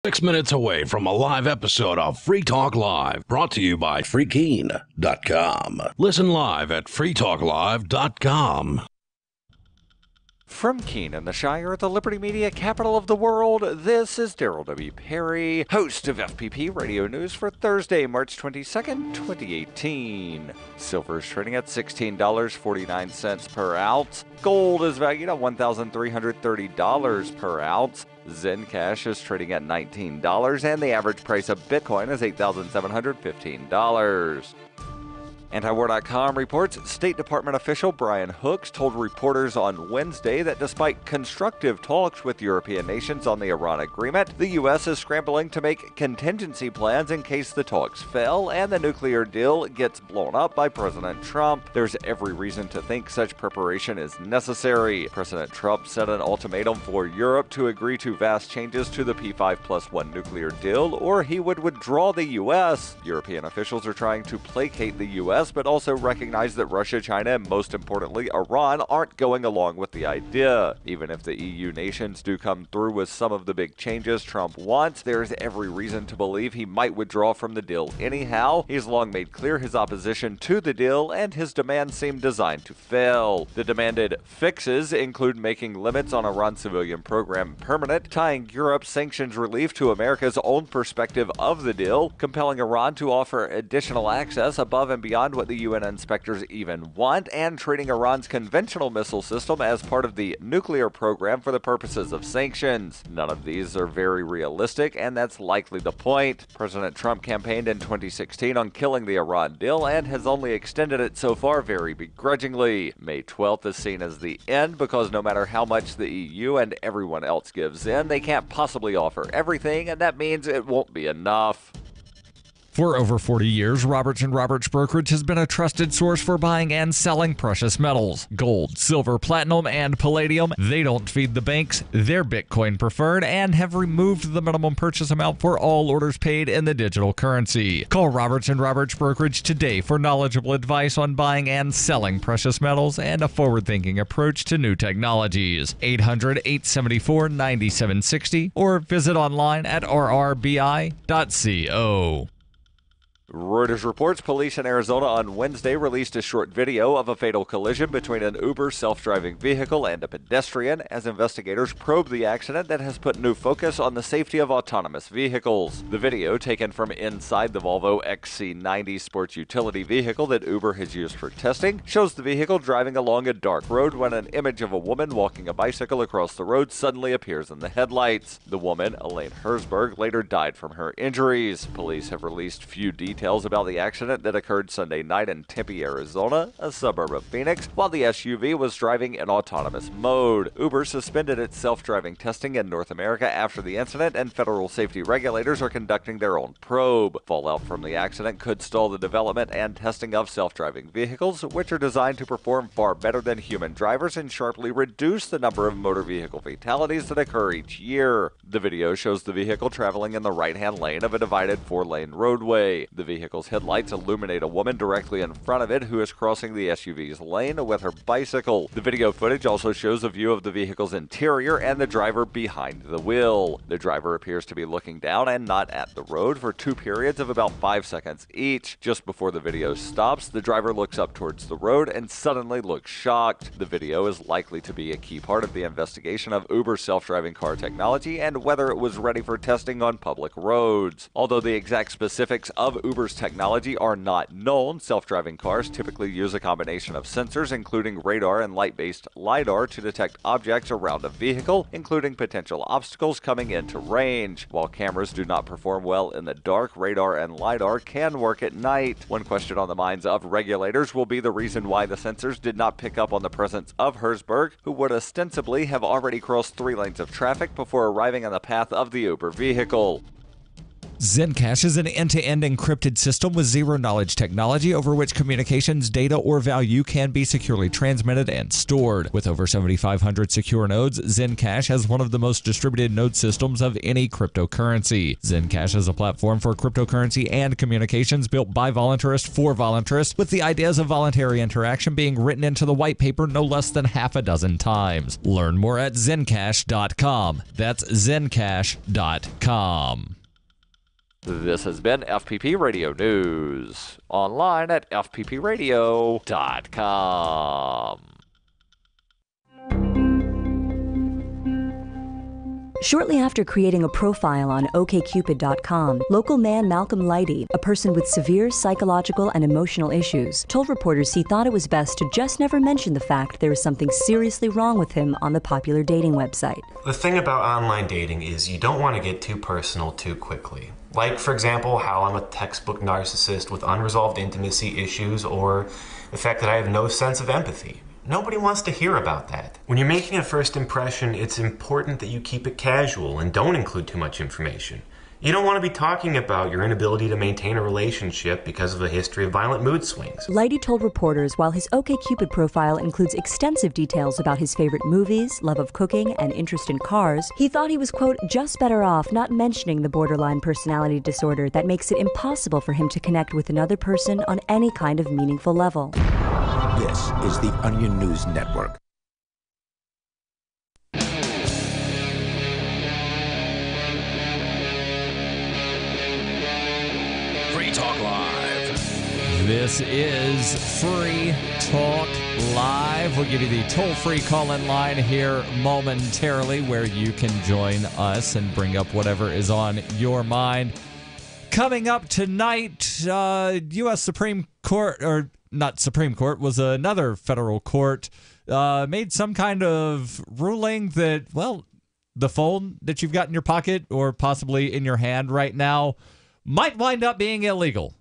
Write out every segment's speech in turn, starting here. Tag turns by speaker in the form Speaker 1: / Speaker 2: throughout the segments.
Speaker 1: 6 minutes away from a live episode of Free Talk Live, brought to you by Freekeen.com. Listen live at freetalklive.com.
Speaker 2: From Keene in the Shire, the Liberty Media capital of the world, this is Daryl W. Perry, host of FPP Radio News for Thursday, March 22nd, 2018. Silver is trading at $16.49 per ounce. Gold is valued at $1,330 per ounce. Zencash is trading at $19, and the average price of Bitcoin is $8,715. Antiwar.com reports State Department official Brian Hooks told reporters on Wednesday that despite constructive talks with European nations on the Iran agreement, the U.S. is scrambling to make contingency plans in case the talks fail and the nuclear deal gets blown up by President Trump. There's every reason to think such preparation is necessary. President Trump set an ultimatum for Europe to agree to vast changes to the P5+1 nuclear deal, or he would withdraw the U.S. European officials are trying to placate the U.S., but also recognize that Russia, China, and most importantly, Iran aren't going along with the idea. Even if the EU nations do come through with some of the big changes Trump wants, there's every reason to believe he might withdraw from the deal anyhow. He's long made clear his opposition to the deal, and his demands seem designed to fail. The demanded fixes include making limits on Iran's civilian program permanent, tying Europe's sanctions relief to America's own perspective of the deal, compelling Iran to offer additional access above and beyond what the UN inspectors even want, and treating Iran's conventional missile system as part of the nuclear program for the purposes of sanctions. None of these are very realistic, and that's likely the point. President Trump campaigned in 2016 on killing the Iran deal and has only extended it so far very begrudgingly. May 12th is seen as the end because no matter how much the EU and everyone else gives in, they can't possibly offer everything, and that means it won't be enough.
Speaker 3: For over 40 years, Roberts & Roberts Brokerage has been a trusted source for buying and selling precious metals. Gold, silver, platinum, and palladium. They don't feed the banks. They're Bitcoin preferred and have removed the minimum purchase amount for all orders paid in the digital currency. Call Roberts & Roberts Brokerage today for knowledgeable advice on buying and selling precious metals and a forward-thinking approach to new technologies. 800-874-9760 or visit online at rrbi.co.
Speaker 2: Reuters reports police in Arizona on Wednesday released a short video of a fatal collision between an Uber self-driving vehicle and a pedestrian as investigators probe the accident that has put new focus on the safety of autonomous vehicles. The video, taken from inside the Volvo XC90 sports utility vehicle that Uber has used for testing, shows the vehicle driving along a dark road when an image of a woman walking a bicycle across the road suddenly appears in the headlights. The woman, Elaine Herzberg, later died from her injuries. Police have released few details about the accident that occurred Sunday night in Tempe, Arizona, a suburb of Phoenix, while the SUV was driving in autonomous mode. Uber suspended its self-driving testing in North America after the incident, and federal safety regulators are conducting their own probe. Fallout from the accident could stall the development and testing of self-driving vehicles, which are designed to perform far better than human drivers and sharply reduce the number of motor vehicle fatalities that occur each year. The video shows the vehicle traveling in the right-hand lane of a divided four-lane roadway. The vehicle's headlights illuminate a woman directly in front of it who is crossing the SUV's lane with her bicycle. The video footage also shows a view of the vehicle's interior and the driver behind the wheel. The driver appears to be looking down and not at the road for two periods of about 5 seconds each. Just before the video stops, the driver looks up towards the road and suddenly looks shocked. The video is likely to be a key part of the investigation of Uber's self-driving car technology and whether it was ready for testing on public roads. Although the exact specifics of Uber's technology are not known, self-driving cars typically use a combination of sensors, including radar and light-based LiDAR, to detect objects around a vehicle, including potential obstacles coming into range. While cameras do not perform well in the dark, radar and LiDAR can work at night. One question on the minds of regulators will be the reason why the sensors did not pick up on the presence of Herzberg, who would ostensibly have already crossed 3 lanes of traffic before arriving on the path of the Uber vehicle.
Speaker 3: Zencash is an end-to-end encrypted system with zero-knowledge technology over which communications, data, or value can be securely transmitted and stored. With over 7,500 secure nodes, Zencash has one of the most distributed node systems of any cryptocurrency. Zencash is a platform for cryptocurrency and communications built by voluntarists for voluntarists, with the ideas of voluntary interaction being written into the white paper no less than half a dozen times. Learn more at zencash.com. That's zencash.com.
Speaker 2: This has been FPP Radio News, online at fppradio.com.
Speaker 4: Shortly after creating a profile on OkCupid.com, local man Malcolm Lighty, a person with severe psychological and emotional issues, told reporters he thought it was best to just never mention the fact there was something seriously wrong with him on the popular dating website.
Speaker 5: The thing about online dating is you don't want to get too personal too quickly. Like, for example, how I'm a textbook narcissist with unresolved intimacy issues, or the fact that I have no sense of empathy. Nobody wants to hear about that. When you're making a first impression, it's important that you keep it casual and don't include too much information. You don't want to be talking about your inability to maintain a relationship because of a history of violent mood swings.
Speaker 4: Lighty told reporters while his OkCupid profile includes extensive details about his favorite movies, love of cooking, and interest in cars, he thought he was, quote, just better off not mentioning the borderline personality disorder that makes it impossible for him to connect with another person on any kind of meaningful level.
Speaker 6: This is the Onion News Network.
Speaker 1: Free Talk Live.
Speaker 3: This is Free Talk Live. We'll give you the toll-free call-in line here momentarily where you can join us and bring up whatever is on your mind. Coming up tonight, U.S. Supreme Court, or not Supreme Court, was another federal court, made some kind of ruling that, well, the phone that you've got in your pocket or possibly in your hand right now might wind up being illegal.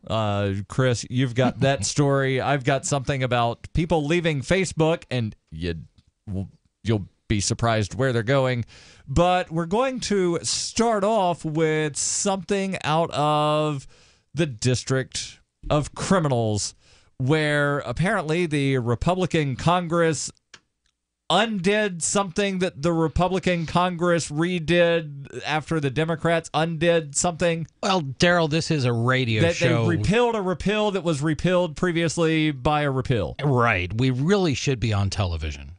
Speaker 3: Chris, you've got that story. I've got something about people leaving Facebook, and you'll be surprised where they're going. But we're going to start off with something out of the District of Criminals, where apparently the Republican Congress undid something that the Republican Congress redid after the Democrats undid something.
Speaker 7: Well, Daryl, this is a radio show.
Speaker 3: They repealed a repeal that was repealed previously by a repeal.
Speaker 7: Right. We really should be on television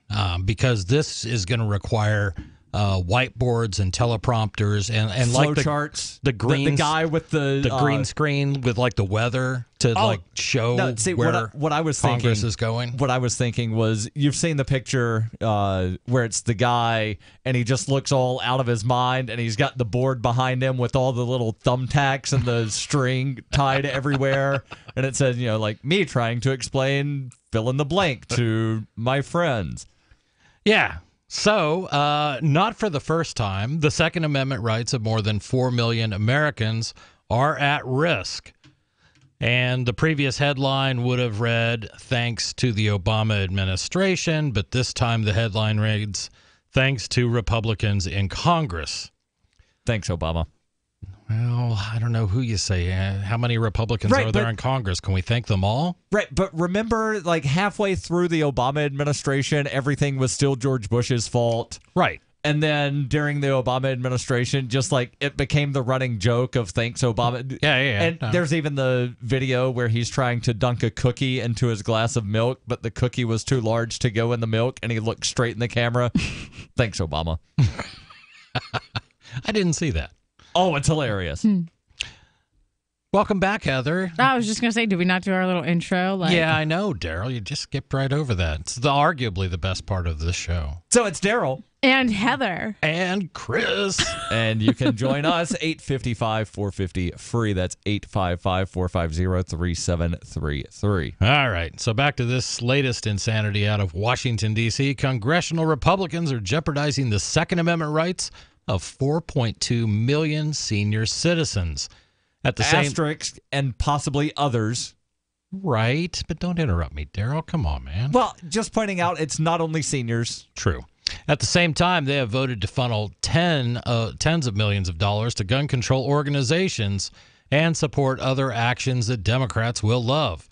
Speaker 7: because this is going to require whiteboards and teleprompters and
Speaker 3: flow
Speaker 7: like
Speaker 3: charts.
Speaker 7: The green,
Speaker 3: the guy with the
Speaker 7: green screen with like the weather to show where
Speaker 3: what I was
Speaker 7: Congress
Speaker 3: thinking,
Speaker 7: is going.
Speaker 3: What I was thinking was, you've seen the picture where it's the guy and he just looks all out of his mind, and he's got the board behind him with all the little thumbtacks and the string tied everywhere, and it says, like me trying to explain fill in the blank to my friends.
Speaker 7: Yeah. So, not for the first time, the Second Amendment rights of more than 4 million Americans are at risk. And the previous headline would have read, thanks to the Obama administration, but this time the headline reads, thanks to Republicans in Congress.
Speaker 3: Thanks, Obama.
Speaker 7: Well, I don't know who you say. How many Republicans are there in Congress? Can we thank them all?
Speaker 3: Right, but remember, like halfway through the Obama administration, everything was still George Bush's fault.
Speaker 7: Right.
Speaker 3: And then during the Obama administration, just like it became the running joke of thanks, Obama.
Speaker 7: Yeah.
Speaker 3: And there's even the video where he's trying to dunk a cookie into his glass of milk, but the cookie was too large to go in the milk, and he looked straight in the camera. Thanks, Obama.
Speaker 7: I didn't see that.
Speaker 3: Oh, it's hilarious.
Speaker 7: Welcome back, Heather.
Speaker 8: I was just going to say, did we not do our little intro?
Speaker 7: Yeah, I know, Daryl. You just skipped right over that. It's arguably the best part of this show.
Speaker 3: So it's Daryl.
Speaker 8: And Heather.
Speaker 7: And Chris.
Speaker 3: And you can join us, 855-450-FREE. That's 855-450-3733.
Speaker 7: All right. So back to this latest insanity out of Washington, D.C. Congressional Republicans are jeopardizing the Second Amendment rights of 4.2 million senior citizens. At the
Speaker 3: asterisk and possibly others.
Speaker 7: Right, but don't interrupt me, Daryl. Come on, man.
Speaker 3: Well, just pointing out, it's not only seniors.
Speaker 7: True. At the same time, they have voted to funnel tens of millions of dollars to gun control organizations and support other actions that Democrats will love.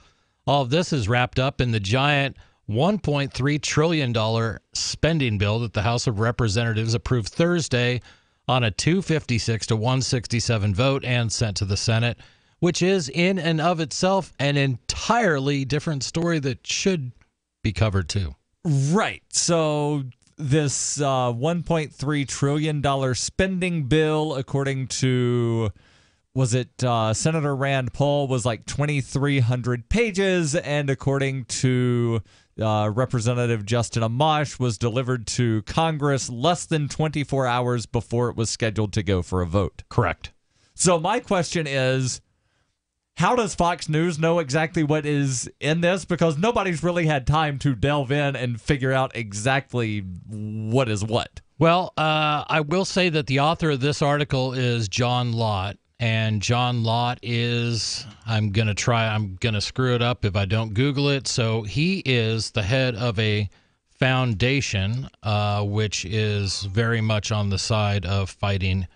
Speaker 7: All of this is wrapped up in the giant $1.3 trillion spending bill that the House of Representatives approved Thursday on a 256 to 167 vote and sent to the Senate, which is in and of itself an entirely different story that should be covered too.
Speaker 3: Right. So this $1.3 trillion spending bill, according to, was it Senator Rand Paul, was like 2,300 pages, and according to Representative Justin Amash, was delivered to Congress less than 24 hours before it was scheduled to go for a vote.
Speaker 7: Correct.
Speaker 3: So my question is, how does Fox News know exactly what is in this? Because nobody's really had time to delve in and figure out exactly what is what.
Speaker 7: Well, I will say that the author of this article is John Lott. And John Lott is, I'm going to screw it up if I don't Google it. So he is the head of a foundation, which is very much on the side of fighting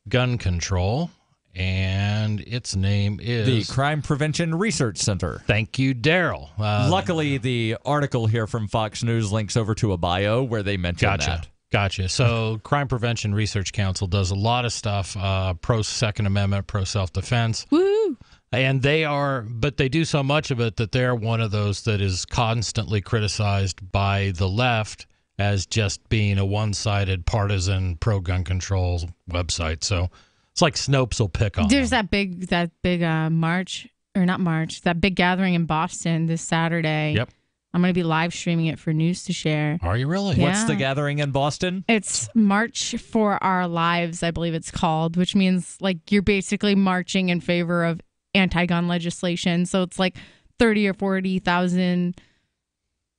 Speaker 7: gun control. And its name is
Speaker 3: the Crime Prevention Research Center.
Speaker 7: Thank you, Daryl.
Speaker 3: Luckily, the article here from Fox News links over to a bio where they mention that.
Speaker 7: Gotcha. So Crime Prevention Research Council does a lot of stuff, pro-Second Amendment, pro-self-defense.
Speaker 8: Woo!
Speaker 7: And but they do so much of it that they're one of those that is constantly criticized by the left as just being a one-sided partisan pro-gun control website. So it's like Snopes will pick on
Speaker 8: There's
Speaker 7: them.
Speaker 8: that big march, or not march, that big gathering in Boston this Saturday.
Speaker 7: Yep.
Speaker 8: I'm going to be live streaming it for News to Share.
Speaker 7: Are you really?
Speaker 8: Yeah.
Speaker 3: What's the gathering in Boston?
Speaker 8: It's March for Our Lives, I believe it's called, which means like you're basically marching in favor of anti-gun legislation. So it's like 30 or 40,000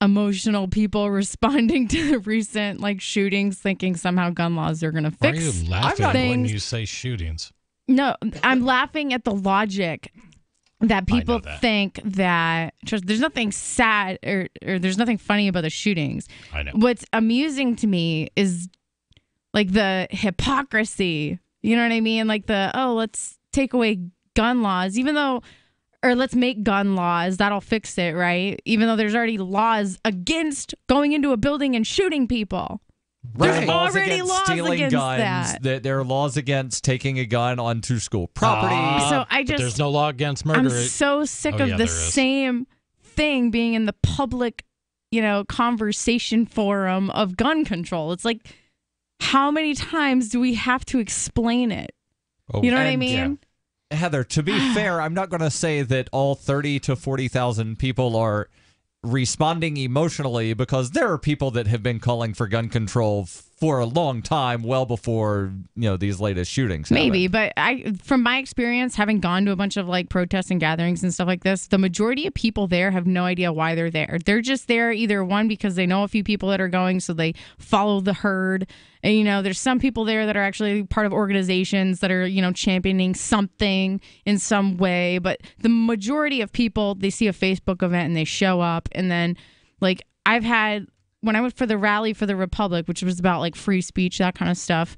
Speaker 8: emotional people responding to the recent like shootings, thinking somehow gun laws are going to
Speaker 7: Why
Speaker 8: fix
Speaker 7: are you laughing when
Speaker 8: things.
Speaker 7: you say shootings?
Speaker 8: No, I'm laughing at the logic that people think that there's nothing sad or there's nothing funny about the shootings.
Speaker 7: I know.
Speaker 8: What's amusing to me is like the hypocrisy. You know what I mean? Like let's take away gun laws, or let's make gun laws. That'll fix it, right? Even though there's already laws against going into a building and shooting people. There's already laws
Speaker 3: stealing
Speaker 8: against
Speaker 3: guns.
Speaker 8: that.
Speaker 3: There are laws against taking a gun onto school property.
Speaker 8: So
Speaker 7: but there's no law against murder.
Speaker 8: I'm so sick of the same thing being in the public, conversation forum of gun control. It's like, how many times do we have to explain it? You know what I mean?
Speaker 3: Yeah. Heather, to be fair, I'm not going to say that all 30 to 40,000 people are responding emotionally, because there are people that have been calling for gun control for a long time, well before these latest shootings happened.
Speaker 8: Maybe, but from my experience, having gone to a bunch of like protests and gatherings and stuff like this, the majority of people there have no idea why they're there. They're just there either one because they know a few people that are going, so they follow the herd. And there's some people there that are actually part of organizations that are championing something in some way. But the majority of people, they see a Facebook event and they show up. And then, like, I've had, when I went for the Rally for the Republic, which was about like free speech, that kind of stuff,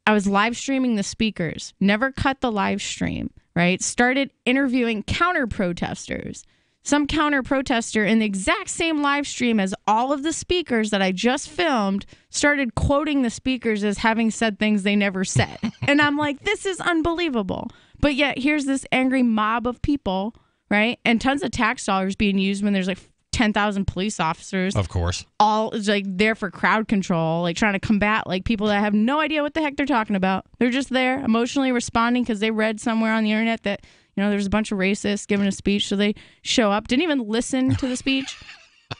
Speaker 8: I was live streaming the speakers, never cut the live stream, right? Started interviewing counter protesters. Some counter protester in the exact same live stream as all of the speakers that I just filmed started quoting the speakers as having said things they never said. And I'm like, this is unbelievable. But yet here's this angry mob of people, right? And tons of tax dollars being used when there's like 10,000 police officers.
Speaker 7: Of course.
Speaker 8: All is like there for crowd control, like trying to combat like people that have no idea what the heck they're talking about. They're just there emotionally responding because they read somewhere on the internet that there's a bunch of racists giving a speech, so they show up, didn't even listen to the speech.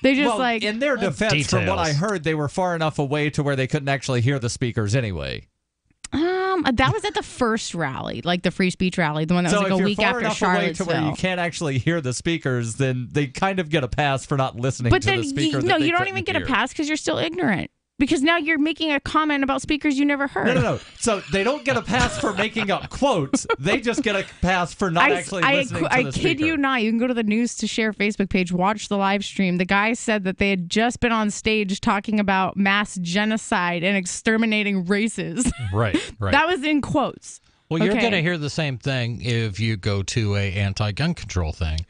Speaker 8: They just
Speaker 3: in their defense, from what I heard, they were far enough away to where they couldn't actually hear the speakers anyway.
Speaker 8: That was at the first rally, like the free speech rally, the one that was like a week after Charlottesville. So if you're far enough away to where you can't actually hear the speakers, then they kind of get a pass for not listening to the speakers. No, you don't even get a pass because you're still ignorant. Because now you're making a comment about speakers you never heard.
Speaker 3: No. So they don't get a pass for making up quotes. They just get a pass for not actually listening to the
Speaker 8: I
Speaker 3: speaker.
Speaker 8: kid you not. You can go to the News to Share Facebook page, watch the live stream. The guy said that they had just been on stage talking about mass genocide and exterminating races.
Speaker 7: Right.
Speaker 8: That was in quotes.
Speaker 7: Well, you're going to hear the same thing if you go to a anti-gun control thing.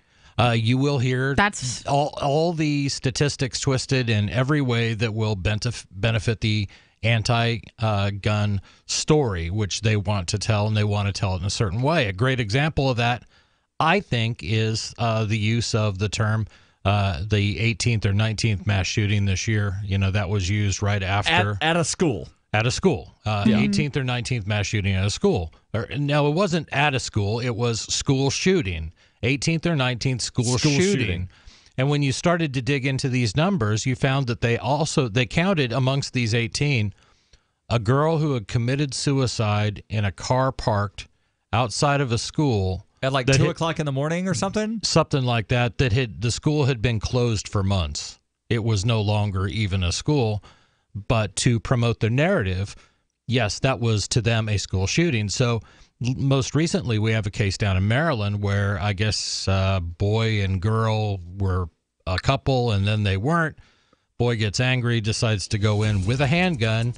Speaker 7: You will hear
Speaker 8: that's
Speaker 7: all the statistics twisted in every way that will benefit the anti-gun story, which they want to tell, and they want to tell it in a certain way. A great example of that, I think, is the use of the term the 18th or 19th mass shooting this year. That was used right after.
Speaker 3: At a school.
Speaker 7: At a school. 18th or 19th mass shooting at a school. No, it wasn't at a school. It was school shooting. 18th or 19th school shooting. And when you started to dig into these numbers, you found that they counted amongst these 18 a girl who had committed suicide in a car parked outside of a school
Speaker 3: At like 2 o'clock in the morning or something?
Speaker 7: Something like that. The school had been closed for months. It was no longer even a school. But to promote their narrative, yes, that was to them a school shooting. So most recently, we have a case down in Maryland where I guess boy and girl were a couple and then they weren't. Boy gets angry, decides to go in with a handgun,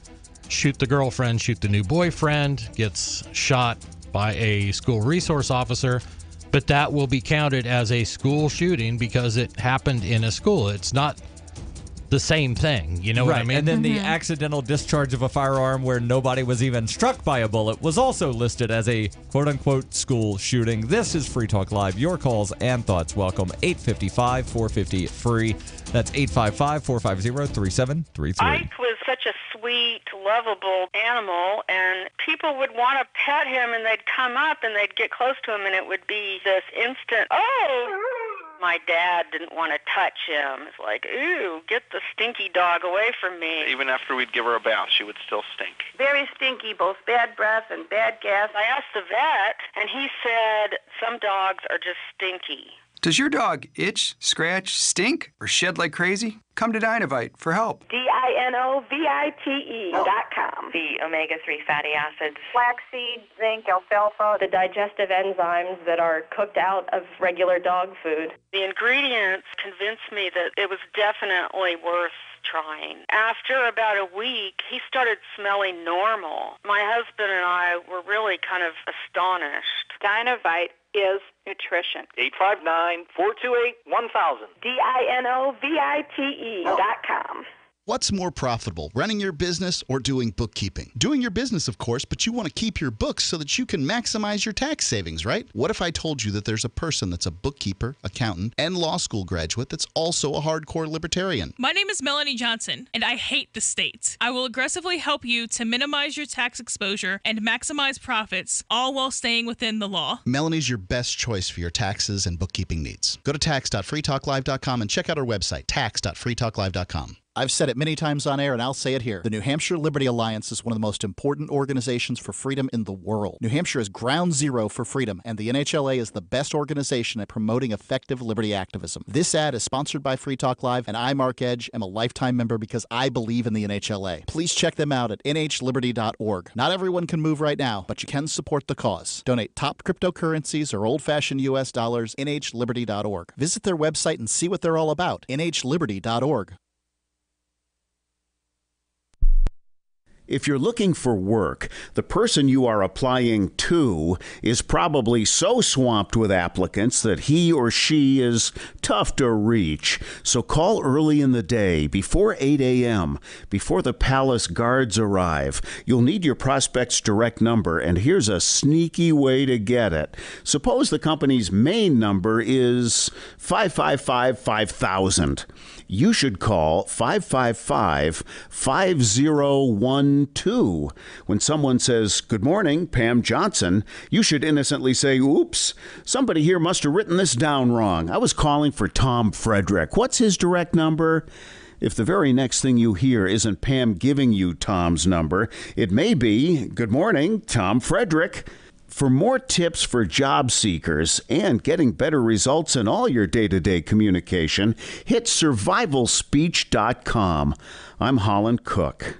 Speaker 7: shoot the girlfriend, shoot the new boyfriend, gets shot by a school resource officer. But that will be counted as a school shooting because it happened in a school. It's not the same thing. You know what I mean?
Speaker 3: And then the accidental discharge of a firearm where nobody was even struck by a bullet was also listed as a quote-unquote school shooting. This is Free Talk Live. Your calls and thoughts welcome. 855-450-FREE. That's 855-450-3733.
Speaker 9: Ike was such a sweet, lovable animal, and people would want to pet him, and they'd come up and they'd get close to him, and it would be this instant, oh! My dad didn't want to touch him. It's like, ooh, get the stinky dog away from me.
Speaker 10: Even after we'd give her a bath, she would still stink.
Speaker 9: Very stinky, both bad breath and bad gas. I asked the vet, and he said some dogs are just stinky.
Speaker 11: Does your dog itch, scratch, stink, or shed like crazy? Come to Dinovite for help.
Speaker 12: DINOVITE.com.
Speaker 13: The omega-3 fatty acids.
Speaker 12: Flaxseed, zinc, alfalfa, the digestive enzymes that are cooked out of regular dog food.
Speaker 9: The ingredients convinced me that it was definitely worth trying. After about a week, he started smelling normal. My husband and I were really kind of astonished.
Speaker 12: Dinovite is nutrition.
Speaker 10: 859-428-1000.
Speaker 12: DINOVITE.com.
Speaker 14: What's more profitable, running your business or doing bookkeeping? Doing your business, of course, but you want to keep your books so that you can maximize your tax savings, right? What if I told you that there's a person that's a bookkeeper, accountant, and law school graduate that's also a hardcore libertarian?
Speaker 15: My name is Melanie Johnson, and I hate the state. I will aggressively help you to minimize your tax exposure and maximize profits, all while staying within the law.
Speaker 14: Melanie's your best choice for your taxes and bookkeeping needs. Go to tax.freetalklive.com and check out our website, tax.freetalklive.com.
Speaker 16: I've said it many times on air, and I'll say it here. The New Hampshire Liberty Alliance is one of the most important organizations for freedom in the world. New Hampshire is ground zero for freedom, and the NHLA is the best organization at promoting effective liberty activism. This ad is sponsored by Free Talk Live, and I, Mark Edge, am a lifetime member because I believe in the NHLA. Please check them out at nhliberty.org. Not everyone can move right now, but you can support the cause. Donate top cryptocurrencies or old-fashioned U.S. dollars, nhliberty.org. Visit their website and see what they're all about, nhliberty.org.
Speaker 17: If you're looking for work, the person you are applying to is probably so swamped with applicants that he or she is tough to reach. So call early in the day, before 8 a.m., before the palace guards arrive. You'll need your prospect's direct number, and here's a sneaky way to get it. Suppose the company's main number is 555-5000. You should call 555-5012. When someone says, "Good morning, Pam Johnson," you should innocently say, "Oops, somebody here must have written this down wrong. I was calling for Tom Frederick. What's his direct number?" If the very next thing you hear isn't Pam giving you Tom's number, it may be, "Good morning, Tom Frederick." For more tips for job seekers and getting better results in all your day-to-day communication, hit survivalspeech.com. I'm Holland Cook.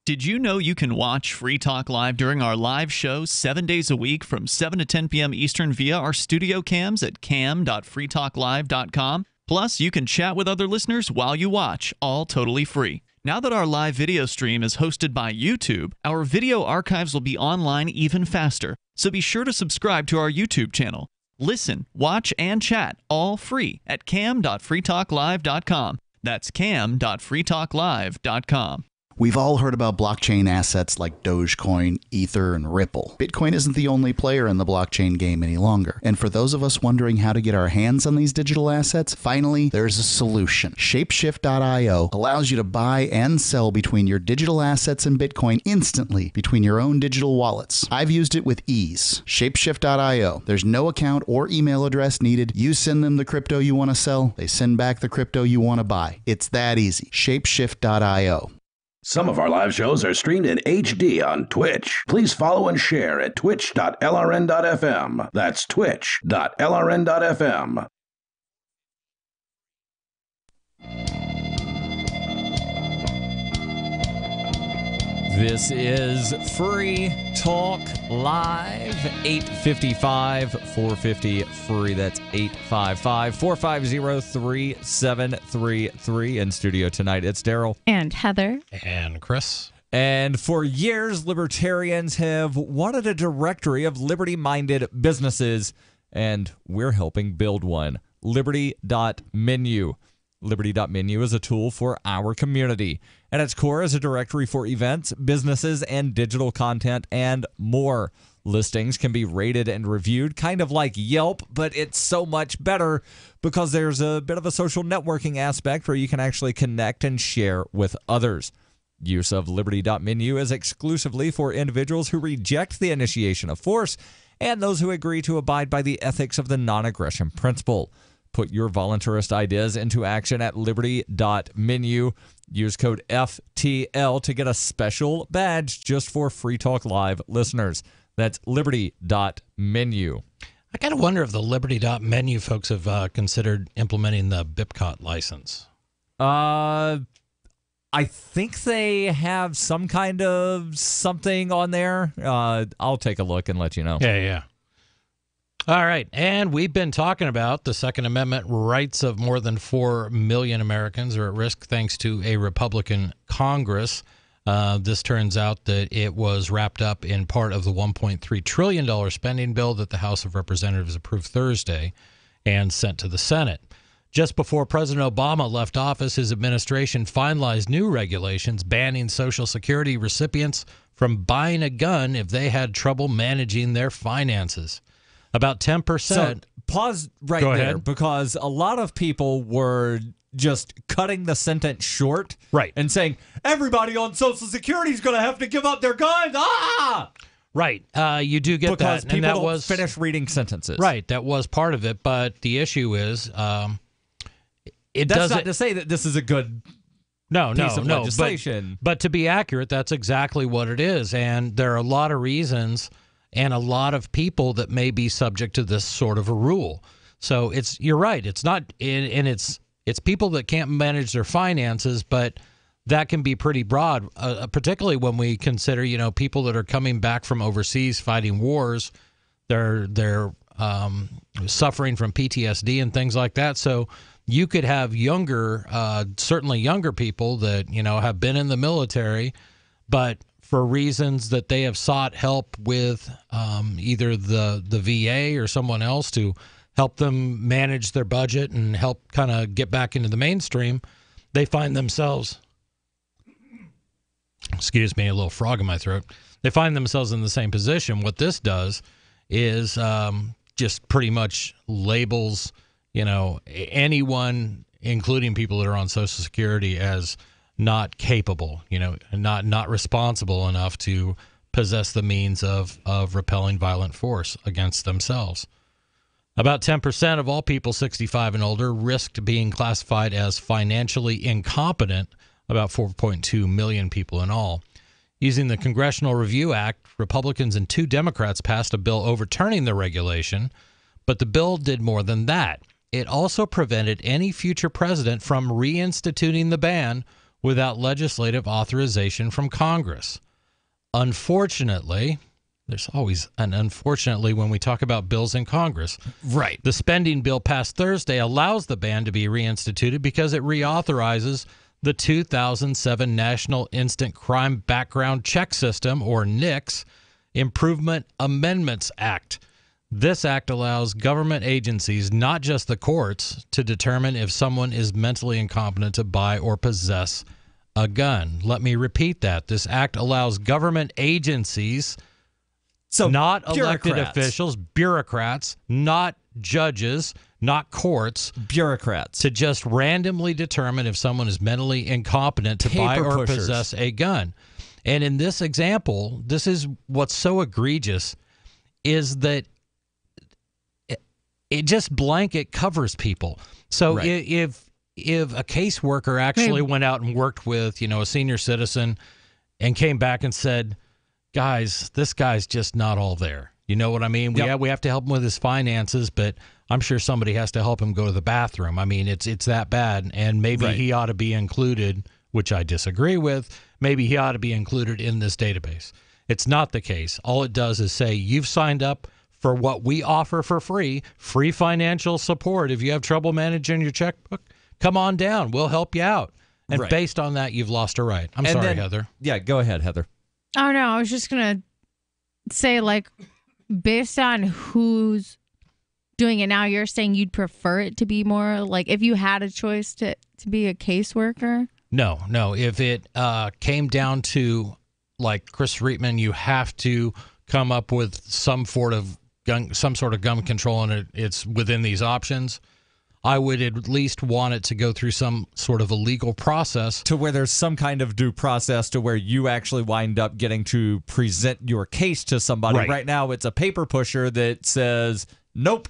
Speaker 18: Did you know you can watch Free Talk Live during our live show 7 days a week from 7 to 10 p.m. Eastern via our studio cams at cam.freetalklive.com? Plus, you can chat with other listeners while you watch, all totally free. Now that our live video stream is hosted by YouTube, our video archives will be online even faster. So be sure to subscribe to our YouTube channel. Listen, watch, and chat all free at cam.freetalklive.com. That's cam.freetalklive.com.
Speaker 16: We've all heard about blockchain assets like Dogecoin, Ether, and Ripple. Bitcoin isn't the only player in the blockchain game any longer. And for those of us wondering how to get our hands on these digital assets, finally, there's a solution. Shapeshift.io allows you to buy and sell between your digital assets and Bitcoin instantly between your own digital wallets. I've used it with ease. Shapeshift.io. There's no account or email address needed. You send them the crypto you want to sell. They send back the crypto you want to buy. It's that easy. Shapeshift.io.
Speaker 1: Some of our live shows are streamed in HD on Twitch. Please follow and share at twitch.lrn.fm. That's twitch.lrn.fm.
Speaker 3: This is Free Talk Live, 855-450-FREE. That's 855-450-3733. In studio tonight, it's Daryl.
Speaker 8: And Heather.
Speaker 7: And Chris.
Speaker 3: And for years, libertarians have wanted a directory of liberty-minded businesses, and we're helping build one. Liberty.menu. Liberty.menu is a tool for our community. At its core is a directory for events, businesses, and digital content, and more. Listings can be rated and reviewed, kind of like Yelp, but it's so much better because there's a bit of a social networking aspect where you can actually connect and share with others. Use of Liberty.menu is exclusively for individuals who reject the initiation of force and those who agree to abide by the ethics of the non-aggression principle. Put your voluntarist ideas into action at Liberty.menu. Use code FTL to get a special badge just for Free Talk Live listeners. That's Liberty.menu.
Speaker 7: I kind of wonder if the Liberty.menu folks have considered implementing the BIPCOT license.
Speaker 3: I think they have some kind of something on there. I'll take a look and let you know.
Speaker 7: Yeah. All right, and we've been talking about the Second Amendment rights of more than 4 million Americans are at risk thanks to a Republican Congress. This turns out that it was wrapped up in part of the $1.3 trillion spending bill that the House of Representatives approved Thursday and sent to the Senate. Just before President Obama left office, his administration finalized new regulations banning Social Security recipients from buying a gun if they had trouble managing their finances. About 10%.
Speaker 3: So pause right there, because a lot of people were just cutting the sentence short,
Speaker 7: right,
Speaker 3: and saying everybody on Social Security is going to have to give up their guns.
Speaker 7: Right, you do get
Speaker 3: because
Speaker 7: that,
Speaker 3: people
Speaker 7: and that
Speaker 3: don't
Speaker 7: was
Speaker 3: finish reading sentences.
Speaker 7: Right, that was part of it, but the issue is,
Speaker 3: That's not to say that this is a good piece of legislation.
Speaker 7: But to be accurate, that's exactly what it is, and there are a lot of reasons and a lot of people that may be subject to this sort of a rule. So you're right. It's not, and it's people that can't manage their finances, but that can be pretty broad, particularly when we consider, people that are coming back from overseas fighting wars. They're suffering from PTSD and things like that. So you could have certainly younger people that, have been in the military, but for reasons that they have sought help with either the VA or someone else to help them manage their budget and help kind of get back into the mainstream, they find themselves, excuse me, a little frog in my throat, they find themselves in the same position. What this does is just pretty much labels, anyone, including people that are on Social Security, as not capable, not responsible enough to possess the means of repelling violent force against themselves. About 10% of all people 65 and older risked being classified as financially incompetent, about 4.2 million people in all. Using the Congressional Review Act, Republicans and 2 Democrats passed a bill overturning the regulation, but the bill did more than that. It also prevented any future president from reinstituting the ban without legislative authorization from Congress. Unfortunately, there's always an unfortunately when we talk about bills in Congress.
Speaker 3: Right.
Speaker 7: The spending bill passed Thursday allows the ban to be reinstituted because it reauthorizes the 2007 National Instant Crime Background Check System, or NICS, Improvement Amendments Act. This act allows government agencies, not just the courts, to determine if someone is mentally incompetent to buy or possess a gun. Let me repeat that. This act allows government agencies,
Speaker 3: so
Speaker 7: not elected
Speaker 3: bureaucrats.
Speaker 7: officials, bureaucrats, not judges, not courts,
Speaker 3: bureaucrats,
Speaker 7: to just randomly determine if someone is mentally incompetent to buy or possess a gun. And in this example, this is what's so egregious, is that it just blanket covers people. So if a caseworker actually went out and worked with, a senior citizen and came back and said, guys, this guy's just not all there. You know what I mean? We have to help him with his finances, but I'm sure somebody has to help him go to the bathroom. I mean, it's that bad, and maybe he ought to be included, which I disagree with. Maybe he ought to be included in this database. It's not the case. All it does is say you've signed up for what we offer for free financial support. If you have trouble managing your checkbook, come on down. We'll help you out. And based on that, you've lost a right. I'm sorry, Heather.
Speaker 3: Yeah, go ahead, Heather.
Speaker 8: Oh, no, I was just going to say, based on who's doing it now, you're saying you'd prefer it to be more if you had a choice to be a caseworker?
Speaker 7: No. If it came down to Chris Reitman, you have to come up with some sort of gun control, and it's within these options. I would at least want it to go through some sort of a legal process.
Speaker 3: To where there's some kind of due process to where you actually wind up getting to present your case to somebody. Right now, it's a paper pusher that says, nope.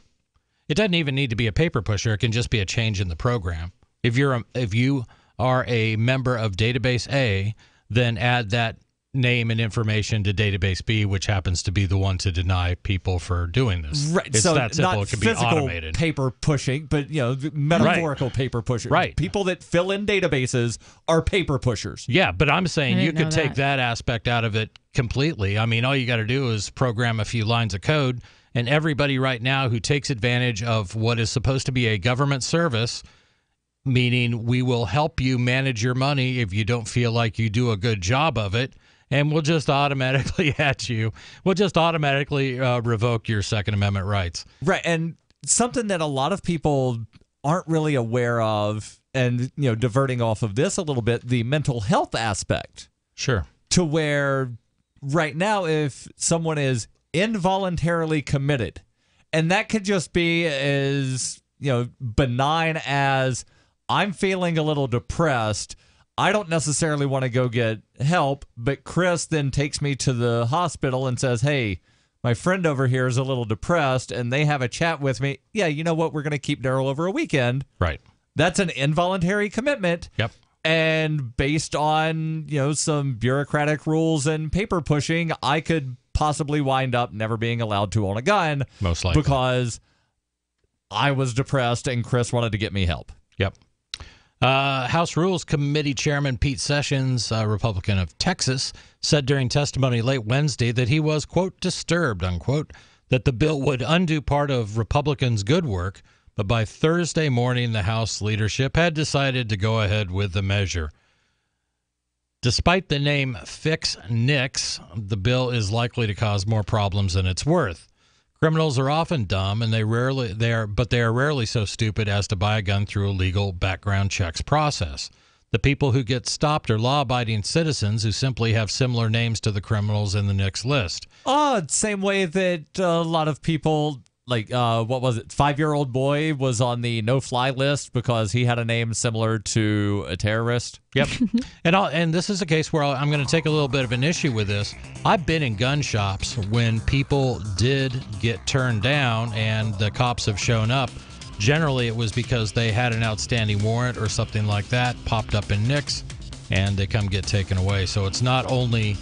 Speaker 7: It doesn't even need to be a paper pusher. It can just be a change in the program. If you are a member of Database A, then add that name and information to Database B, which happens to be the one to deny people for doing this.
Speaker 3: Right.
Speaker 7: It's
Speaker 3: so
Speaker 7: that simple.
Speaker 3: Not
Speaker 7: it can be
Speaker 3: physical
Speaker 7: automated.
Speaker 3: Paper pushing, but metaphorical paper pushing.
Speaker 7: Right.
Speaker 3: People that fill in databases are paper pushers.
Speaker 7: Yeah, but I'm saying you could take that aspect out of it completely. I mean, all you got to do is program a few lines of code, and everybody right now who takes advantage of what is supposed to be a government service, meaning we will help you manage your money if you don't feel like you do a good job of it, and we'll just automatically revoke your Second Amendment rights.
Speaker 3: Right, and something that a lot of people aren't really aware of, and diverting off of this a little bit, the mental health aspect.
Speaker 7: Sure.
Speaker 3: To where right now, if someone is involuntarily committed, and that could just be as benign as I'm feeling a little depressed, I don't necessarily want to go get help, but Chris then takes me to the hospital and says, hey, my friend over here is a little depressed, and they have a chat with me. Yeah, you know what? We're going to keep Daryl over a weekend.
Speaker 7: Right.
Speaker 3: That's an involuntary commitment.
Speaker 7: Yep.
Speaker 3: And based on, some bureaucratic rules and paper pushing, I could possibly wind up never being allowed to own a gun.
Speaker 7: Most likely.
Speaker 3: Because I was depressed and Chris wanted to get me help.
Speaker 7: Yep. House Rules Committee Chairman Pete Sessions, a Republican of Texas, said during testimony late Wednesday that he was, quote, disturbed, unquote, that the bill would undo part of Republicans' good work, but by Thursday morning, the House leadership had decided to go ahead with the measure. Despite the name Fix NICS, the bill is likely to cause more problems than it's worth. Criminals are often dumb, and they are rarely so stupid as to buy a gun through a legal background checks process. The people who get stopped are law-abiding citizens who simply have similar names to the criminals in the NICS list.
Speaker 3: Same way that a lot of people, what was it? 5-year-old boy was on the no-fly list because he had a name similar to a terrorist.
Speaker 7: Yep. And this is a case where I'm going to take a little bit of an issue with this. I've been in gun shops when people did get turned down and the cops have shown up. Generally, it was because they had an outstanding warrant or something like that, popped up in NICS, and they come get taken away. So it's not only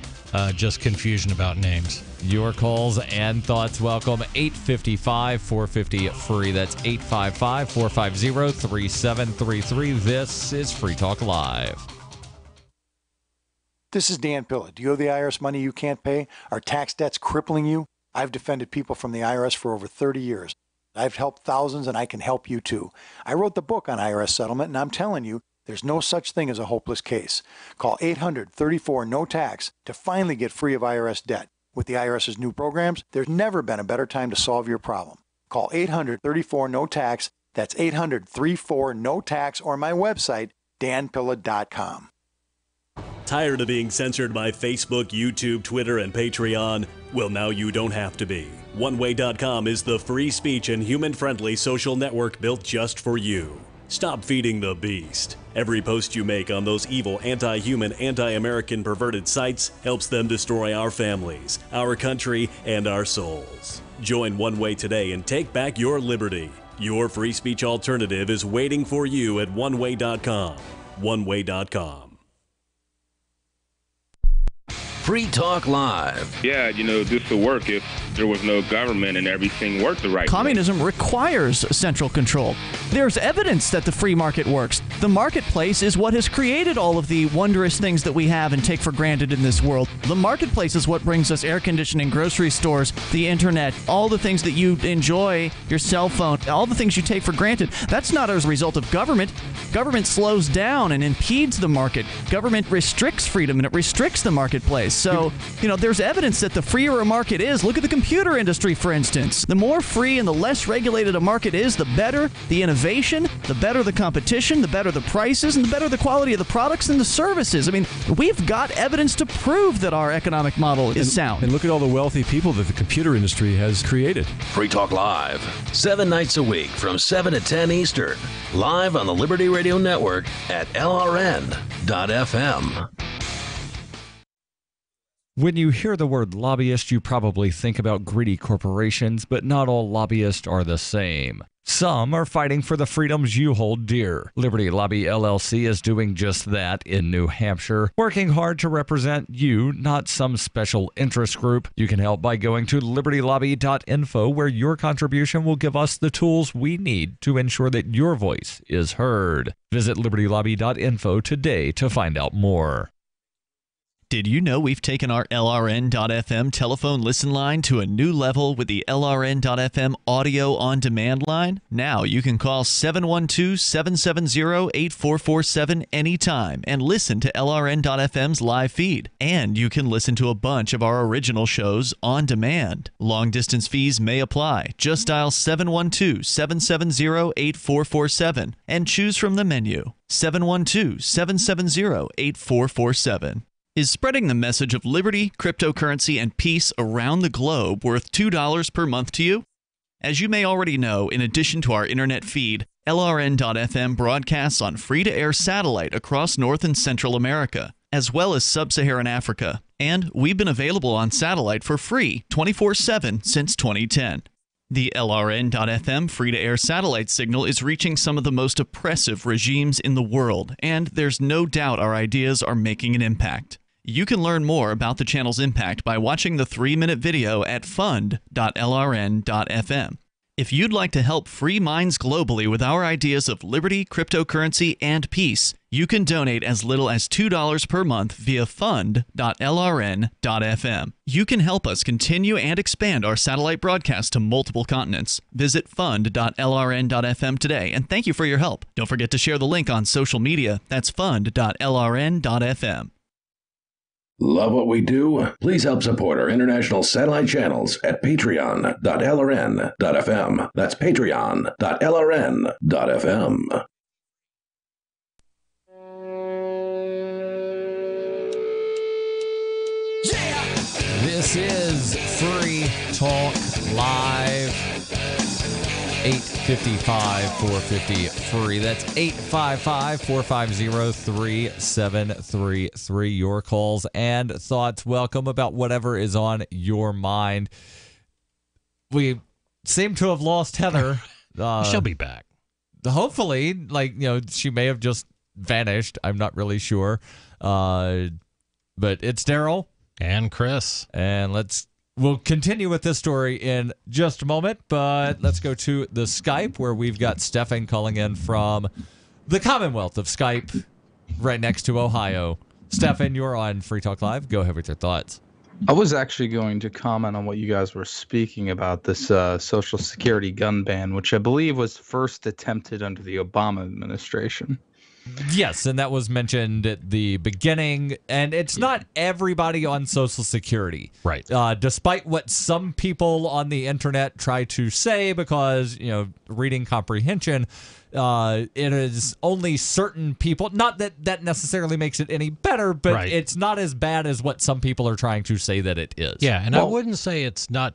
Speaker 7: just confusion about names.
Speaker 3: Your calls and thoughts welcome. 855-450-FREE. That's 855-450-3733. This is Free Talk Live.
Speaker 19: This is Dan Pilla. Do you owe the IRS money you can't pay? Are tax debts crippling you? I've defended people from the IRS for over 30 years. I've helped thousands, and I can help you too. I wrote the book on IRS settlement, and I'm telling you, there's no such thing as a hopeless case. Call 800-34-NO-TAX to finally get free of IRS debt. With the IRS's new programs, there's never been a better time to solve your problem. Call 800-34-NO-TAX. That's 800-34-NO-TAX, or my website, danpilla.com.
Speaker 20: Tired of being censored by Facebook, YouTube, Twitter, and Patreon? Well, now you don't have to be. OneWay.com is the free speech and human-friendly social network built just for you. Stop feeding the beast. Every post you make on those evil, anti-human, anti-American perverted sites helps them destroy our families, our country, and our souls. Join One Way today and take back your liberty. Your free speech alternative is waiting for you at OneWay.com. OneWay.com.
Speaker 1: Free Talk Live.
Speaker 21: Yeah, this would work if there was no government and everything worked the right way.
Speaker 18: Communism requires central control. There's evidence that the free market works. The marketplace is what has created all of the wondrous things that we have and take for granted in this world. The marketplace is what brings us air conditioning, grocery stores, the internet, all the things that you enjoy, your cell phone, all the things you take for granted. That's not as a result of government. Government slows down and impedes the market. Government restricts freedom and it restricts the marketplace. So, there's evidence that the freer a market is. Look at the computer industry, for instance. The more free and the less regulated a market is, the better the innovation, the better the competition, the better the prices, and the better the quality of the products and the services. I mean, we've got evidence to prove that our economic model is sound.
Speaker 22: And look at all the wealthy people that the computer industry has created.
Speaker 1: Free Talk Live, 7 nights a week from 7 to 10 Eastern. Live on the Liberty Radio Network at LRN.FM.
Speaker 3: When you hear the word lobbyist, you probably think about greedy corporations, but not all lobbyists are the same. Some are fighting for the freedoms you hold dear. Liberty Lobby LLC is doing just that in New Hampshire, working hard to represent you, not some special interest group. You can help by going to libertylobby.info, where your contribution will give us the tools we need to ensure that your voice is heard. Visit libertylobby.info today to find out more.
Speaker 18: Did you know we've taken our LRN.FM telephone listen line to a new level with the LRN.FM audio on demand line? Now you can call 712-770-8447 anytime and listen to LRN.FM's live feed. And you can listen to a bunch of our original shows on demand. Long distance fees may apply. Just dial 712-770-8447 and choose from the menu. 712-770-8447. Is spreading the message of liberty, cryptocurrency, and peace around the globe worth $2 per month to you? As you may already know, in addition to our internet feed, LRN.FM broadcasts on free-to-air satellite across North and Central America, as well as Sub-Saharan Africa. And we've been available on satellite for free 24/7 since 2010. The LRN.FM free-to-air satellite signal is reaching some of the most oppressive regimes in the world, and there's no doubt our ideas are making an impact. You can learn more about the channel's impact by watching the 3-minute video at fund.lrn.fm. If you'd like to help free minds globally with our ideas of liberty, cryptocurrency, and peace, you can donate as little as $2 per month via fund.lrn.fm. You can help us continue and expand our satellite broadcast to multiple continents. Visit fund.lrn.fm today, and thank you for your help. Don't forget to share the link on social media. That's fund.lrn.fm.
Speaker 1: Love what we do? Please help support our international satellite channels at patreon.lrn.fm. That's patreon.lrn.fm.
Speaker 3: This is Free Talk Live. 855-450-FREE. That's 855-450-3733. Your calls and thoughts welcome about whatever is on your mind. We seem to have lost Heather.
Speaker 7: She'll be back.
Speaker 3: Hopefully, she may have just vanished. I'm not really sure. But it's Daryl.
Speaker 7: And Chris.
Speaker 3: And we'll continue with this story in just a moment, but let's go to the Skype where we've got Stefan calling in from the Commonwealth of Skype right next to Ohio. Stefan, you're on Free Talk Live. Go ahead with your thoughts.
Speaker 2: I was actually going to comment on what you guys were speaking about, this Social Security gun ban, which I believe was first attempted under the Obama administration.
Speaker 3: Yes, and that was mentioned at the beginning, and it's not everybody on Social Security.
Speaker 7: Right.
Speaker 3: Despite what some people on the internet try to say, because, reading comprehension, it is only certain people. Not that necessarily makes it any better, but It's not as bad as what some people are trying to say that it is.
Speaker 7: Yeah, and I wouldn't say it's not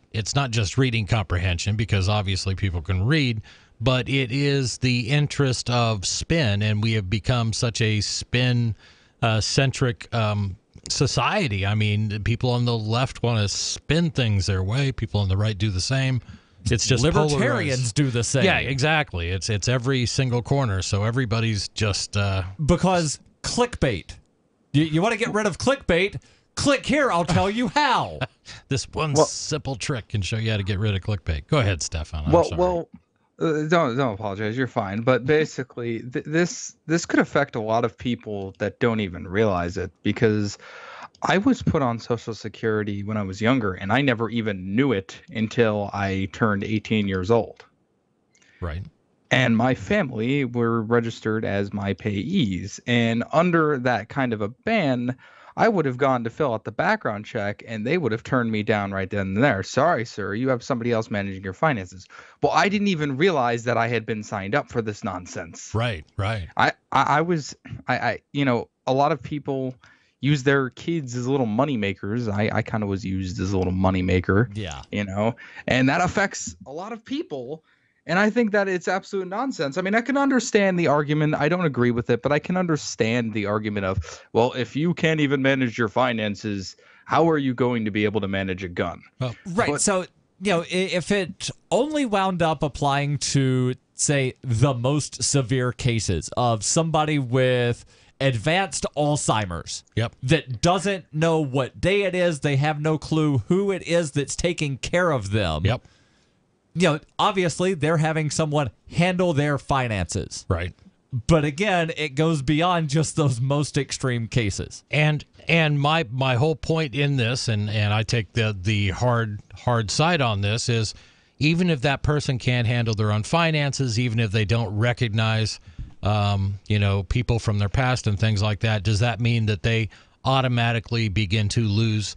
Speaker 7: just reading comprehension, because obviously people can read, but it is the interest of spin, and we have become such a spin-centric society. I mean, people on the left want to spin things their way. People on the right do the same. It's just
Speaker 3: libertarians
Speaker 7: polarized.
Speaker 3: do the same.
Speaker 7: Yeah, exactly. It's every single corner, so everybody's just
Speaker 3: because clickbait. You want to get rid of clickbait? Click here. I'll tell you how.
Speaker 7: This one simple trick can show you how to get rid of clickbait. Go ahead, Stefan. I'm sorry.
Speaker 2: Don't apologize. You're fine. But basically, this could affect a lot of people that don't even realize it, because I was put on Social Security when I was younger, and I never even knew it until I turned 18 years old.
Speaker 7: Right.
Speaker 2: And my family were registered as my payees. And under that kind of a ban, I would have gone to fill out the background check, and they would have turned me down right then and there. Sorry, sir, you have somebody else managing your finances. Well, I didn't even realize that I had been signed up for this nonsense.
Speaker 7: Right.
Speaker 2: I a lot of people use their kids as little money makers. I kind of was used as a little money maker.
Speaker 3: Yeah.
Speaker 2: And that affects a lot of people. And I think that it's absolute nonsense. I mean, I can understand the argument. I don't agree with it, but I can understand the argument of, well, if you can't even manage your finances, how are you going to be able to manage a gun?
Speaker 3: Right. But, so, if it only wound up applying to, say, the most severe cases of somebody with advanced Alzheimer's that doesn't know what day it is, they have no clue who it is that's taking care of them.
Speaker 7: Yep.
Speaker 3: Obviously, they're having someone handle their finances.
Speaker 7: Right.
Speaker 3: But again, it goes beyond just those most extreme cases.
Speaker 7: And my whole point in this, and I take the hard side on this, is even if that person can't handle their own finances, even if they don't recognize, people from their past and things like that, does that mean that they automatically begin to lose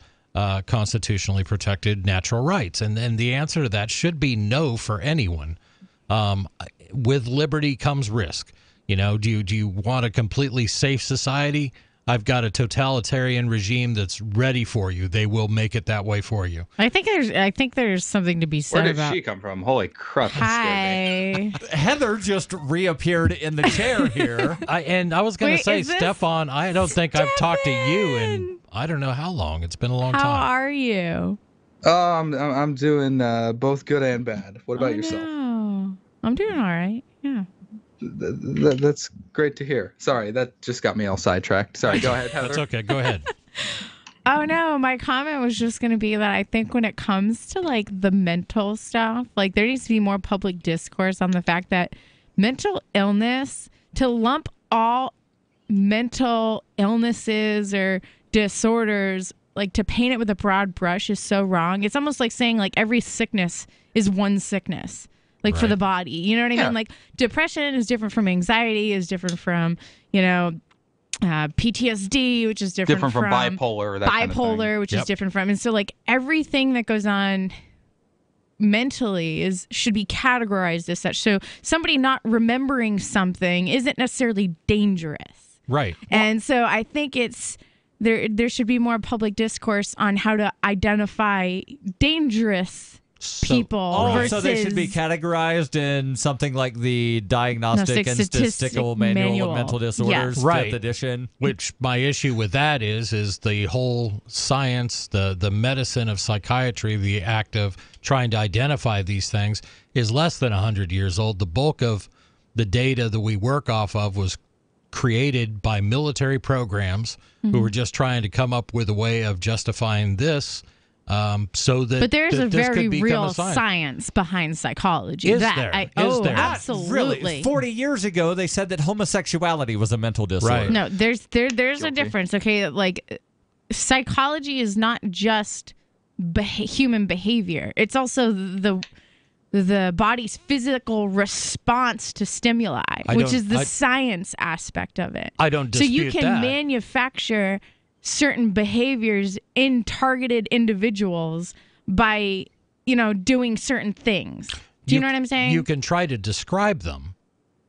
Speaker 7: constitutionally protected natural rights? And the answer to that should be no for anyone. With liberty comes risk. Do you want a completely safe society? I've got a totalitarian regime that's ready for you. They will make it that way for you.
Speaker 8: I think there's something to be said
Speaker 2: Where
Speaker 8: about.
Speaker 2: did she come from? Holy crap!
Speaker 8: Hi.
Speaker 3: Heather just reappeared in the chair here.
Speaker 7: I was going to say, Stefan, I don't think I've talked to you in I don't know how long. It's been a long time.
Speaker 8: How are you?
Speaker 2: I'm doing both good and bad. What about yourself?
Speaker 8: No. I'm doing all right. Yeah.
Speaker 2: That's great to hear. Sorry, that just got me all sidetracked. Sorry, go ahead, Heather.
Speaker 7: That's okay. Go ahead.
Speaker 8: Oh, no. My comment was just going to be that I think when it comes to like the mental stuff, like there needs to be more public discourse on the fact that mental illness, to lump all mental illnesses or disorders, like to paint it with a broad brush is so wrong. It's almost like saying like every sickness is one sickness. Like for the body, you know what I mean? Like depression is different from anxiety, is different from, PTSD, which is different from
Speaker 2: bipolar.
Speaker 8: That kind of thing. Which is different from. And so like everything that goes on mentally should be categorized as such. So somebody not remembering something isn't necessarily dangerous.
Speaker 7: Right.
Speaker 8: And so I think there should be more public discourse on how to identify dangerous people versus...
Speaker 3: So they should be categorized in something like the Diagnostic and Statistical Manual of Mental Disorders,
Speaker 7: right.
Speaker 3: 5th edition.
Speaker 7: Which my issue with that is the whole science, the medicine of psychiatry, the act of trying to identify these things is less than 100 years old. The bulk of the data that we work off of was created by military programs who were just trying to come up with a way of justifying this so that
Speaker 8: But there's a
Speaker 7: this
Speaker 8: very
Speaker 7: could become
Speaker 8: real
Speaker 7: a science.
Speaker 8: science behind psychology.
Speaker 7: Is
Speaker 8: that
Speaker 7: there?
Speaker 8: Oh,
Speaker 7: Is there?
Speaker 8: absolutely.
Speaker 3: Really, 40 years ago, they said that homosexuality was a mental disorder.
Speaker 7: Right.
Speaker 8: No, there's a difference. Okay, like psychology is not just human behavior. It's also the body's physical response to stimuli, which is the science aspect of it.
Speaker 7: I don't
Speaker 8: So you
Speaker 7: dispute
Speaker 8: can
Speaker 7: that.
Speaker 8: manufacture certain behaviors in targeted individuals by, doing certain things. Do you know what I'm saying?
Speaker 7: You can try to describe them.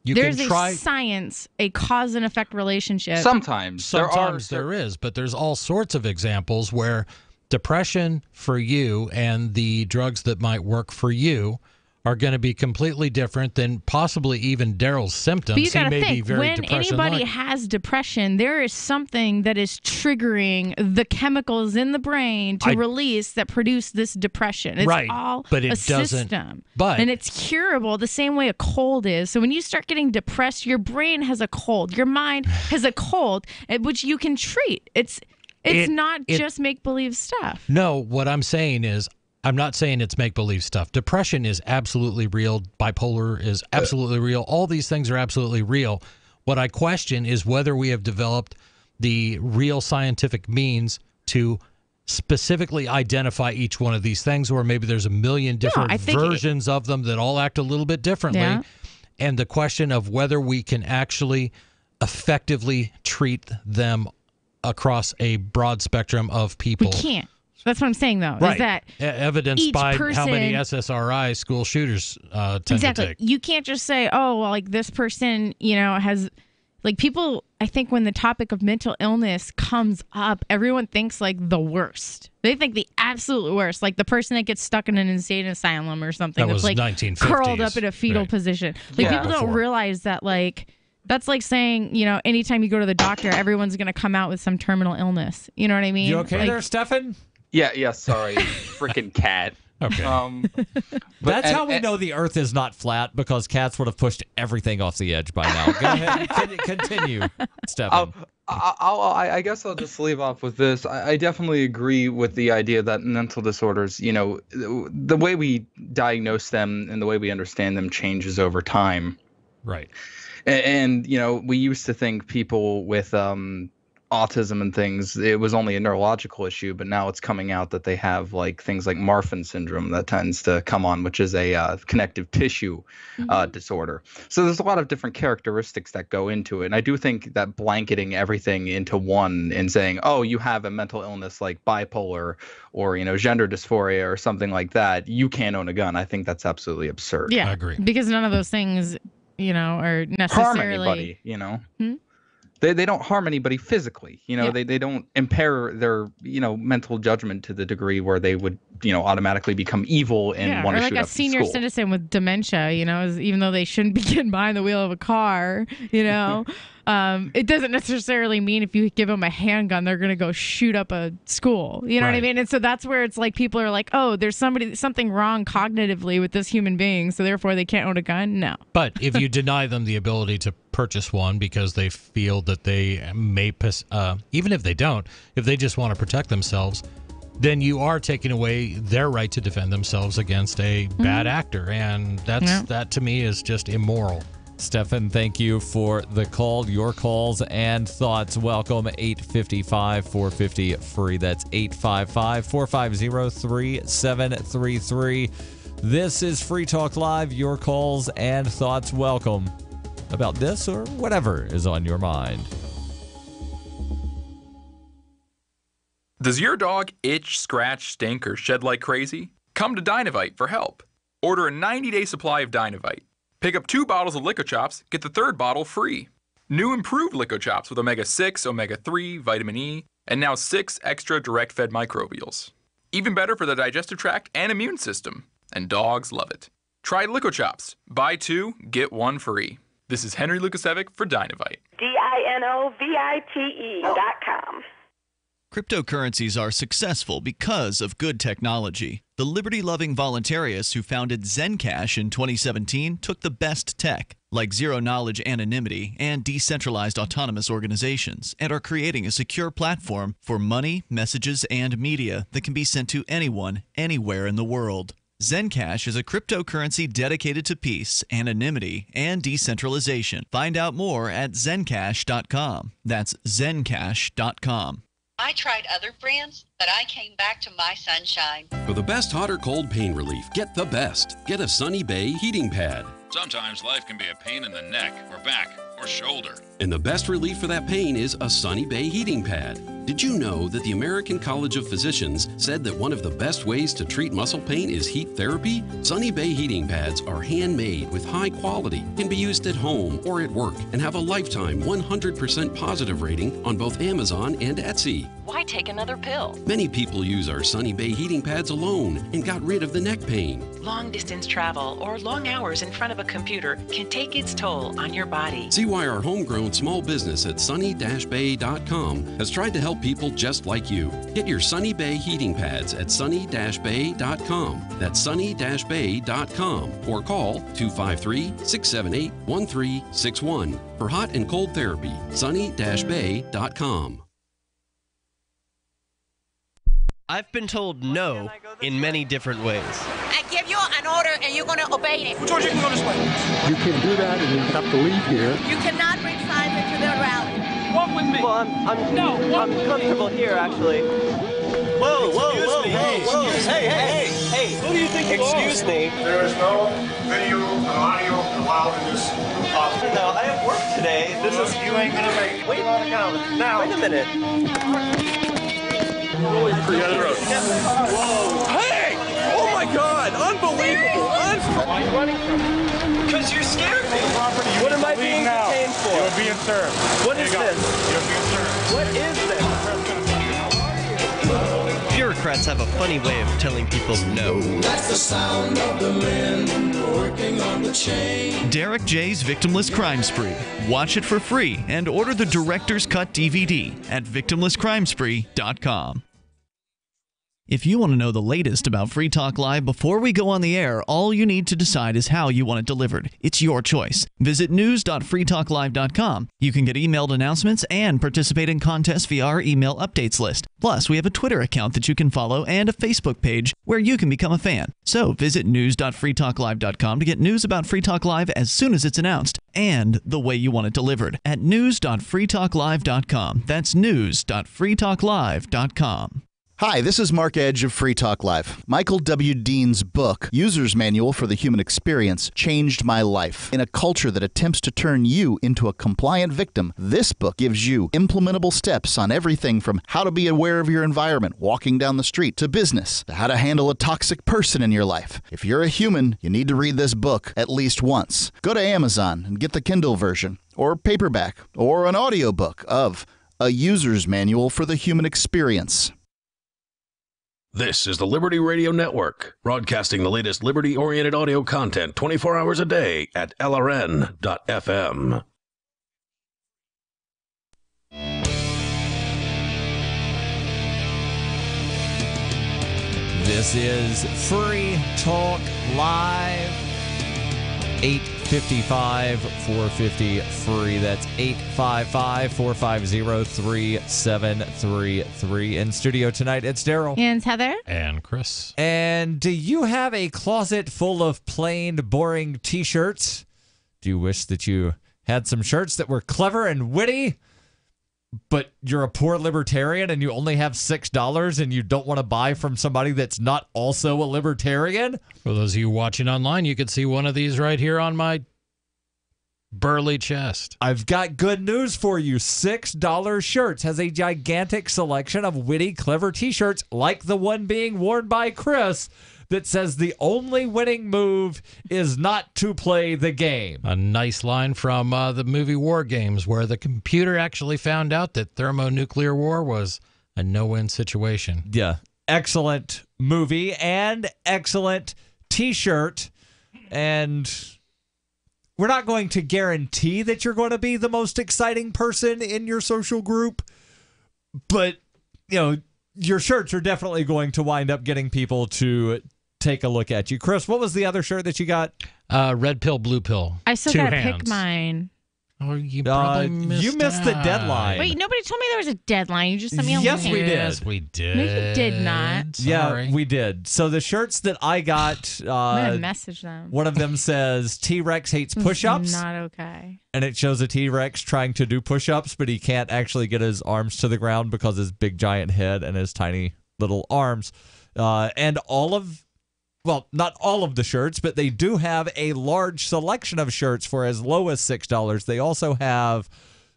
Speaker 8: There's a science, a cause and effect relationship.
Speaker 7: Sometimes there is, but there's all sorts of examples where depression for you and the drugs that might work for you are going to be completely different than possibly even Daryl's symptoms.
Speaker 8: But you got to
Speaker 7: He may be
Speaker 8: think,
Speaker 7: very
Speaker 8: when
Speaker 7: depression-like.
Speaker 8: anybody has depression, there is something that is triggering the chemicals in the brain to release that produce this depression. It's
Speaker 7: Right,
Speaker 8: all
Speaker 7: but it
Speaker 8: a
Speaker 7: doesn't-
Speaker 8: system.
Speaker 7: but-
Speaker 8: and it's curable the same way a cold is. So when you start getting depressed, your brain has a cold. Your mind has a cold, which you can treat. It's not just make-believe stuff.
Speaker 7: No, what I'm saying is, I'm not saying it's make-believe stuff. Depression is absolutely real. Bipolar is absolutely real. All these things are absolutely real. What I question is whether we have developed the real scientific means to specifically identify each one of these things, or maybe there's a million different
Speaker 8: I think
Speaker 7: versions of them that all act a little bit differently.
Speaker 8: Yeah.
Speaker 7: And the question of whether we can actually effectively treat them across a broad spectrum of people.
Speaker 8: We can't. That's what I'm saying, though,
Speaker 7: Right.
Speaker 8: is that
Speaker 7: Evidenced
Speaker 8: each
Speaker 7: by
Speaker 8: person,
Speaker 7: how many SSRI school shooters tend
Speaker 8: exactly.
Speaker 7: to take.
Speaker 8: You can't just say, oh, well, like this person, has, like people, I think when the topic of mental illness comes up, everyone thinks like the worst. They think the absolute worst, like the person that gets stuck in an insane asylum or something
Speaker 7: That
Speaker 8: that's
Speaker 7: was
Speaker 8: like
Speaker 7: 1950s.
Speaker 8: curled up in a fetal
Speaker 7: Right.
Speaker 8: position. Like
Speaker 7: Yeah.
Speaker 8: people don't
Speaker 7: Before.
Speaker 8: realize that like, that's like saying, anytime you go to the doctor, everyone's going to come out with some terminal illness. You know what I mean?
Speaker 3: You okay
Speaker 8: Like,
Speaker 3: there, Stefan?
Speaker 2: Yeah, sorry. Freaking cat.
Speaker 7: Okay.
Speaker 3: That's how we know the Earth is not flat, because cats would have pushed everything off the edge by now. Go ahead, continue, Stefan.
Speaker 2: I guess I'll just leave off with this. I definitely agree with the idea that mental disorders, the way we diagnose them and the way we understand them changes over time.
Speaker 7: Right.
Speaker 2: And we used to think people with autism and things, it was only a neurological issue, but now it's coming out that they have like things like Marfan syndrome that tends to come on, which is a connective tissue disorder. So there's a lot of different characteristics that go into it. And I do think that blanketing everything into one and saying, oh, you have a mental illness like bipolar or, gender dysphoria or something like that, you can't own a gun. I think that's absolutely absurd.
Speaker 8: Yeah, I agree. Because none of those things, are necessarily
Speaker 2: harm anybody,
Speaker 8: Hmm?
Speaker 2: They don't harm anybody physically,
Speaker 8: Yeah.
Speaker 2: they don't impair their, mental judgment to the degree where they would, automatically become evil and want
Speaker 8: or
Speaker 2: to
Speaker 8: like
Speaker 2: shoot
Speaker 8: a
Speaker 2: up
Speaker 8: senior
Speaker 2: school.
Speaker 8: citizen with dementia, even though they shouldn't be getting behind the wheel of a car, it doesn't necessarily mean if you give them a handgun, they're going to go shoot up a school. You know what I
Speaker 7: Right.
Speaker 8: mean? And so that's where it's like people are like, oh, there's something wrong cognitively with this human being, so therefore they can't own a gun. No.
Speaker 7: But if you deny them the ability to purchase one because they feel that they may, even if they don't, if they just want to protect themselves, then you are taking away their right to defend themselves against a bad actor. And that to me is just immoral.
Speaker 3: Stefan, thank you for the call. Your calls and thoughts. Welcome, 855-450-FREE. That's 855-450-3733. This is Free Talk Live. Your calls and thoughts welcome about this or whatever is on your mind.
Speaker 4: Does your dog itch, scratch, stink, or shed like crazy? Come to Dynavite for help. Order a 90-day supply of Dynavite. Pick up 2 bottles of Lico Chops, get the 3rd bottle free. New improved Lico Chops with omega-6, omega-3, vitamin E, and now 6 extra direct-fed microbials. Even better for the digestive tract and immune system. And dogs love it. Try Lico Chops. Buy 2, get 1 free. This is Henry Lukasevic for Dynavite.
Speaker 12: DINOVITE.com.
Speaker 18: Cryptocurrencies are successful because of good technology. The liberty-loving voluntarists who founded Zencash in 2017 took the best tech, like zero-knowledge anonymity and decentralized autonomous organizations, and are creating a secure platform for money, messages, and media that can be sent to anyone, anywhere in the world. Zencash is a cryptocurrency dedicated to peace, anonymity, and decentralization. Find out more at zencash.com. That's zencash.com.
Speaker 5: I tried other brands, but I came back to My Sunshine.
Speaker 6: For the best hot or cold pain relief, get the best. Get a Sunny Bay heating pad.
Speaker 1: Sometimes life can be a pain in the neck or back or shoulder.
Speaker 6: And the best relief for that pain is a Sunny Bay heating pad. Did you know that the American College of Physicians said that one of the best ways to treat muscle pain is heat therapy? Sunny Bay heating pads are handmade with high quality, can be used at home or at work, and have a lifetime 100% positive rating on both Amazon and Etsy.
Speaker 5: Why take another pill?
Speaker 6: Many people use our Sunny Bay heating pads alone and got rid of the neck pain.
Speaker 5: Long distance travel or long hours in front of a computer can take its toll on your body.
Speaker 6: See why our homegrown small business at sunny-bay.com has tried to help people just like you. Get your Sunny Bay heating pads at sunny-bay.com. That's sunny-bay.com or call 253-678-1361 for hot and cold therapy. sunny-bay.com.
Speaker 23: I've been told no in many different ways.
Speaker 24: I give you an order and you're going to obey it.
Speaker 23: George, you can go this way.
Speaker 24: You can't do that and you have to leave here. You cannot bring signs into the rally.
Speaker 23: Walk with me. Well, I'm comfortable here, actually. Whoa, hey. Who do you think you are? Excuse me.
Speaker 25: There is no video and audio allowed in this office.
Speaker 23: No, I have work today.
Speaker 25: You ain't gonna make it.
Speaker 23: Wait now. Wait a minute. Hey! Oh my God! Unbelievable! Why are you running from me? Because you scared me. What am I being detained for?
Speaker 25: You're being served.
Speaker 23: What is this?
Speaker 25: You're being served.
Speaker 23: What is this? Bureaucrats have a funny way of telling people no.
Speaker 26: That's the sound of the men working on the chain.
Speaker 18: Derek J's Victimless Crime Spree. Watch it for free and order the Director's Cut DVD at victimlesscrimespree.com. If you want to know the latest about Free Talk Live before we go on the air, all you need to decide is how you want it delivered. It's your choice. Visit news.freetalklive.com. You can get emailed announcements and participate in contests via our email updates list. Plus, we have a Twitter account that you can follow and a Facebook page where you can become a fan. So visit news.freetalklive.com to get news about Free Talk Live as soon as it's announced and the way you want it delivered at news.freetalklive.com. That's news.freetalklive.com.
Speaker 16: Hi, this is Mark Edge of Free Talk Live. Michael W. Dean's book, User's Manual for the Human Experience, changed my life. In a culture that attempts to turn you into a compliant victim, this book gives you implementable steps on everything from how to be aware of your environment, walking down the street, to business, to how to handle a toxic person in your life. If you're a human, you need to read this book at least once. Go to Amazon and get the Kindle version, or paperback, or an audiobook of A User's Manual for the Human Experience.
Speaker 1: This is the Liberty Radio Network, broadcasting the latest liberty-oriented audio content 24 hours a day at LRN.FM.
Speaker 3: This is Free Talk Live. 855-450-FREE. That's 855-450-3733. In studio tonight, it's Daryl.
Speaker 8: And Heather.
Speaker 7: And Chris.
Speaker 3: And do you have a closet full of plain, boring T-shirts? Do you wish that you had some shirts that were clever and witty, but you're a poor libertarian and you only have $6 and you don't want to buy from somebody that's not also a libertarian?
Speaker 7: For those of you watching online, you could see one of these right here on my burly chest.
Speaker 3: I've got good news for you. $6 Shirts has a gigantic selection of witty, clever T-shirts like the one being worn by Chris that says the only winning move is not to play the game.
Speaker 7: A nice line from the movie War Games, where the computer actually found out that thermonuclear war was a no-win situation.
Speaker 3: Yeah. Excellent movie and excellent T-shirt. And we're not going to guarantee that you're going to be the most exciting person in your social group, but your shirts are definitely going to wind up getting people to take a look at you. Chris, what was the other shirt that you got?
Speaker 7: Red pill, blue pill.
Speaker 8: I still got to pick mine.
Speaker 7: Oh, you probably missed
Speaker 3: the deadline.
Speaker 8: Wait, nobody told me there was a deadline. You just sent me a
Speaker 3: Yes,
Speaker 8: link.
Speaker 3: we did.
Speaker 7: Yes, we did.
Speaker 8: No, you did not.
Speaker 7: Sorry.
Speaker 3: Yeah, we did. So the shirts that I got,
Speaker 8: I'm going to message them.
Speaker 3: one of them says T-Rex hates
Speaker 8: This is
Speaker 3: push-ups.
Speaker 8: not okay.
Speaker 3: And it shows a T-Rex trying to do push-ups, but he can't actually get his arms to the ground because of his big giant head and his tiny little arms. And not all of the shirts, but they do have a large selection of shirts for as low as $6. They also have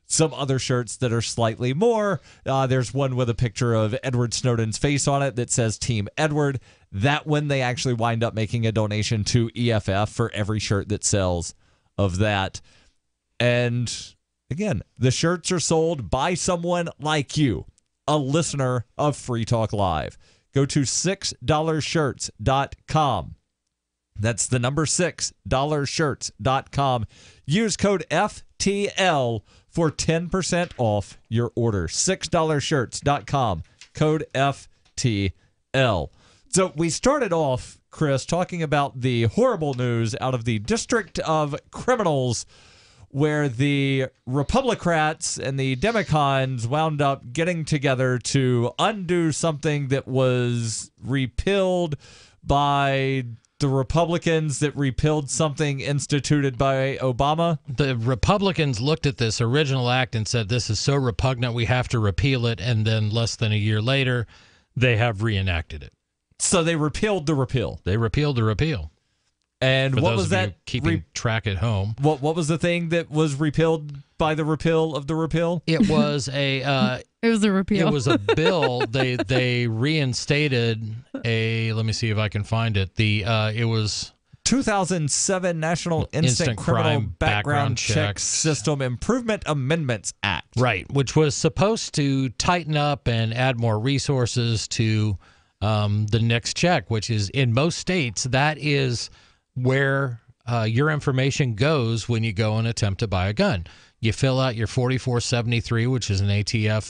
Speaker 3: some other shirts that are slightly more. There's one with a picture of Edward Snowden's face on it that says Team Edward. That one, they actually wind up making a donation to EFF for every shirt that sells of that. And again, the shirts are sold by someone like you, a listener of Free Talk Live. Go to $6shirts.com. That's the number $6shirts.com. Use code FTL for 10% off your order. $6shirts.com. Code FTL. So we started off, Chris, talking about the horrible news out of the District of Criminals, where the Republicrats and the Democons wound up getting together to undo something that was repealed by the Republicans that repealed something instituted by Obama.
Speaker 7: The Republicans looked at this original act and said, this is so repugnant, we have to repeal it. And then less than a year later, they have reenacted it.
Speaker 3: So they repealed the repeal.
Speaker 7: They repealed the repeal.
Speaker 3: And
Speaker 7: For
Speaker 3: what
Speaker 7: those
Speaker 3: was
Speaker 7: of
Speaker 3: that?
Speaker 7: you keeping track at home.
Speaker 3: What was the thing that was repealed by the repeal of the repeal?
Speaker 7: It was a
Speaker 8: it was a repeal.
Speaker 7: It was a bill. They reinstated a. Let me see if I can find it. It was
Speaker 3: 2007 National Instant Criminal
Speaker 7: Crime
Speaker 3: Background Check System Improvement Amendments Act.
Speaker 7: Right, which was supposed to tighten up and add more resources to the next check, which is in most states that is where your information goes when you go and attempt to buy a gun. You fill out your 4473, which is an ATF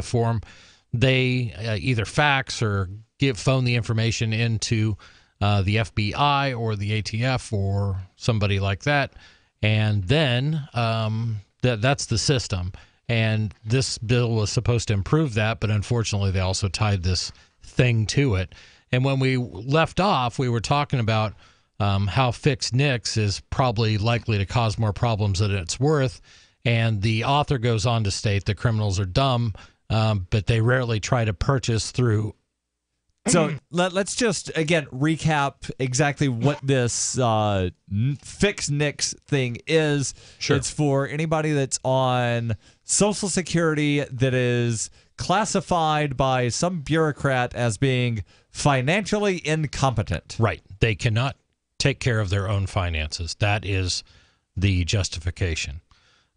Speaker 7: form. They either fax or phone the information into the FBI or the ATF or somebody like that, and then that's the system. And this bill was supposed to improve that, but unfortunately, they also tied this thing to it. And when we left off, we were talking about how fixed NICS is probably likely to cause more problems than it's worth. And the author goes on to state that criminals are dumb, but they rarely try to purchase through.
Speaker 3: So let's just, again, recap exactly what this fixed NICS thing is.
Speaker 7: Sure.
Speaker 3: It's for anybody that's on Social Security that is classified by some bureaucrat as being financially incompetent.
Speaker 7: Right. They cannot take care of their own finances. That is the justification.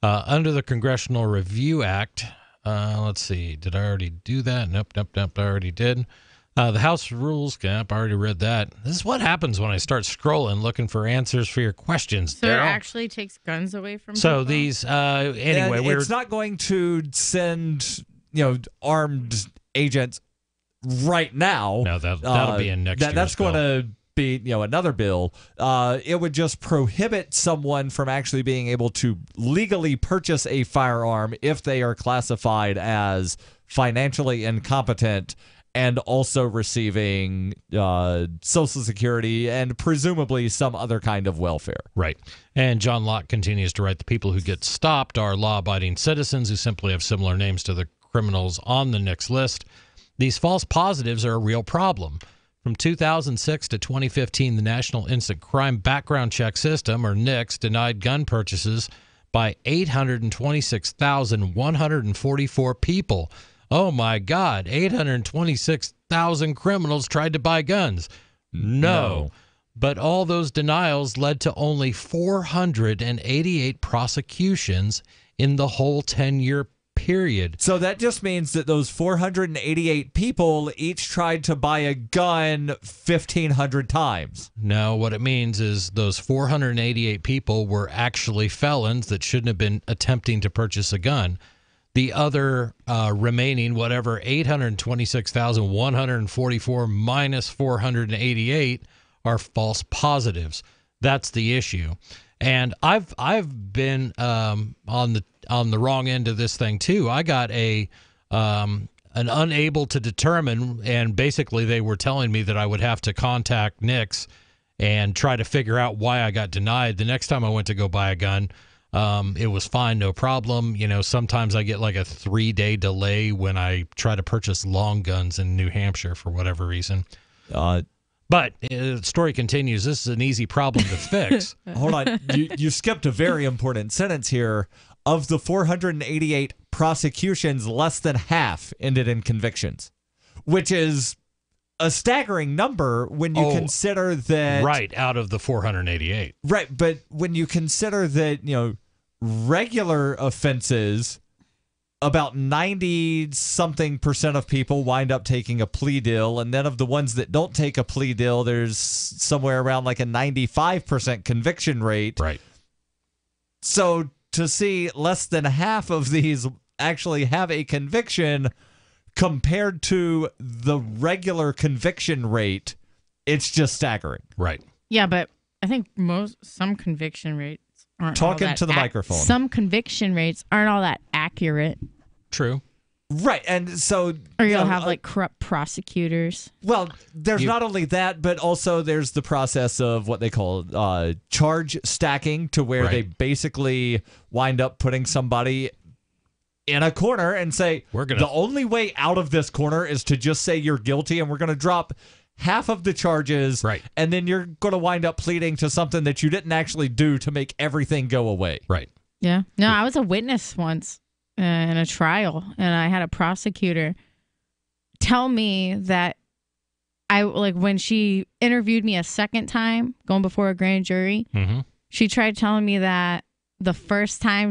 Speaker 7: Under the Congressional Review Act, let's see, did I already do that? Nope, I already did. The House Rules, I already read that. This is what happens when I start scrolling looking for answers for your questions.
Speaker 8: So
Speaker 7: Daryl.
Speaker 8: it actually takes guns away from
Speaker 7: So
Speaker 8: people?
Speaker 7: these, anyway,
Speaker 3: it's not going to send, armed agents right now.
Speaker 7: No, that'll be in next year's
Speaker 3: That's
Speaker 7: bill.
Speaker 3: going to be, another bill. It would just prohibit someone from actually being able to legally purchase a firearm if they are classified as financially incompetent and also receiving Social Security and presumably some other kind of welfare.
Speaker 7: Right. And John Locke continues to write, the people who get stopped are law-abiding citizens who simply have similar names to the criminals on the NICS list. These false positives are a real problem. From 2006 to 2015, the National Instant Crime Background Check System, or NICS, denied gun purchases by 826,144 people. Oh, my God. 826,000 criminals tried to buy guns. No. But all those denials led to only 488 prosecutions in the whole 10-year period.
Speaker 3: So that just means that those 488 people each tried to buy a gun 1,500 times.
Speaker 7: No, what it means is those 488 people were actually felons that shouldn't have been attempting to purchase a gun. the other remaining, whatever, 826,144 minus 488 are false positives. That's the issue. And I've been on the wrong end of this thing too. I got an unable to determine, and basically they were telling me that I would have to contact NICS and try to figure out why I got denied. The next time I went to go buy a gun, it was fine, no problem. You know, sometimes I get like a 3-day delay when I try to purchase long guns in New Hampshire for whatever reason. But the story continues. This is an easy problem to fix.
Speaker 3: Hold on. You skipped a very important sentence here. Of the 488 prosecutions, less than half ended in convictions, which is a staggering number when you consider that.
Speaker 7: Right, out of the 488.
Speaker 3: Right, but when you consider that, regular offenses, about 90-something% of people wind up taking a plea deal, and then of the ones that don't take a plea deal, there's somewhere around like a 95% conviction rate.
Speaker 7: Right.
Speaker 3: So to see less than half of these actually have a conviction compared to the regular conviction rate, it's just staggering.
Speaker 7: Right.
Speaker 8: Yeah, but I think some conviction rates aren't
Speaker 3: talking to the microphone.
Speaker 8: Some conviction rates aren't all that accurate.
Speaker 7: True.
Speaker 3: Right, and so
Speaker 8: or you'll have like corrupt prosecutors.
Speaker 3: Well, there's not only that, but also there's the process of what they call charge stacking, to where they basically wind up putting somebody in a corner and say, the only way out of this corner is to just say you're guilty, and we're going to drop half of the charges, and then you're going to wind up pleading to something that you didn't actually do to make everything go away.
Speaker 7: Right.
Speaker 8: Yeah. No, I was a witness once in a trial, and I had a prosecutor tell me that when she interviewed me a second time, going before a grand jury, she tried telling me that the first time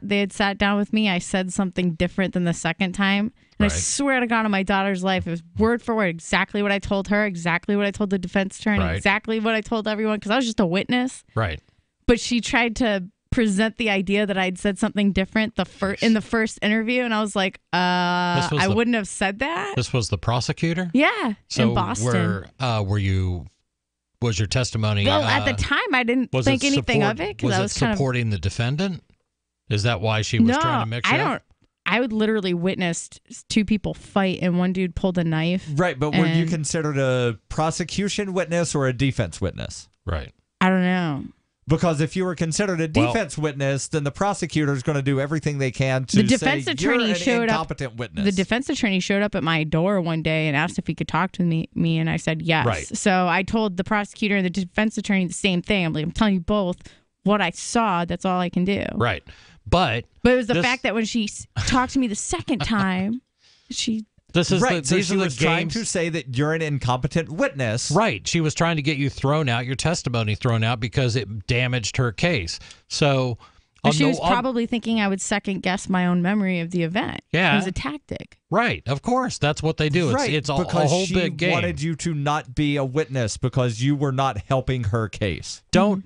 Speaker 8: they had sat down with me, I said something different than the second time. And I swear to God on my daughter's life, it was word for word exactly what I told her, exactly what I told the defense attorney, exactly what I told everyone, because I was just a witness.
Speaker 7: Right.
Speaker 8: But she tried to present the idea that I'd said something different in the first interview, and I was like, I wouldn't have said that.
Speaker 7: This was the prosecutor?
Speaker 8: Yeah, in Boston.
Speaker 7: Was your testimony?
Speaker 8: Well, at the time, I didn't think anything of it because I was
Speaker 7: supporting the defendant. Is that why she was trying to mix it up?
Speaker 8: I would literally witnessed two people fight, and one dude pulled a knife.
Speaker 3: Right, but were you considered a prosecution witness or a defense witness?
Speaker 7: Right.
Speaker 8: I don't know.
Speaker 3: Because if you were considered a defense witness, then the prosecutor is going to do everything they can to say you're an incompetent witness.
Speaker 8: The defense attorney showed up at my door one day and asked if he could talk to me, and I said yes.
Speaker 7: Right.
Speaker 8: So I told the prosecutor and the defense attorney the same thing. I'm telling you both what I saw. That's all I can do.
Speaker 7: Right. But
Speaker 8: it was the fact that when she talked to me the second time, she...
Speaker 3: These are the games. Trying to say that you're an incompetent witness.
Speaker 7: Right. She was trying to get you thrown out, your testimony thrown out, because it damaged her case. So
Speaker 8: she was probably thinking I would second guess my own memory of the event.
Speaker 7: Yeah.
Speaker 8: It was a tactic.
Speaker 7: Right. Of course. That's what they do. It's a whole big game.
Speaker 3: She wanted you to not be a witness because you were not helping her case.
Speaker 7: Don't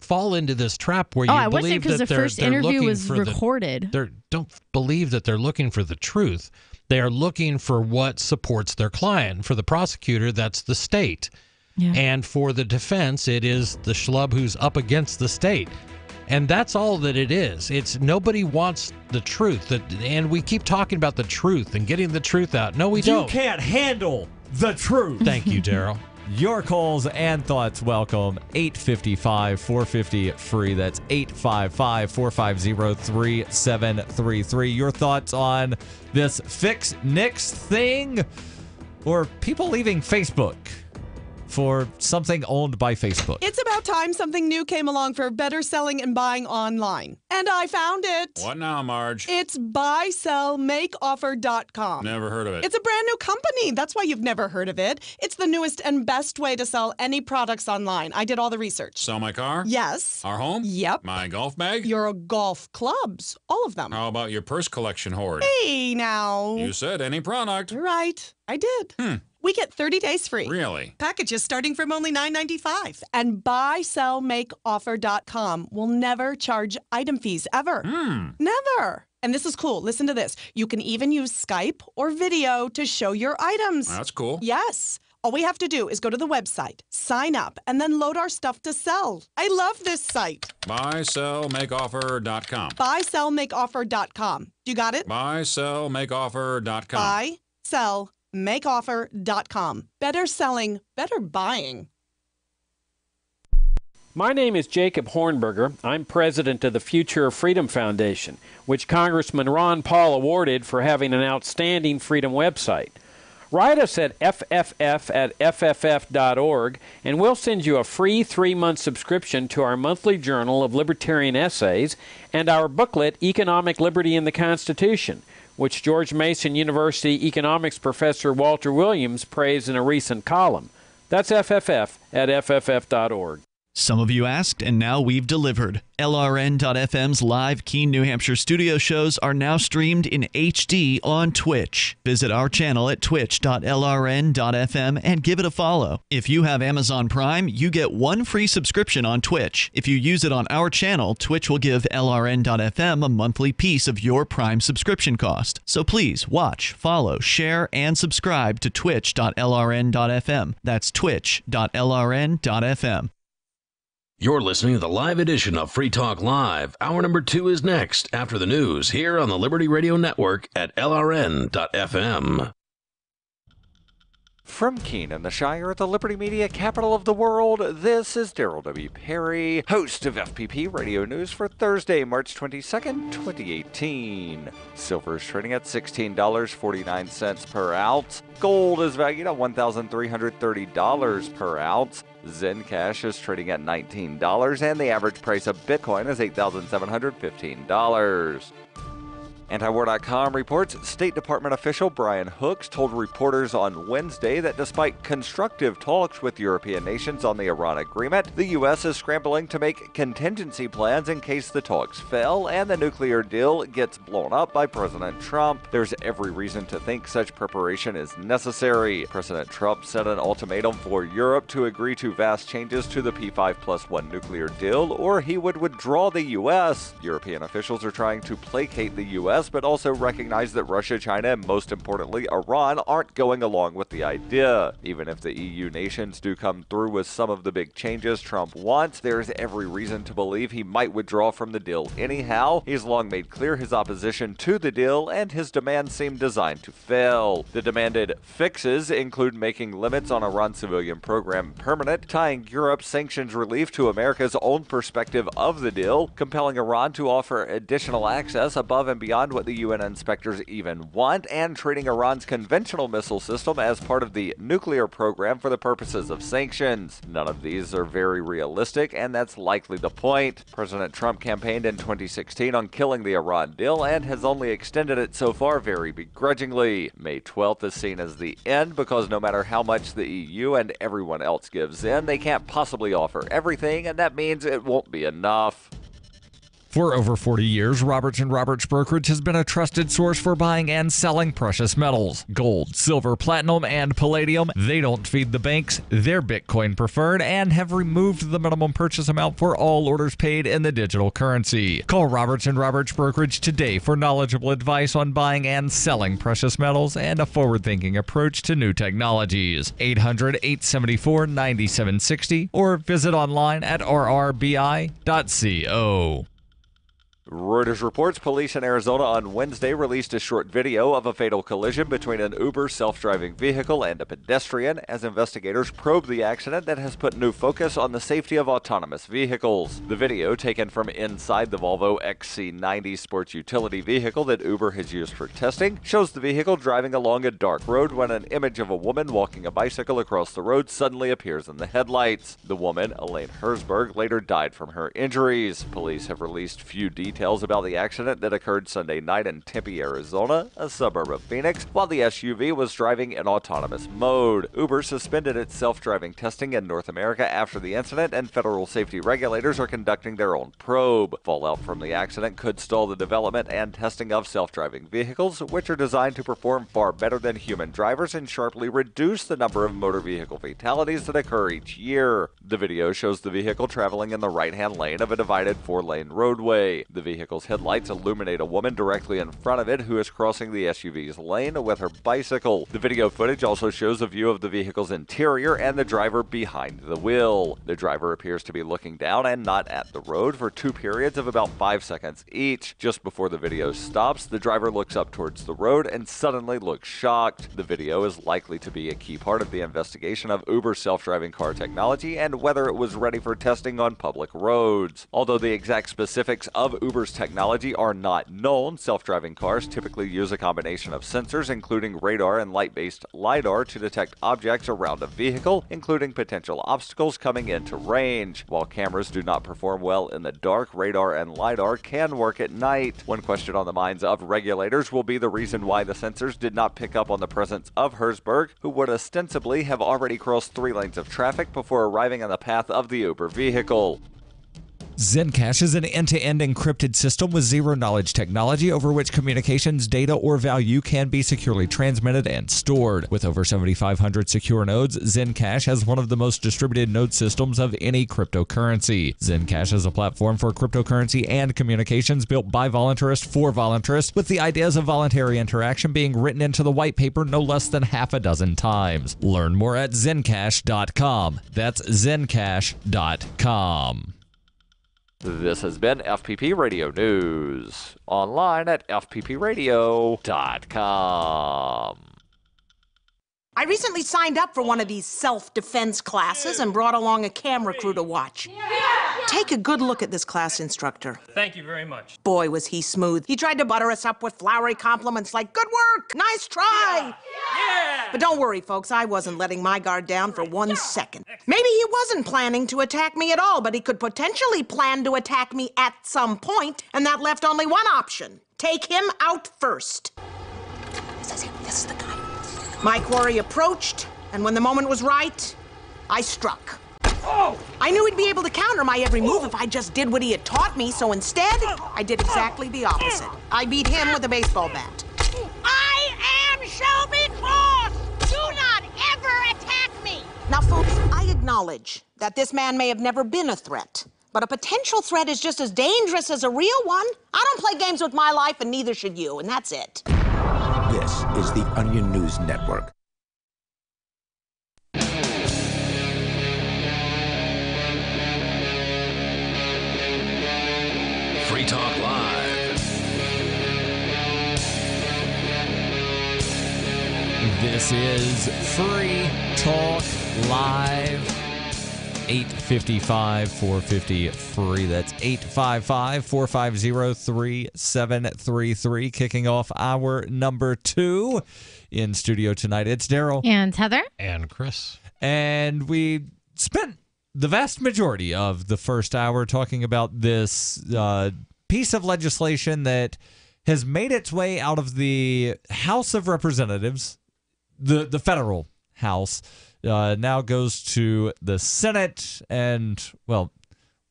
Speaker 7: fall into this trap where you
Speaker 8: I
Speaker 7: believe
Speaker 8: wasn't, because
Speaker 7: that
Speaker 8: the first interview was recorded.
Speaker 7: Don't believe that they're looking for the truth. They are looking for what supports their client. For the prosecutor, that's the state.
Speaker 8: Yeah.
Speaker 7: And for the defense, it is the schlub who's up against the state. And that's all that it is. It's nobody wants the truth. And we keep talking about the truth and getting the truth out. No, we don't.
Speaker 3: You can't handle the truth.
Speaker 7: Thank you, Daryl.
Speaker 3: Your calls and thoughts welcome. 855-450-FREE. That's 855-450-3733. Your thoughts on this Fix NICS thing, or people leaving Facebook for something owned by Facebook?
Speaker 9: It's about time something new came along for better selling and buying online. And I found it.
Speaker 10: What now, Marge?
Speaker 9: It's buysellmakeoffer.com.
Speaker 10: Never heard of it.
Speaker 9: It's a brand new company. That's why you've never heard of it. It's the newest and best way to sell any products online. I did all the research.
Speaker 10: Sell my car?
Speaker 9: Yes.
Speaker 10: Our home?
Speaker 9: Yep.
Speaker 10: My golf bag?
Speaker 9: Your golf clubs. All of them.
Speaker 10: How about your purse collection hoard?
Speaker 9: Hey, now.
Speaker 10: You said any product.
Speaker 9: Right. I did. We get 30 days free.
Speaker 10: Really?
Speaker 9: Packages starting from only $9.95. And buysellmakeoffer.com will never charge item fees, ever. Never. And this is cool. Listen to this. You can even use Skype or video to show your items.
Speaker 10: That's cool.
Speaker 9: Yes. All we have to do is go to the website, sign up, and then load our stuff to sell. I love this site.
Speaker 10: BuySellMakeOffer.com.
Speaker 9: BuySellMakeOffer.com. You got it?
Speaker 10: BuySellMakeOffer.com.
Speaker 9: BuySellMakeOffer.com. Better selling, better buying.
Speaker 11: My name is Jacob Hornberger. I'm president of the Future of Freedom Foundation, which Congressman Ron Paul awarded for having an outstanding freedom website. Write us at fff@fff.org, and we'll send you a free 3-month subscription to our monthly journal of libertarian essays and our booklet, Economic Liberty in the Constitution, which George Mason University economics professor Walter Williams praised in a recent column. That's fff@fff.org.
Speaker 18: Some of you asked, and now we've delivered. LRN.FM's live Keene, New Hampshire studio shows are now streamed in HD on Twitch. Visit our channel at twitch.lrn.fm and give it a follow. If you have Amazon Prime, you get 1 free subscription on Twitch. If you use it on our channel, Twitch will give LRN.FM a monthly piece of your Prime subscription cost. So please watch, follow, share, and subscribe to twitch.lrn.fm. That's twitch.lrn.fm.
Speaker 1: You're listening to the live edition of Free Talk Live. Hour number 2 is next after the news here on the Liberty Radio Network at LRN.FM.
Speaker 13: From Keene in the Shire, the Liberty Media capital of the world, this is Daryl W. Perry, host of FPP Radio News for Thursday, March 22nd, 2018. Silver is trading at $16.49 per ounce. Gold is valued at $1,330 per ounce. Zencash is trading at $19, and the average price of Bitcoin is $8,715. Antiwar.com reports State Department official Brian Hooks told reporters on Wednesday that despite constructive talks with European nations on the Iran agreement, the U.S. is scrambling to make contingency plans in case the talks fail and the nuclear deal gets blown up by President Trump. There's every reason to think such preparation is necessary. President Trump set an ultimatum for Europe to agree to vast changes to the P5+1 nuclear deal, or he would withdraw the U.S. European officials are trying to placate the U.S., but also recognize that Russia, China, and most importantly, Iran aren't going along with the idea. Even if the EU nations do come through with some of the big changes Trump wants, there's every reason to believe he might withdraw from the deal anyhow. He's long made clear his opposition to the deal, and his demands seem designed to fail. The demanded fixes include making limits on Iran's civilian program permanent, tying Europe's sanctions relief to America's own perspective of the deal, compelling Iran to offer additional access above and beyond what the UN inspectors even want, and treating Iran's conventional missile system as part of the nuclear program for the purposes of sanctions. None of these are very realistic, and that's likely the point. President Trump campaigned in 2016 on killing the Iran deal and has only extended it so far very begrudgingly. May 12th is seen as the end because no matter how much the EU and everyone else gives in, they can't possibly offer everything, and that means it won't be enough.
Speaker 3: For over 40 years, Roberts & Roberts Brokerage has been a trusted source for buying and selling precious metals. Gold, silver, platinum, and palladium. They don't feed the banks. They're Bitcoin preferred and have removed the minimum purchase amount for all orders paid in the digital currency. Call Roberts & Roberts Brokerage today for knowledgeable advice on buying and selling precious metals and a forward-thinking approach to new technologies. 800-874-9760 or visit online at rrbi.co.
Speaker 13: Reuters reports police in Arizona on Wednesday released a short video of a fatal collision between an Uber self-driving vehicle and a pedestrian as investigators probe the accident that has put new focus on the safety of autonomous vehicles. The video, taken from inside the Volvo XC90 sports utility vehicle that Uber has used for testing, shows the vehicle driving along a dark road when an image of a woman walking a bicycle across the road suddenly appears in the headlights. The woman, Elaine Herzberg, later died from her injuries. Police have released few details about the accident that occurred Sunday night in Tempe, Arizona, a suburb of Phoenix, while the SUV was driving in autonomous mode. Uber suspended its self-driving testing in North America after the incident, and federal safety regulators are conducting their own probe. Fallout from the accident could stall the development and testing of self-driving vehicles, which are designed to perform far better than human drivers and sharply reduce the number of motor vehicle fatalities that occur each year. The video shows the vehicle traveling in the right-hand lane of a divided 4-lane roadway. The vehicle's headlights illuminate a woman directly in front of it who is crossing the SUV's lane with her bicycle. The video footage also shows a view of the vehicle's interior and the driver behind the wheel. The driver appears to be looking down and not at the road for 2 periods of about 5 seconds each. Just before the video stops, the driver looks up towards the road and suddenly looks shocked. The video is likely to be a key part of the investigation of Uber's self-driving car technology and whether it was ready for testing on public roads. Although the exact specifics of Uber's technology are not known, self-driving cars typically use a combination of sensors, including radar and light-based LiDAR, to detect objects around a vehicle, including potential obstacles coming into range. While cameras do not perform well in the dark, radar and LiDAR can work at night. One question on the minds of regulators will be the reason why the sensors did not pick up on the presence of Herzberg, who would ostensibly have already crossed 3 lanes of traffic before arriving on the path of the Uber vehicle.
Speaker 3: Zencash is an end-to-end encrypted system with zero-knowledge technology over which communications, data, or value can be securely transmitted and stored. With over 7,500 secure nodes, Zencash has one of the most distributed node systems of any cryptocurrency. Zencash is a platform for cryptocurrency and communications built by voluntarists for voluntarists, with the ideas of voluntary interaction being written into the white paper no less than half a dozen times. Learn more at zencash.com. That's zencash.com.
Speaker 13: This has been FPP Radio News, online at fppradio.com.
Speaker 24: I recently signed up for one of these self-defense classes and brought along a camera crew to watch. Take a good look at this class instructor.
Speaker 14: Thank you very much.
Speaker 24: Boy, was he smooth. He tried to butter us up with flowery compliments like, "Good work, nice try."
Speaker 14: Yeah.
Speaker 24: But don't worry, folks, I wasn't letting my guard down for 1 second. Maybe he wasn't planning to attack me at all, but he could potentially plan to attack me at some point, and that left only one option. Take him out first. This is him. This is the guy. My quarry approached, and when the moment was right, I struck. Oh! I knew he'd be able to counter my every move if I just did what he had taught me, so instead, I did exactly the opposite. I beat him with a baseball bat. I am Shelby Cross! Do not ever attack me! Now, folks, I acknowledge that this man may have never been a threat, but a potential threat is just as dangerous as a real one. I don't play games with my life, and neither should you, and that's it.
Speaker 15: This is the Onion News Network.
Speaker 1: Free Talk Live.
Speaker 3: This is Free Talk Live. 855-450-FREE. That's 855-450-3733. Kicking off hour number 2 in studio tonight. It's Daryl.
Speaker 8: And Heather.
Speaker 7: And Chris.
Speaker 3: And we spent the vast majority of the first hour talking about this piece of legislation that has made its way out of the House of Representatives, the federal House, now goes to the Senate, and, well,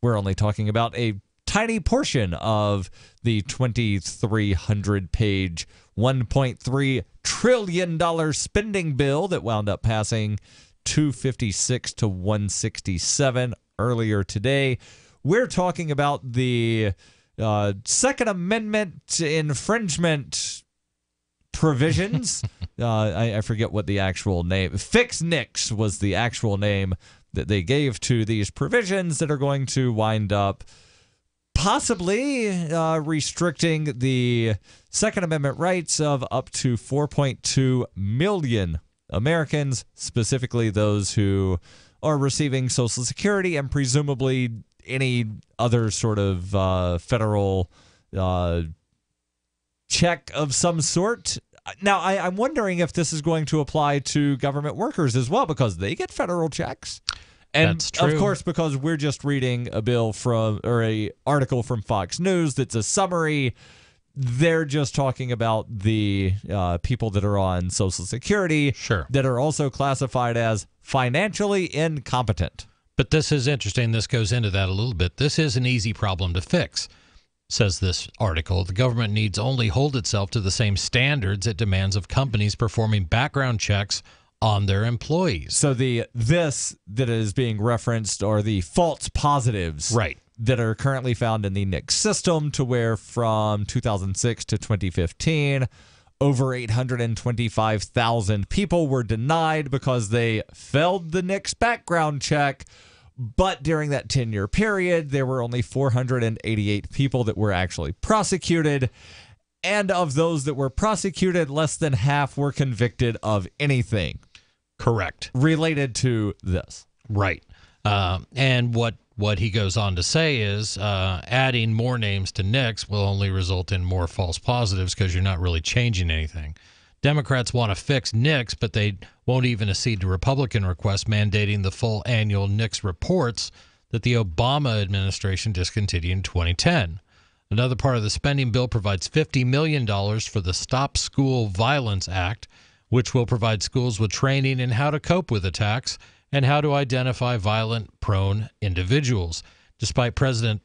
Speaker 3: we're only talking about a tiny portion of the 2,300-page, $1.3 trillion spending bill that wound up passing 256 to 167 earlier today. We're talking about the Second Amendment infringement provisions. I forget what the actual name. Fix Nix was the actual name that they gave to these provisions that are going to wind up possibly restricting the Second Amendment rights of up to 4.2 million Americans, specifically those who are receiving Social Security and presumably any other sort of federal check of some sort. Now, I'm wondering if this is going to apply to government workers as well, because they get federal checks. And
Speaker 7: That's true.
Speaker 3: Of course, because we're just reading a bill from, or a article from Fox News that's a summary, they're just talking about the people that are on Social Security that are also classified as financially incompetent.
Speaker 7: But this is interesting. This goes into that a little bit. This is an easy problem to fix, says this article. The government needs only hold itself to the same standards it demands of companies performing background checks on their employees.
Speaker 3: So this that is being referenced are the false positives.
Speaker 7: Right.
Speaker 3: that are currently found in the NICS system, to where from 2006 to 2015, over 825,000 people were denied because they failed the NICS background check. But during that 10-year period, there were only 488 people that were actually prosecuted. And of those that were prosecuted, less than half were convicted of anything.
Speaker 7: Correct.
Speaker 3: Related to this.
Speaker 7: Right. And what he goes on to say is adding more names to NICS will only result in more false positives because you're not really changing anything. Democrats want to fix NICS, but they won't even accede to Republican requests mandating the full annual NICS reports that the Obama administration discontinued in 2010. Another part of the spending bill provides $50 million for the Stop School Violence Act, which will provide schools with training in how to cope with attacks and how to identify violent-prone individuals. Despite President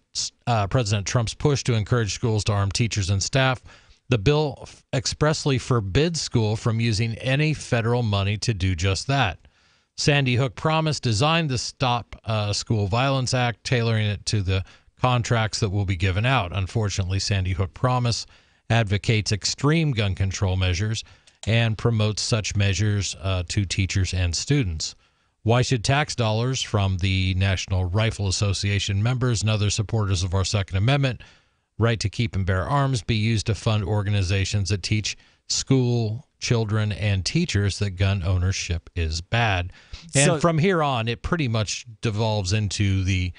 Speaker 7: Trump's push to encourage schools to arm teachers and staff, the bill expressly forbids school from using any federal money to do just that. Sandy Hook Promise designed the Stop School Violence Act, tailoring it to the contracts that will be given out. Unfortunately, Sandy Hook Promise advocates extreme gun control measures and promotes such measures to teachers and students. Why should tax dollars from the National Rifle Association members and other supporters of our Second Amendment right to keep and bear arms be used to fund organizations that teach school children and teachers that gun ownership is bad? And from here on, it pretty much devolves into the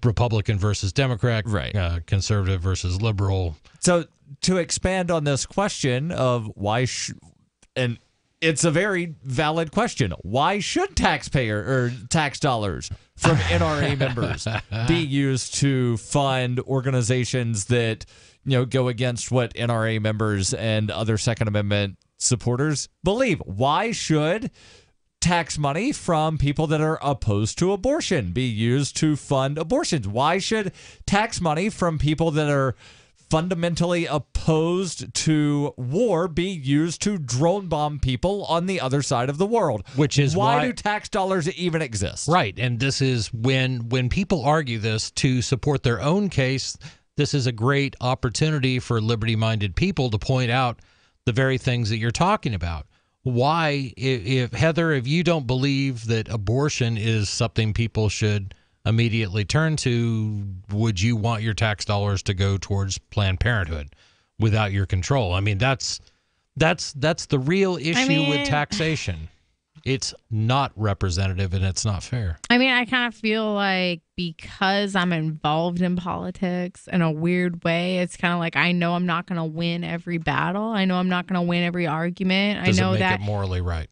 Speaker 7: Republican versus Democrat, right? Conservative versus liberal.
Speaker 3: So to expand on this question of why, and it's a very valid question. Why should taxpayer or tax dollars from NRA members be used to fund organizations that, go against what NRA members and other Second Amendment supporters believe? Why should tax money from people that are opposed to abortion be used to fund abortions? Why should tax money from people that are fundamentally opposed to war be used to drone bomb people on the other side of the world?
Speaker 7: Which is
Speaker 3: why do tax dollars even exist?
Speaker 7: Right. And this is when people argue this to support their own case, this is a great opportunity for liberty-minded people to point out the very things that you're talking about. Why, if Heather, if you don't believe that abortion is something people should immediately turn to, would you want your tax dollars to go towards Planned Parenthood without your control? I mean, that's the real issue with taxation. It's not representative and it's not fair.
Speaker 8: I mean, I kind of feel like because I'm involved in politics in a weird way, it's kind of like I know I'm not going to win every battle. I know I'm not going to win every argument.
Speaker 7: Does
Speaker 8: I know
Speaker 7: it make
Speaker 8: that
Speaker 7: it morally right?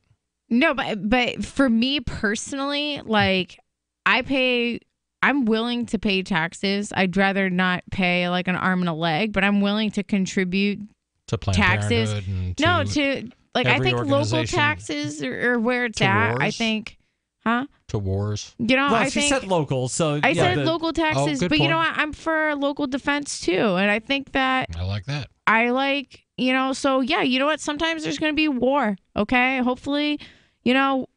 Speaker 8: No, but for me personally, like I'm willing to pay taxes. I'd rather not pay like an arm and a leg, but I'm willing to contribute
Speaker 7: to Planned
Speaker 8: taxes.
Speaker 7: Parenthood
Speaker 8: And to like I think local taxes or where it's at. I think,
Speaker 7: to wars.
Speaker 3: Well,
Speaker 8: I
Speaker 3: she
Speaker 8: think
Speaker 3: said local, so
Speaker 8: I said local taxes, but
Speaker 7: point.
Speaker 8: you know what? I'm for local defense too, and I think that
Speaker 7: I like that.
Speaker 8: So yeah, you know what? Sometimes there's going to be war. Okay, hopefully, I'll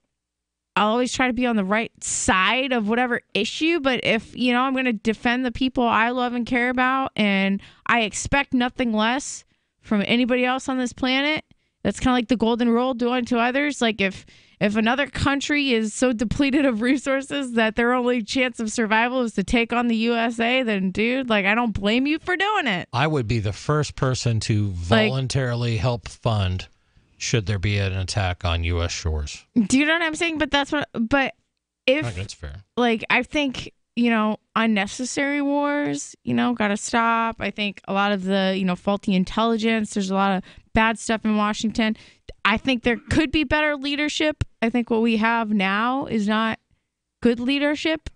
Speaker 8: always try to be on the right side of whatever issue. But if I'm going to defend the people I love and care about, and I expect nothing less from anybody else on this planet. That's kind of like the golden rule, do unto others. Like if another country is so depleted of resources that their only chance of survival is to take on the USA, then dude, like I don't blame you for doing it.
Speaker 7: I would be the first person to voluntarily help fund should there be an attack on U.S. shores.
Speaker 8: Do you know what I'm saying? But if
Speaker 7: I think that's fair.
Speaker 8: I think unnecessary wars, got to stop. I think a lot of the, faulty intelligence, there's a lot of bad stuff in Washington. I think there could be better leadership. I think what we have now is not good leadership.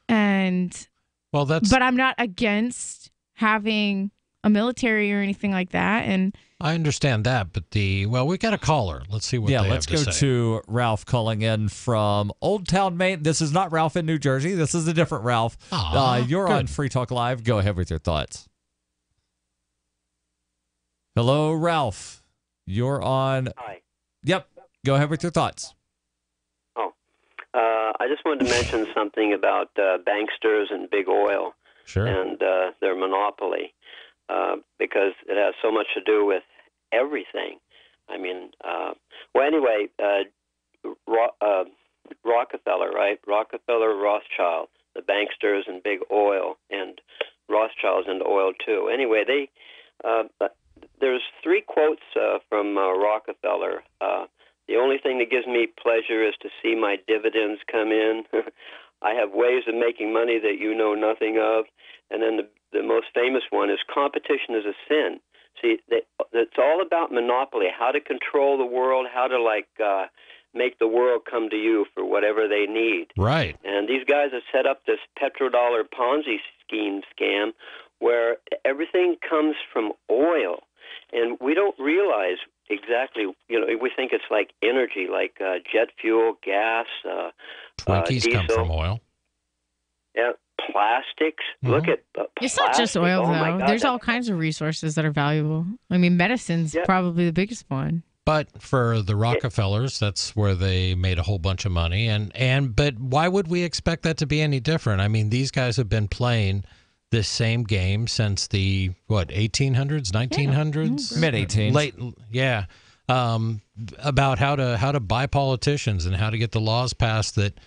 Speaker 8: But I'm not against having a military or anything like that. And
Speaker 7: I understand that, but we got a caller. Let's see what they have to say.
Speaker 3: Let's go to Ralph calling in from Old Town, Maine. This is not Ralph in New Jersey. This is a different Ralph. You're on Free Talk Live. Go ahead with your thoughts. Hello, Ralph. You're on.
Speaker 14: Hi.
Speaker 3: Yep. Go ahead with your thoughts.
Speaker 14: Oh, I just wanted to mention something about banksters and big oil and their monopoly, because it has so much to do with everything. I mean, well, anyway, Rockefeller, right? Rockefeller, Rothschild, the banksters and big oil, and Rothschild's into oil too. Anyway, there's 3 quotes from Rockefeller. The only thing that gives me pleasure is to see my dividends come in. I have ways of making money that you know nothing of. And then the most famous one is competition is a sin. See, it's all about monopoly, how to control the world, how to make the world come to you for whatever they need.
Speaker 7: Right.
Speaker 14: And these guys have set up this petrodollar Ponzi scam where everything comes from oil. And we don't realize exactly, we think it's like energy, like jet fuel, gas,
Speaker 7: Twinkies
Speaker 14: diesel.
Speaker 7: come from oil.
Speaker 14: Yeah, plastics.
Speaker 7: Mm-hmm.
Speaker 14: Look at
Speaker 8: It's not just
Speaker 14: plastic.
Speaker 8: oil,
Speaker 14: Oh my
Speaker 8: though.
Speaker 14: God,
Speaker 8: There's all kinds of resources that are valuable. I mean, medicine's probably the biggest one.
Speaker 7: But for the Rockefellers, that's where they made a whole bunch of money. But why would we expect that to be any different? I mean, these guys have been playing this same game since the 1800s, 1900s,
Speaker 3: mid-18s,
Speaker 7: late, about how to buy politicians and how to get the laws passed that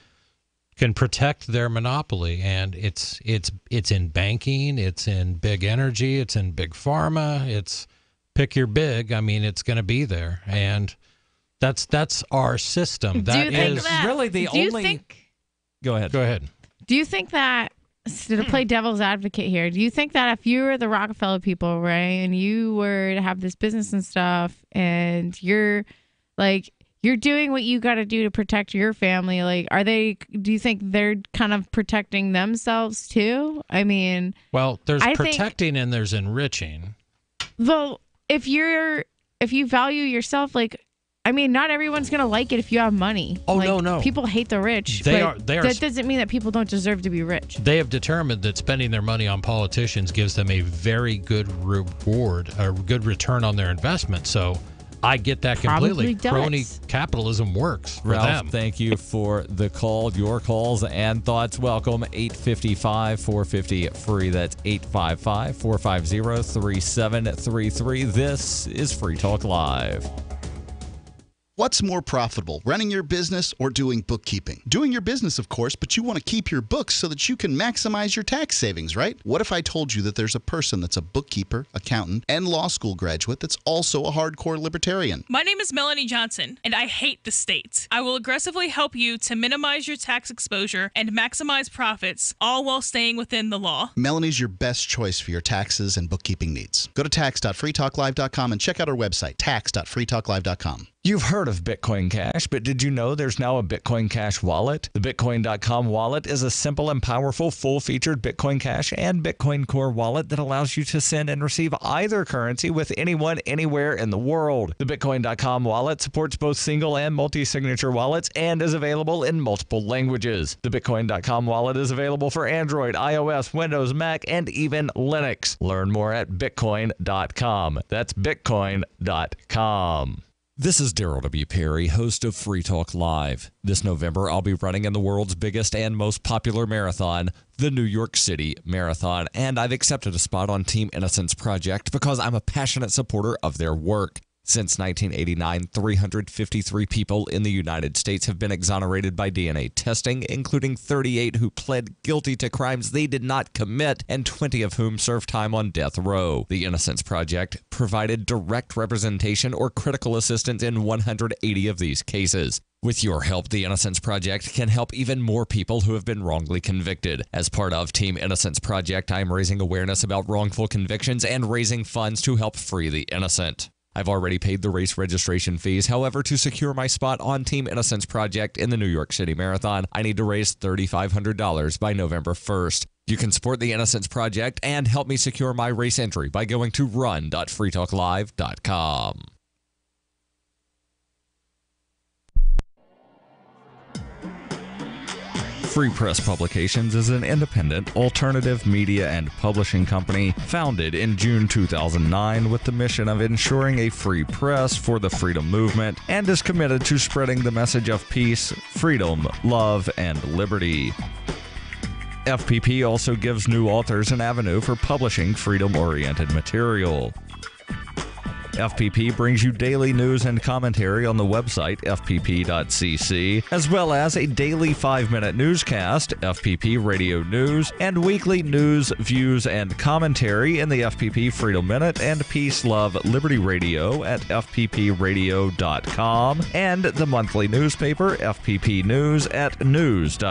Speaker 7: can protect their monopoly. And it's in banking, it's in big energy, it's in big pharma, it's pick your big. I mean, it's going to be there, and that's our system. That is
Speaker 3: really the only. Go ahead.
Speaker 7: Go ahead.
Speaker 8: Do you think that, to play devil's advocate here, do you think that if you were the Rockefeller people, right, and you were to have this business and stuff, and you're doing what you got to do to protect your family, do you think they're kind of protecting themselves too? I mean,
Speaker 7: well, there's protecting and there's enriching.
Speaker 8: Well, if you value yourself, not everyone's gonna like it if you have money.
Speaker 7: Oh, no.
Speaker 8: People hate the rich.
Speaker 7: They
Speaker 8: but
Speaker 7: are.
Speaker 8: That doesn't mean that people don't deserve to be rich.
Speaker 7: They have determined that spending their money on politicians gives them a very good reward, a good return on their investment. So I get that completely. Crony capitalism works for
Speaker 3: Ralph,
Speaker 7: them.
Speaker 3: thank you for the call. Your calls and thoughts welcome. 855-450-FREE. That's 855-450-3733. This is Free Talk Live.
Speaker 16: What's more profitable, running your business or doing bookkeeping? Doing your business, of course, but you want to keep your books so that you can maximize your tax savings, right? What if I told you that there's a person that's a bookkeeper, accountant, and law school graduate that's also a hardcore libertarian?
Speaker 17: My name is Melanie Johnson, and I hate the state. I will aggressively help you to minimize your tax exposure and maximize profits, all while staying within the law.
Speaker 16: Melanie's your best choice for your taxes and bookkeeping needs. Go to tax.freetalklive.com and check out our website, tax.freetalklive.com.
Speaker 3: You've heard of Bitcoin Cash, but did you know there's now a Bitcoin Cash wallet? The Bitcoin.com wallet is a simple and powerful full-featured Bitcoin Cash and Bitcoin Core wallet that allows you to send and receive either currency with anyone, anywhere in the world. The Bitcoin.com wallet supports both single and multi-signature wallets and is available in multiple languages. The Bitcoin.com wallet is available for Android, iOS, Windows, Mac, and even Linux. Learn more at Bitcoin.com. That's Bitcoin.com. This is Daryl W. Perry, host of Free Talk Live. This November, I'll be running in the world's biggest and most popular marathon, the New York City Marathon, and I've accepted a spot on Team Innocence Project because I'm a passionate supporter of their work. Since 1989, 353 people in the United States have been exonerated by DNA testing, including 38 who pled guilty to crimes they did not commit, and 20 of whom served time on death row. The Innocence Project provided direct representation or critical assistance in 180 of these cases. With your help, the Innocence Project can help even more people who have been wrongly convicted. As part of Team Innocence Project, I'm raising awareness about wrongful convictions and raising funds to help free the innocent. I've already paid the race registration fees. However, to secure my spot on Team Innocence Project in the New York City Marathon, I need to raise $3,500 by November 1st. You can support the Innocence Project and help me secure my race entry by going to run.freetalklive.com. Free Press Publications is an independent, alternative media and publishing company founded in June 2009 with the mission of ensuring a free press for the freedom movement and is committed to spreading the message of peace, freedom, love, and liberty. FPP also gives new authors an avenue for publishing freedom-oriented material. FPP brings you daily news and commentary on the website fpp.cc, as well as a daily 5-minute newscast, FPP Radio News, and weekly news, views, and commentary in the FPP Freedom Minute and Peace, Love, Liberty Radio at fppradio.com, and the monthly newspaper FPP News at news.fpp.cc.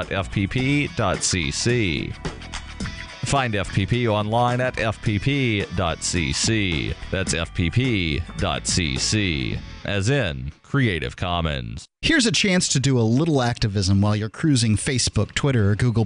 Speaker 3: Find FPP online at fpp.cc. That's fpp.cc, as in Creative Commons.
Speaker 16: Here's a chance to do a little activism while you're cruising Facebook, Twitter, or Google+.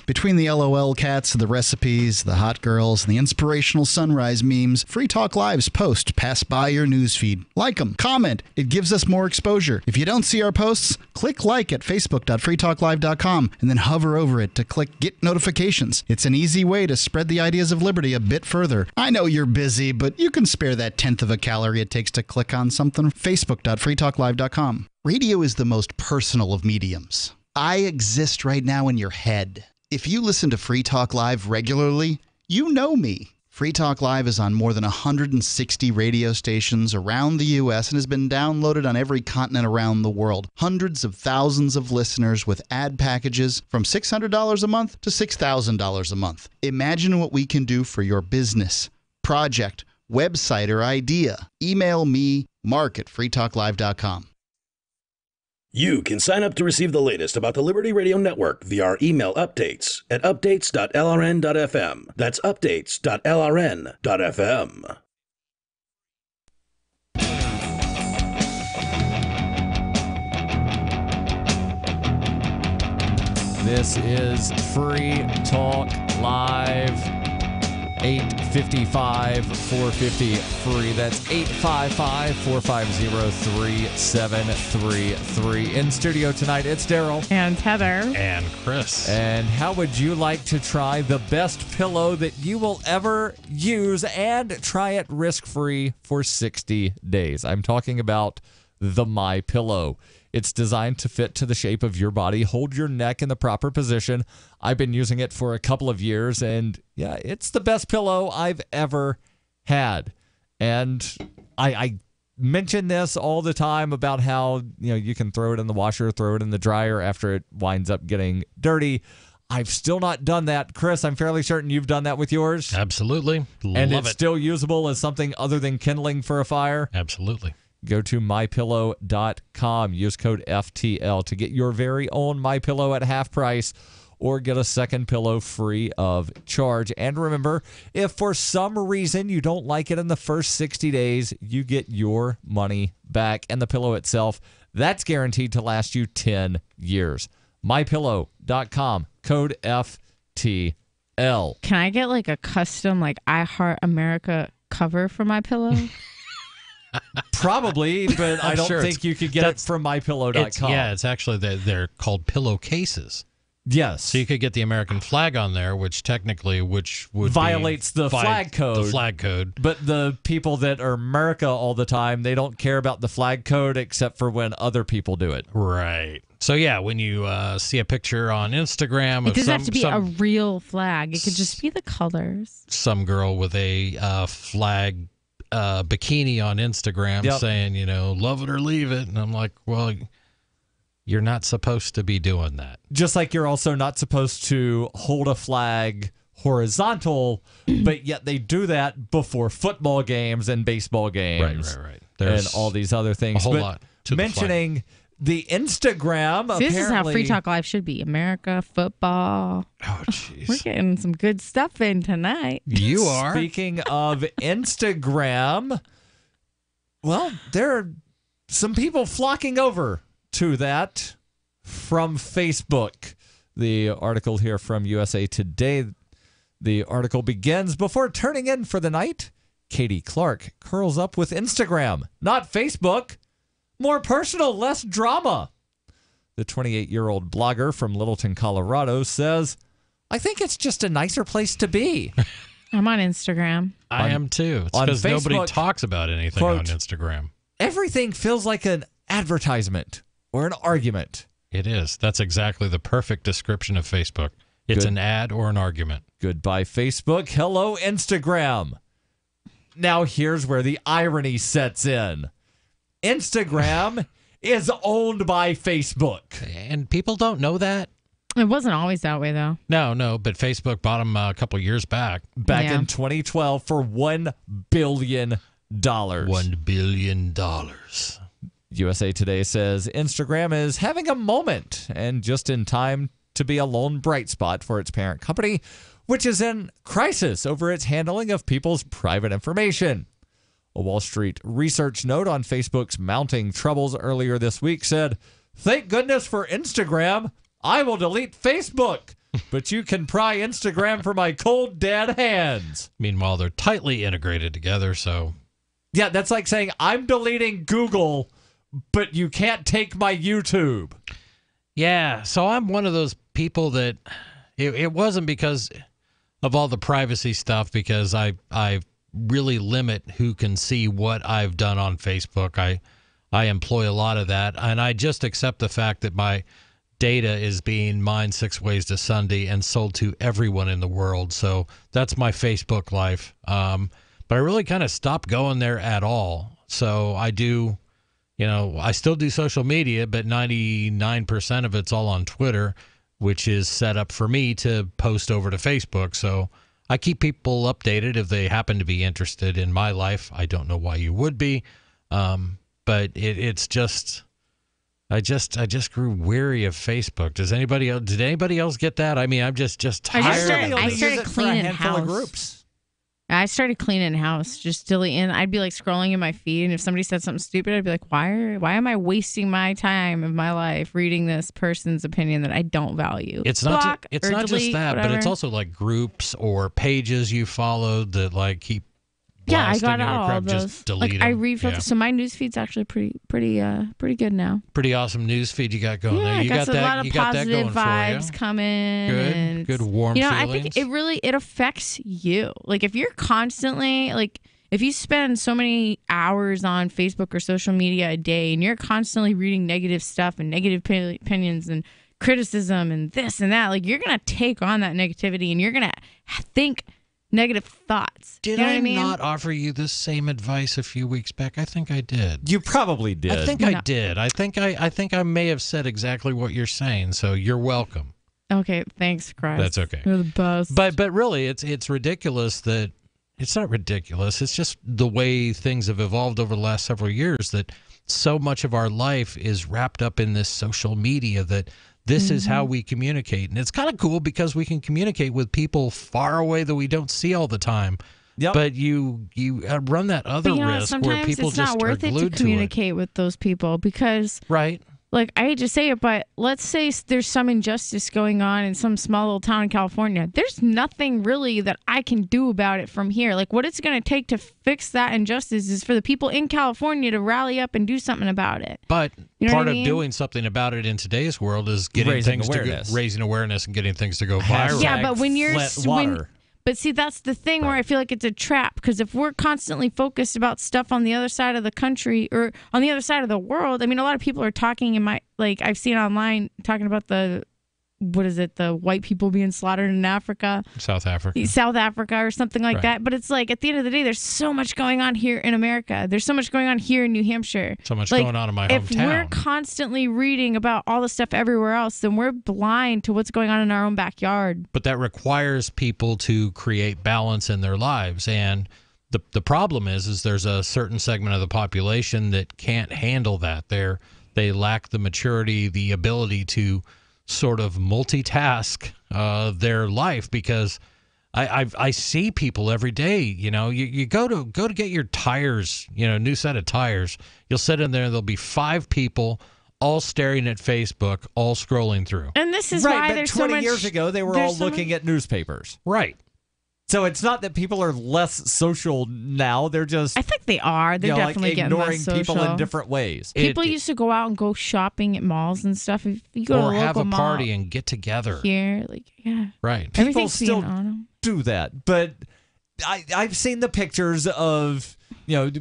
Speaker 16: Between the LOL cats, the recipes, the hot girls, and the inspirational sunrise memes, Free Talk Live's posts pass by your newsfeed. Like them, comment. It gives us more exposure. If you don't see our posts, click like at facebook.freetalklive.com and then hover over it to click Get Notifications. It's an easy way to spread the ideas of liberty a bit further. I know you're busy, but you can spare that 1/10 of a calorie it takes to click on something. Facebook.freetalklive.com. Radio is the most personal of mediums. I exist right now in your head. If you listen to Free Talk Live regularly, you know me. Free Talk Live is on more than 160 radio stations around the U.S. and has been downloaded on every continent around the world. Hundreds of thousands of listeners with ad packages from $600 a month to $6,000 a month. Imagine what we can do for your business, project, website, or idea. Email me, mark@freetalklive.com.
Speaker 1: You can sign up to receive the latest about the Liberty Radio Network via our email updates at updates.lrn.fm. That's updates.lrn.fm.
Speaker 3: This is Free Talk Live. 855-450-FREE. That's 855-450-3733. In studio tonight, it's Daryl.
Speaker 8: And Heather.
Speaker 7: And Chris.
Speaker 3: And how would you like to try the best pillow that you will ever use and try it risk-free for 60 days? I'm talking about the MyPillow. It's designed to fit to the shape of your body, hold your neck in the proper position. I've been using it for a couple of years, and yeah, it's the best pillow I've ever had. And I mention this all the time about how, you can throw it in the washer, throw it in the dryer after it winds up getting dirty. I've still not done that. Chris, I'm fairly certain you've done that with yours.
Speaker 7: Absolutely.
Speaker 3: And it's still usable as something other than kindling for a fire?
Speaker 7: Absolutely.
Speaker 3: Go to MyPillow.com. Use code FTL to get your very own MyPillow at half price or get a second pillow free of charge. And remember, if for some reason you don't like it in the first 60 days, you get your money back. And the pillow itself, that's guaranteed to last you 10 years. MyPillow.com. Code FTL.
Speaker 8: Can I get like a custom I Heart America cover for my pillow?
Speaker 3: Probably, but I don't think you could get it from MyPillow.com.
Speaker 7: It's actually, they're called pillowcases.
Speaker 3: Yes.
Speaker 7: So you could get the American flag on there, which would
Speaker 3: violates the flag code.
Speaker 7: The flag code.
Speaker 3: But the people that are America all the time, they don't care about the flag code except for when other people do it.
Speaker 7: Right. So yeah, when you see a picture on Instagram,
Speaker 8: it doesn't have to be a real flag. It could just be the colors.
Speaker 7: Some girl with a flag bikini on Instagram saying, love it or leave it. And I'm like, well, you're not supposed to be doing that.
Speaker 3: Just like you're also not supposed to hold a flag horizontal, but yet they do that before football games and baseball games.
Speaker 7: Right.
Speaker 3: And all these other things.
Speaker 7: A whole lot to
Speaker 3: mentioning the Instagram.
Speaker 8: So this is how Free Talk Live should be. America, football.
Speaker 7: Oh, jeez.
Speaker 8: We're getting some good stuff in tonight.
Speaker 7: You are.
Speaker 3: Speaking of Instagram, well, there are some people flocking over to that from Facebook. The article here from USA Today, the article begins, before turning in for the night, Katie Clark curls up with Instagram, not Facebook. More personal, less drama. The 28-year-old blogger from Littleton, Colorado says, I think it's just a nicer place to be.
Speaker 8: I'm on Instagram.
Speaker 7: I am too. It's because nobody talks about anything on Instagram.
Speaker 3: Everything feels like an advertisement or an argument.
Speaker 7: It is. That's exactly the perfect description of Facebook. It's an ad or an argument.
Speaker 3: Goodbye, Facebook. Hello, Instagram. Now here's where the irony sets in. Instagram is owned by Facebook.
Speaker 7: And people don't know that.
Speaker 8: It wasn't always that way, though.
Speaker 7: No, but Facebook bought them a couple years back.
Speaker 3: Back in 2012 for $1 billion.
Speaker 7: $1 billion.
Speaker 3: USA Today says Instagram is having a moment and just in time to be a lone bright spot for its parent company, which is in crisis over its handling of people's private information. A Wall Street research note on Facebook's mounting troubles earlier this week said, thank goodness for Instagram. I will delete Facebook, but you can pry Instagram from my cold, dead hands.
Speaker 7: Meanwhile, they're tightly integrated together, so...
Speaker 3: Yeah, that's like saying, I'm deleting Google, but you can't take my YouTube.
Speaker 7: Yeah, so I'm one of those people that... It wasn't because of all the privacy stuff, because I really limit who can see what I've done on Facebook. I employ a lot of that, and I just accept the fact that my data is being mined 6 ways to Sunday and sold to everyone in the world. So that's my Facebook life. But I really kind of stopped going there at all. So I do, I still do social media, but 99% of it's all on Twitter, which is set up for me to post over to Facebook. So I keep people updated if they happen to be interested in my life. I don't know why you would be, but it's just... I just grew weary of Facebook. Did anybody else get that? I mean, I'm just tired.
Speaker 8: I started cleaning house. I started cleaning house, just deleting. I'd be like scrolling in my feed, and if somebody said something stupid, I'd be like, why am I wasting my time of my life reading this person's opinion that I don't value?
Speaker 7: It's not just that, but it's also like groups or pages you followed that like keep.
Speaker 8: Yeah, I got out all of those.
Speaker 7: Just delete them.
Speaker 8: I refilled, so my news feed's actually pretty good now.
Speaker 7: Pretty awesome news feed you got going there.
Speaker 8: You got a lot of positive vibes coming.
Speaker 7: Good warm feelings.
Speaker 8: I think it affects you. Like if you're constantly if you spend so many hours on Facebook or social media a day, and you're constantly reading negative stuff and negative opinions and criticism and this and that, like you're gonna take on that negativity and you're gonna think negative thoughts.
Speaker 7: Did I not offer you the same advice a few weeks back? I think I did.
Speaker 3: You probably did.
Speaker 7: I think I did. I think I may have said exactly what you're saying, so you're welcome.
Speaker 8: Okay, thanks, Chris.
Speaker 7: That's okay.
Speaker 8: You're the best.
Speaker 7: But really, it's ridiculous that it's not ridiculous. It's just the way things have evolved over the last several years that so much of our life is wrapped up in this social media that this is how we communicate. And it's kind of cool because we can communicate with people far away that we don't see all the time. Yep. But you run that other risk where people just are glued to it. Sometimes it's not worth it to
Speaker 8: communicate with those people because...
Speaker 7: Right.
Speaker 8: Like, I hate to say it, but let's say there's some injustice going on in some small little town in California. There's nothing really that I can do about it from here. Like, what it's going to take to fix that injustice is for the people in California to rally up and do something about it.
Speaker 7: But part of doing something about it in today's world is raising awareness and getting things to go viral.
Speaker 8: Yeah, but when you're... But see, that's the thing where I feel like it's a trap, because if we're constantly focused about stuff on the other side of the country or on the other side of the world, I mean, a lot of people are talking I've seen online talking about the white people being slaughtered in Africa.
Speaker 7: South Africa
Speaker 8: or something like that. But it's like, at the end of the day, there's so much going on here in America. There's so much going on here in New Hampshire.
Speaker 7: So much going on in my hometown.
Speaker 8: If we're constantly reading about all the stuff everywhere else, then we're blind to what's going on in our own backyard.
Speaker 7: But that requires people to create balance in their lives. And the problem is there's a certain segment of the population that can't handle that. They lack the maturity, the ability to sort of multitask their life, because I see people every day. You go to get your tires, new set of tires. You'll sit in there and there'll be 5 people all staring at Facebook, all scrolling through.
Speaker 8: And this is why there's so much...
Speaker 3: 20 years ago, they were all looking at newspapers.
Speaker 7: Right.
Speaker 3: So it's not that people are less social now. They're just...
Speaker 8: I think they are. They're definitely getting
Speaker 3: ignoring
Speaker 8: less social.
Speaker 3: people in different ways.
Speaker 8: People used to go out and go shopping at malls and stuff. If you go to a
Speaker 7: Or
Speaker 8: local
Speaker 7: have a
Speaker 8: mall
Speaker 7: party and get together.
Speaker 8: here, like, yeah.
Speaker 7: Right.
Speaker 3: People
Speaker 8: Everything's
Speaker 3: still
Speaker 8: being on 'em.
Speaker 3: do that, but I've seen the pictures of,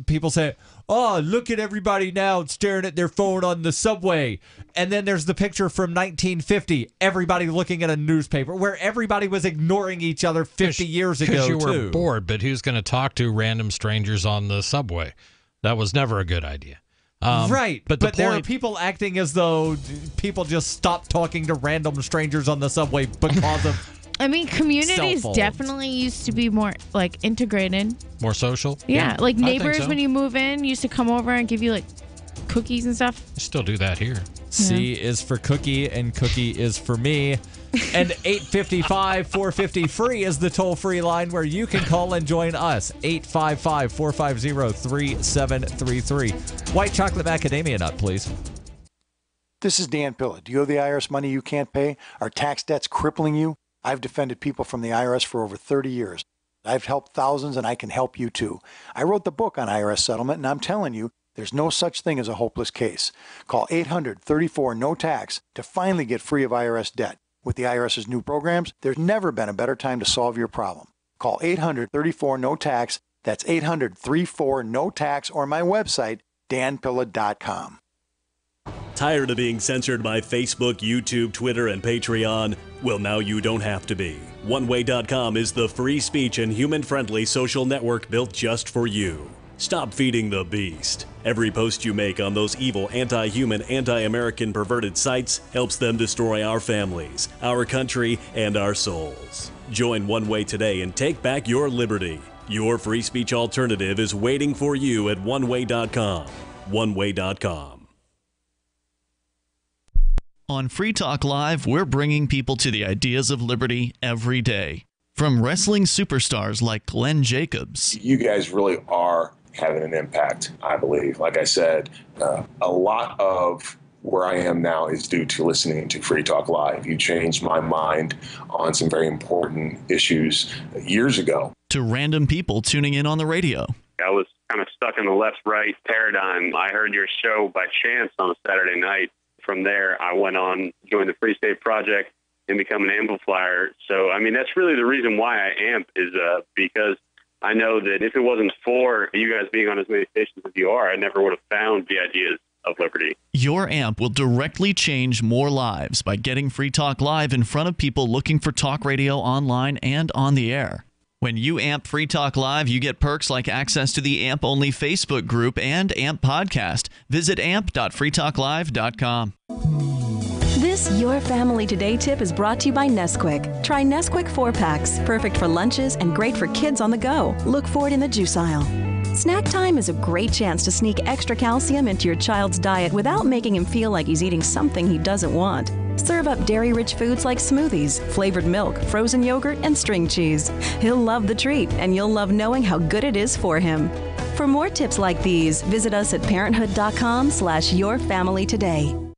Speaker 3: people say, oh, look at everybody now staring at their phone on the subway. And then there's the picture from 1950, everybody looking at a newspaper, where everybody was ignoring each other 50 years ago,
Speaker 7: Because you were
Speaker 3: too.
Speaker 7: bored, but who's going to talk to random strangers on the subway? That was never a good idea.
Speaker 3: Right,
Speaker 7: But,
Speaker 3: but there are people acting as though people just stopped talking to random strangers on the subway because of...
Speaker 8: I mean, communities
Speaker 3: Cell phones.
Speaker 8: definitely used to be more like integrated.
Speaker 7: more social?
Speaker 8: Yeah, like
Speaker 7: I think
Speaker 8: neighbors
Speaker 7: so.
Speaker 8: when you move in used to come over and give you like cookies and stuff.
Speaker 7: I still do that here.
Speaker 3: C is for cookie, and cookie is for me. And 855-450-FREE is the toll-free line where you can call and join us. 855-450-3733. White chocolate macadamia nut, please.
Speaker 2: This is Dan Pilla. Do you owe the IRS money you can't pay? Are tax debts crippling you? I've defended people from the IRS for over 30 years. I've helped thousands, and I can help you too. I wrote the book on IRS settlement, and I'm telling you, there's no such thing as a hopeless case. Call 800-34-NO-TAX to finally get free of IRS debt. With the IRS's new programs, there's never been a better time to solve your problem. Call 800-34-NO-TAX. That's 800-34-NO-TAX, or my website, danpilla.com.
Speaker 4: Tired of being censored by Facebook, YouTube, Twitter, and Patreon? Well, now you don't have to be. OneWay.com is the free speech and human-friendly social network built just for you. Stop feeding the beast. Every post you make on those evil, anti-human, anti-American perverted sites helps them destroy our families, our country, and our souls. Join One Way today and take back your liberty. Your free speech alternative is waiting for you at OneWay.com. OneWay.com.
Speaker 18: On Free Talk Live, we're bringing people to the ideas of liberty every day. From wrestling superstars like Glenn Jacobs.
Speaker 19: You guys really are having an impact, I believe. Like I said, a lot of where I am now is due to listening to Free Talk Live. You changed my mind on some very important issues years ago.
Speaker 18: To random people tuning in on the radio.
Speaker 20: I was kind of stuck in the left-right paradigm. I heard your show by chance on a Saturday night. From there, I went on, joined the Free State Project, and become an amplifier. So, I mean, that's really the reason why I amp is because I know that if it wasn't for you guys being on as many stations as you are, I never would have found the ideas of liberty.
Speaker 18: Your amp will directly change more lives by getting Free Talk Live in front of people looking for talk radio online and on the air. When you amp Free Talk Live, you get perks like access to the AMP-only Facebook group and AMP podcast. Visit amp.freetalklive.com.
Speaker 21: This Your Family Today tip is brought to you by Nesquik. Try Nesquik 4-packs, perfect for lunches and great for kids on the go. Look for it in the juice aisle. Snack time is a great chance to sneak extra calcium into your child's diet without making him feel like he's eating something he doesn't want. Serve up dairy-rich foods like smoothies, flavored milk, frozen yogurt, and string cheese. He'll love the treat, and you'll love knowing how good it is for him. For more tips like these, visit us at parenthood.com/yourfamilytoday.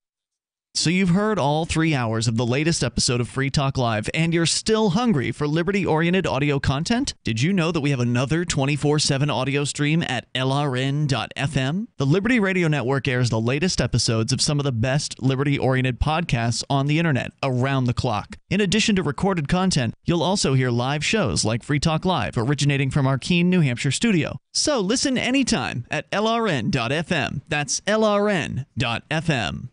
Speaker 18: So you've heard all 3 hours of the latest episode of Free Talk Live, and you're still hungry for liberty-oriented audio content? Did you know that we have another 24/7 audio stream at LRN.FM? The Liberty Radio Network airs the latest episodes of some of the best liberty-oriented podcasts on the internet around the clock. In addition to recorded content, you'll also hear live shows like Free Talk Live, originating from our Keene, New Hampshire studio. So listen anytime at LRN.FM. That's LRN.FM.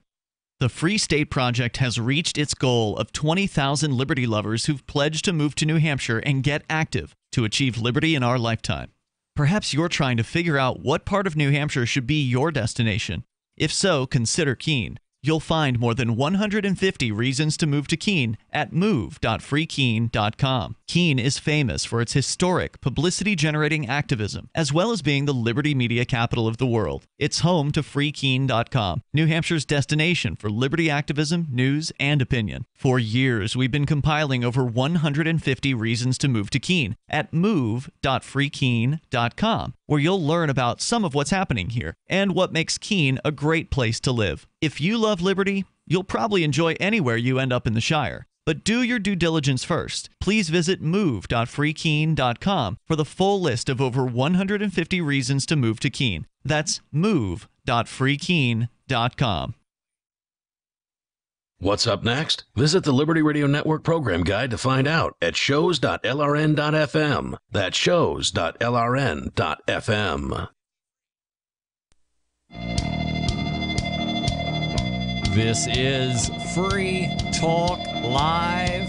Speaker 18: The Free State Project has reached its goal of 20,000 liberty lovers who've pledged to move to New Hampshire and get active to achieve liberty in our lifetime. Perhaps you're trying to figure out what part of New Hampshire should be your destination. If so, consider Keene. You'll find more than 150 reasons to move to Keene at move.freekeene.com. Keene is famous for its historic, publicity-generating activism, as well as being the liberty media capital of the world. It's home to freekeene.com, New Hampshire's destination for liberty activism, news, and opinion. For years, we've been compiling over 150 reasons to move to Keene at move.freekeene.com, where you'll learn about some of what's happening here and what makes Keene a great place to live. If you love liberty, you'll probably enjoy anywhere you end up in the Shire. But do your due diligence first. Please visit move.freekeen.com for the full list of over 150 reasons to move to Keene. That's move.freekeen.com.
Speaker 1: What's up next? Visit the Liberty Radio Network program guide to find out at shows.lrn.fm. That's shows.lrn.fm.
Speaker 3: This is Free Talk Live.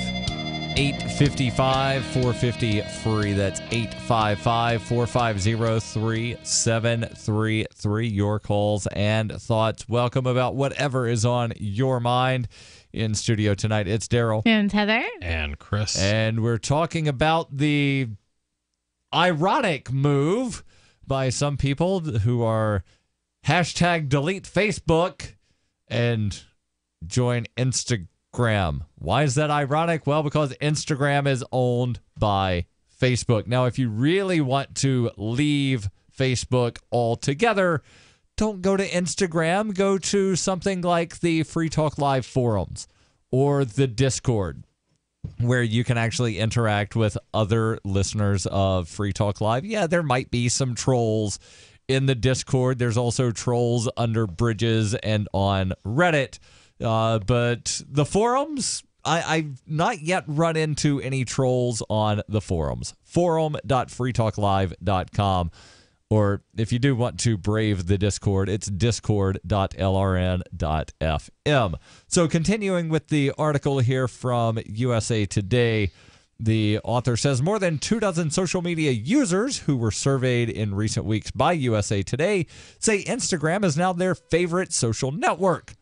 Speaker 3: 855-450-FREE. That's 855-450-3733. Your calls and thoughts. Welcome about whatever is on your mind. In studio tonight, it's Daryl.
Speaker 8: And Heather.
Speaker 7: And Chris.
Speaker 3: And we're talking about the ironic move by some people who are hashtag delete Facebook and join Instagram. Why is that ironic? Well, because Instagram is owned by Facebook. Now, if you really want to leave Facebook altogether, don't go to Instagram. Go to something like the Free Talk Live forums or the Discord, where you can actually interact with other listeners of Free Talk Live. Yeah, there might be some trolls in the Discord. There's also trolls under bridges and on Reddit. But the forums, I've not yet run into any trolls on the forums. Forum.freetalklive.com. Or if you do want to brave the Discord, it's discord.lrn.fm. So continuing with the article here from USA Today, the author says more than 24 social media users who were surveyed in recent weeks by USA Today say Instagram is now their favorite social network.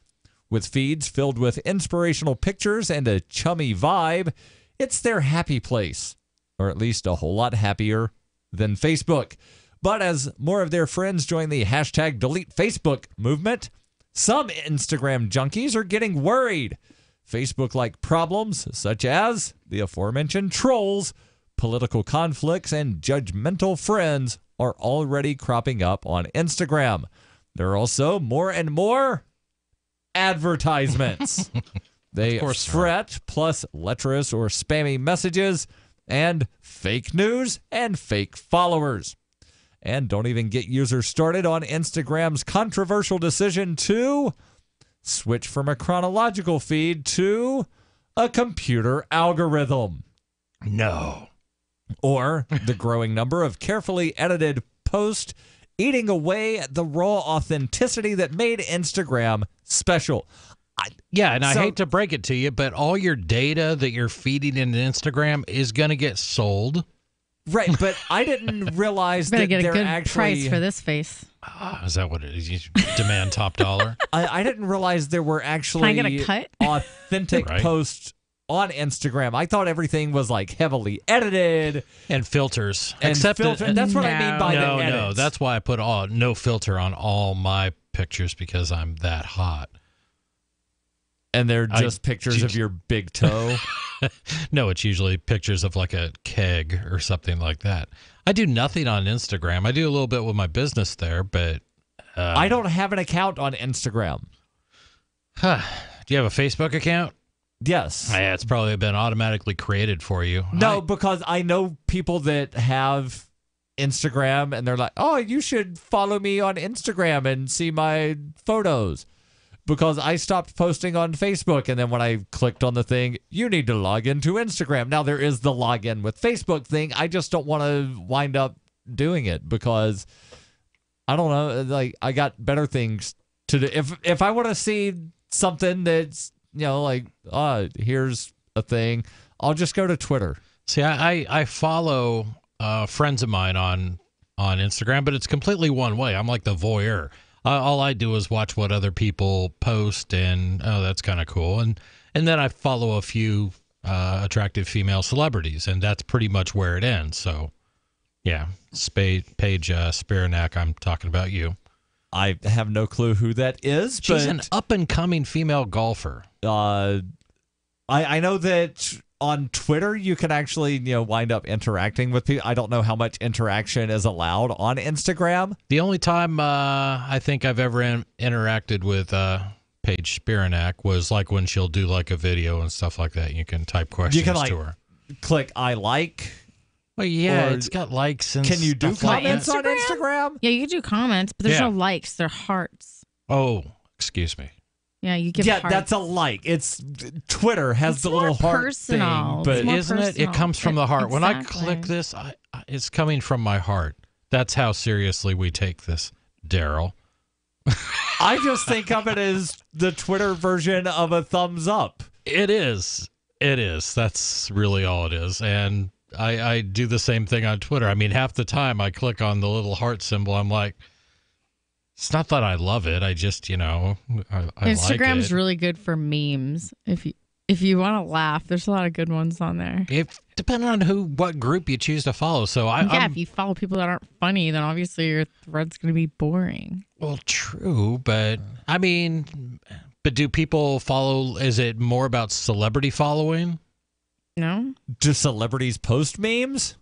Speaker 3: With feeds filled with inspirational pictures and a chummy vibe, it's their happy place, or at least a whole lot happier than Facebook. But as more of their friends join the hashtag delete Facebook movement, some Instagram junkies are getting worried. Facebook-like problems, such as the aforementioned trolls, political conflicts, and judgmental friends, are already cropping up on Instagram. There are also more and more advertisements. They fret, plus lecherous or spammy messages, and fake news and fake followers. And don't even get users started on Instagram's controversial decision to switch from a chronological feed to a computer algorithm.
Speaker 7: No.
Speaker 3: Or the growing number of carefully edited posts eating away at the raw authenticity that made Instagram special.
Speaker 7: I hate to break it to you, but all your data that you're feeding into Instagram is going to get sold.
Speaker 3: Right, but I didn't realize that
Speaker 8: get a
Speaker 3: they're
Speaker 8: good
Speaker 3: actually
Speaker 8: price for this face.
Speaker 7: Is that what it is? You demand top dollar?
Speaker 3: I didn't realize there were actually
Speaker 8: Can I get a cut?
Speaker 3: authentic
Speaker 7: Right.
Speaker 3: posts on Instagram. I thought everything was like heavily edited
Speaker 7: and filters.
Speaker 3: And
Speaker 7: Except
Speaker 3: that's what I mean by the edits.
Speaker 7: No, that's why I put no filter on all my pictures, because I'm that hot.
Speaker 3: And they're just pictures of your big toe?
Speaker 7: No, it's usually pictures of like a keg or something like that. I do nothing on Instagram. I do a little bit with my business there, but
Speaker 3: I don't have an account on Instagram.
Speaker 7: Do you have a Facebook account?
Speaker 3: Yes.
Speaker 7: Yeah, it's probably been automatically created for you.
Speaker 3: No, because I know people that have Instagram and they're like, oh, you should follow me on Instagram and see my photos. Because I stopped posting on Facebook, and then when I clicked on the thing, you need to log into Instagram. Now, there is the login with Facebook thing. I just don't want to wind up doing it because, I don't know, like, I got better things to do. If I want to see something that's, like, here's a thing, I'll just go to Twitter.
Speaker 7: See, I follow friends of mine on Instagram, but it's completely one way. I'm like the voyeur. All I do is watch what other people post, and that's kind of cool. And then I follow a few attractive female celebrities, and that's pretty much where it ends. So, yeah, Paige Spiranak, I'm talking about you.
Speaker 3: I have no clue who that is.
Speaker 7: She's an up-and-coming female golfer.
Speaker 3: I know that on Twitter you can actually wind up interacting with people. I don't know how much interaction is allowed on Instagram.
Speaker 7: The only time I think I've ever interacted with Paige Spiranak, was like when she'll do like a video and stuff like that. You can type questions
Speaker 3: You can like
Speaker 7: to her.
Speaker 3: click I like.
Speaker 7: Well, yeah,
Speaker 3: Or
Speaker 7: it's got likes and
Speaker 3: Can you do
Speaker 7: stuff like
Speaker 3: comments
Speaker 7: that.
Speaker 3: on Instagram?
Speaker 8: Yeah, you can do comments, but there's
Speaker 7: Yeah.
Speaker 8: no likes. They're hearts.
Speaker 7: Oh, excuse me.
Speaker 8: Yeah, you give
Speaker 3: Yeah,
Speaker 8: hearts.
Speaker 3: that's a like. It's Twitter has
Speaker 8: It's
Speaker 3: the
Speaker 8: more
Speaker 3: little heart
Speaker 8: personal.
Speaker 3: thing, but
Speaker 8: It's more
Speaker 7: Isn't it? It
Speaker 8: personal.
Speaker 7: comes from the heart. When I
Speaker 8: Exactly.
Speaker 7: click this, it's coming from my heart. That's how seriously we take this, Daryl.
Speaker 3: I just think of it as the Twitter version of a thumbs up.
Speaker 7: It is. It is. That's really all it is. And I do the same thing on Twitter. I mean, half the time I click on the little heart symbol, I'm like, it's not that I love it. I just, I
Speaker 8: Instagram's
Speaker 7: like it.
Speaker 8: really good for memes. If you want to laugh, there's a lot of good ones on there.
Speaker 7: Depending on what group you choose to follow. So
Speaker 8: If you follow people that aren't funny, then obviously your thread's going to be boring.
Speaker 7: Well, true, but I mean, but do people follow? Is it more about celebrity following?
Speaker 8: No.
Speaker 3: Do celebrities post memes?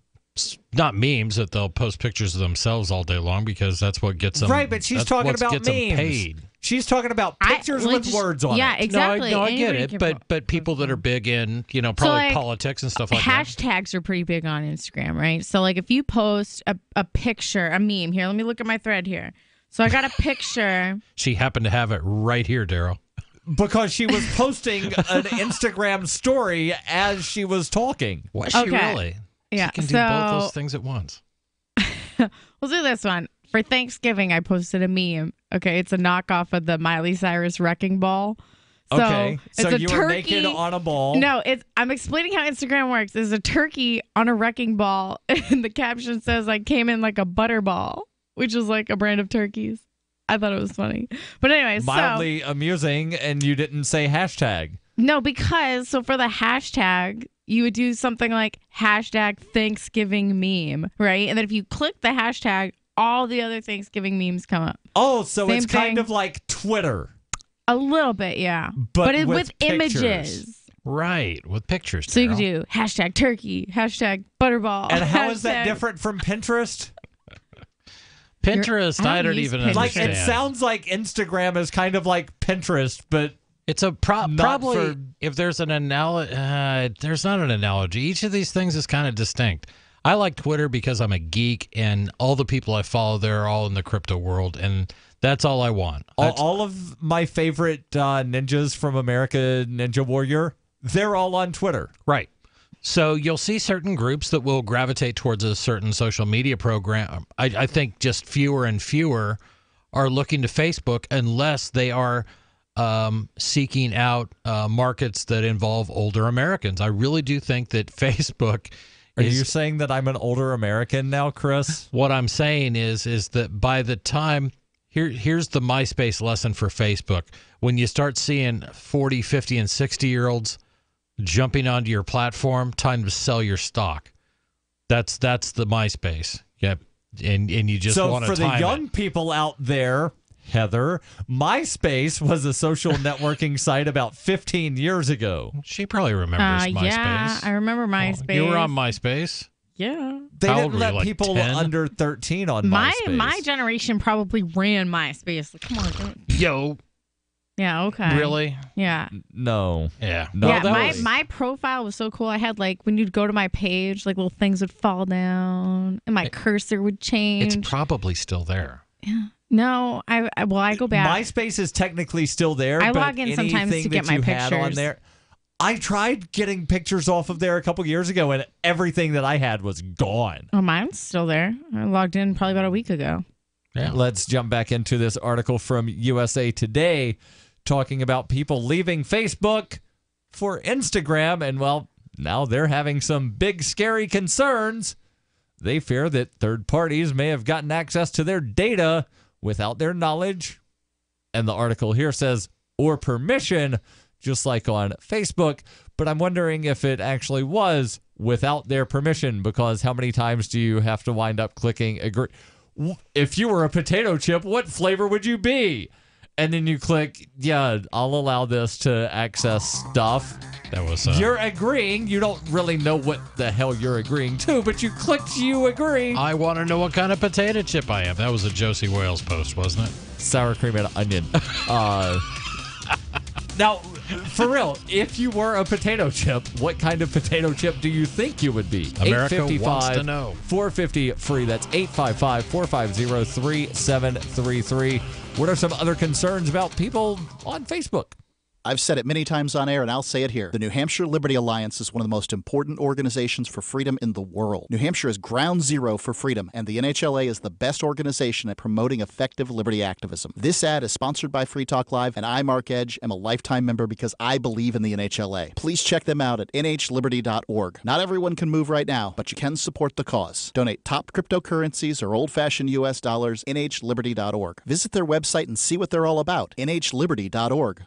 Speaker 7: Not memes that they'll post pictures of themselves all day long because that's what gets them.
Speaker 3: Right, but she's
Speaker 7: that's
Speaker 3: talking
Speaker 7: what
Speaker 3: about
Speaker 7: gets them
Speaker 3: memes.
Speaker 7: paid.
Speaker 3: She's talking about pictures with words on
Speaker 8: yeah,
Speaker 3: it.
Speaker 8: exactly.
Speaker 7: No, I get
Speaker 8: Anybody
Speaker 7: it,
Speaker 8: can
Speaker 7: but people that are big in, probably
Speaker 8: like,
Speaker 7: politics and stuff like that.
Speaker 8: hashtags are pretty big on Instagram, right? So like if you post a picture, a meme, here, let me look at my thread here. So I got a picture.
Speaker 7: She happened to have it right here, Daryl.
Speaker 3: Because she was posting an Instagram story as she was talking.
Speaker 7: Was she really?
Speaker 8: Yeah.
Speaker 7: She can do both those things at once.
Speaker 8: We'll do this one. For Thanksgiving, I posted a meme. Okay, it's a knockoff of the Miley Cyrus Wrecking Ball. So
Speaker 3: Okay, so
Speaker 8: it's a
Speaker 3: you
Speaker 8: turkey.
Speaker 3: were naked on a ball.
Speaker 8: No, I'm explaining how Instagram works. There's a turkey on a wrecking ball, and the caption says, I came in like a butterball, which is like a brand of turkeys. I thought it was funny. But anyway,
Speaker 3: Mildly amusing, and you didn't say hashtag.
Speaker 8: No, because for the hashtag, you would do something like hashtag Thanksgiving meme, right? And then if you click the hashtag, all the other Thanksgiving memes come up.
Speaker 3: Oh, so
Speaker 8: Same
Speaker 3: it's kind
Speaker 8: thing.
Speaker 3: of like Twitter.
Speaker 8: A little bit, yeah.
Speaker 3: But
Speaker 8: with
Speaker 3: pictures.
Speaker 8: images.
Speaker 7: Right, with pictures.
Speaker 8: So you can
Speaker 7: Daryl.
Speaker 8: do hashtag turkey, hashtag butterball.
Speaker 3: And how is that
Speaker 8: hashtag-
Speaker 3: different from Pinterest?
Speaker 7: Pinterest, I don't
Speaker 8: use
Speaker 7: even
Speaker 8: Pinterest.
Speaker 3: Like
Speaker 7: understand.
Speaker 3: it sounds like Instagram is kind of like Pinterest, but
Speaker 7: It's a
Speaker 3: Not
Speaker 7: probably
Speaker 3: for-
Speaker 7: if there's an analogy. There's not an analogy. Each of these things is kind of distinct. I like Twitter because I'm a geek, and all the people I follow there are all in the crypto world, and that's all I want.
Speaker 3: all of my favorite ninjas from America Ninja Warrior, they're all on Twitter.
Speaker 7: Right. So you'll see certain groups that will gravitate towards a certain social media program. I think just fewer and fewer are looking to Facebook unless they are seeking out markets that involve older Americans. I really do think that Facebook
Speaker 3: Are you saying that I'm an older American now, Chris?
Speaker 7: What I'm saying is that by the time here's the MySpace lesson for Facebook. When you start seeing 40, 50, and 60-year-olds jumping onto your platform, time to sell your stock. That's the MySpace. Yep. And you just want to
Speaker 3: So for
Speaker 7: time
Speaker 3: the young people out there, Heather, MySpace was a social networking site about 15 years ago.
Speaker 7: She probably remembers MySpace.
Speaker 8: Yeah, I remember MySpace.
Speaker 7: You were on MySpace?
Speaker 8: Yeah.
Speaker 3: They
Speaker 7: How
Speaker 3: didn't
Speaker 7: old were you,
Speaker 3: let
Speaker 7: like
Speaker 3: people
Speaker 7: 10?
Speaker 3: under 13 on
Speaker 8: My
Speaker 3: MySpace.
Speaker 8: generation probably ran MySpace. Like, come on. Don't...
Speaker 7: Yo.
Speaker 8: Yeah, okay.
Speaker 7: Really?
Speaker 8: Yeah.
Speaker 3: No.
Speaker 7: Yeah.
Speaker 3: No,
Speaker 8: yeah,
Speaker 3: that was-
Speaker 8: my profile was so cool. I had like when you'd go to my page, like little things would fall down and my cursor would change.
Speaker 7: It's probably still there.
Speaker 8: Yeah. No, I go back.
Speaker 3: MySpace is technically still there.
Speaker 8: I
Speaker 3: but
Speaker 8: log in sometimes
Speaker 3: anything
Speaker 8: to get
Speaker 3: that
Speaker 8: my
Speaker 3: you had on
Speaker 8: pictures.
Speaker 3: there. I tried getting pictures off of there a couple years ago, and everything that I had was gone.
Speaker 8: Oh, mine's still there. I logged in probably about a week ago.
Speaker 7: Yeah.
Speaker 3: Let's jump back into this article from USA Today talking about people leaving Facebook for Instagram. And, well, now they're having some big, scary concerns. They fear that third parties may have gotten access to their data without their knowledge. And the article here says, or permission, just like on Facebook. But I'm wondering if it actually was without their permission, because how many times do you have to wind up clicking agree? If you were a potato chip, what flavor would you be? And then you click, yeah, I'll allow this to access stuff.
Speaker 7: That was
Speaker 3: You're agreeing. You don't really know what the hell you're agreeing to, but you clicked you agree.
Speaker 7: I want to know what kind of potato chip I am. That was a Josie Wales post, wasn't it?
Speaker 3: Sour cream and onion. Now, for real, if you were a potato chip, what kind of potato chip do you think you would be?
Speaker 7: America wants to know.
Speaker 3: 450 free. That's 855-450-3733. What are some other concerns about people on Facebook?
Speaker 16: I've said it many times on air, and I'll say it here. The New Hampshire Liberty Alliance is one of the most important organizations for freedom in the world. New Hampshire is ground zero for freedom, and the NHLA is the best organization at promoting effective liberty activism. This ad is sponsored by Free Talk Live, and I, Mark Edge, am a lifetime member because I believe in the NHLA. Please check them out at nhliberty.org. Not everyone can move right now, but you can support the cause. Donate top cryptocurrencies or old-fashioned U.S. dollars, nhliberty.org. Visit their website and see what they're all about, nhliberty.org.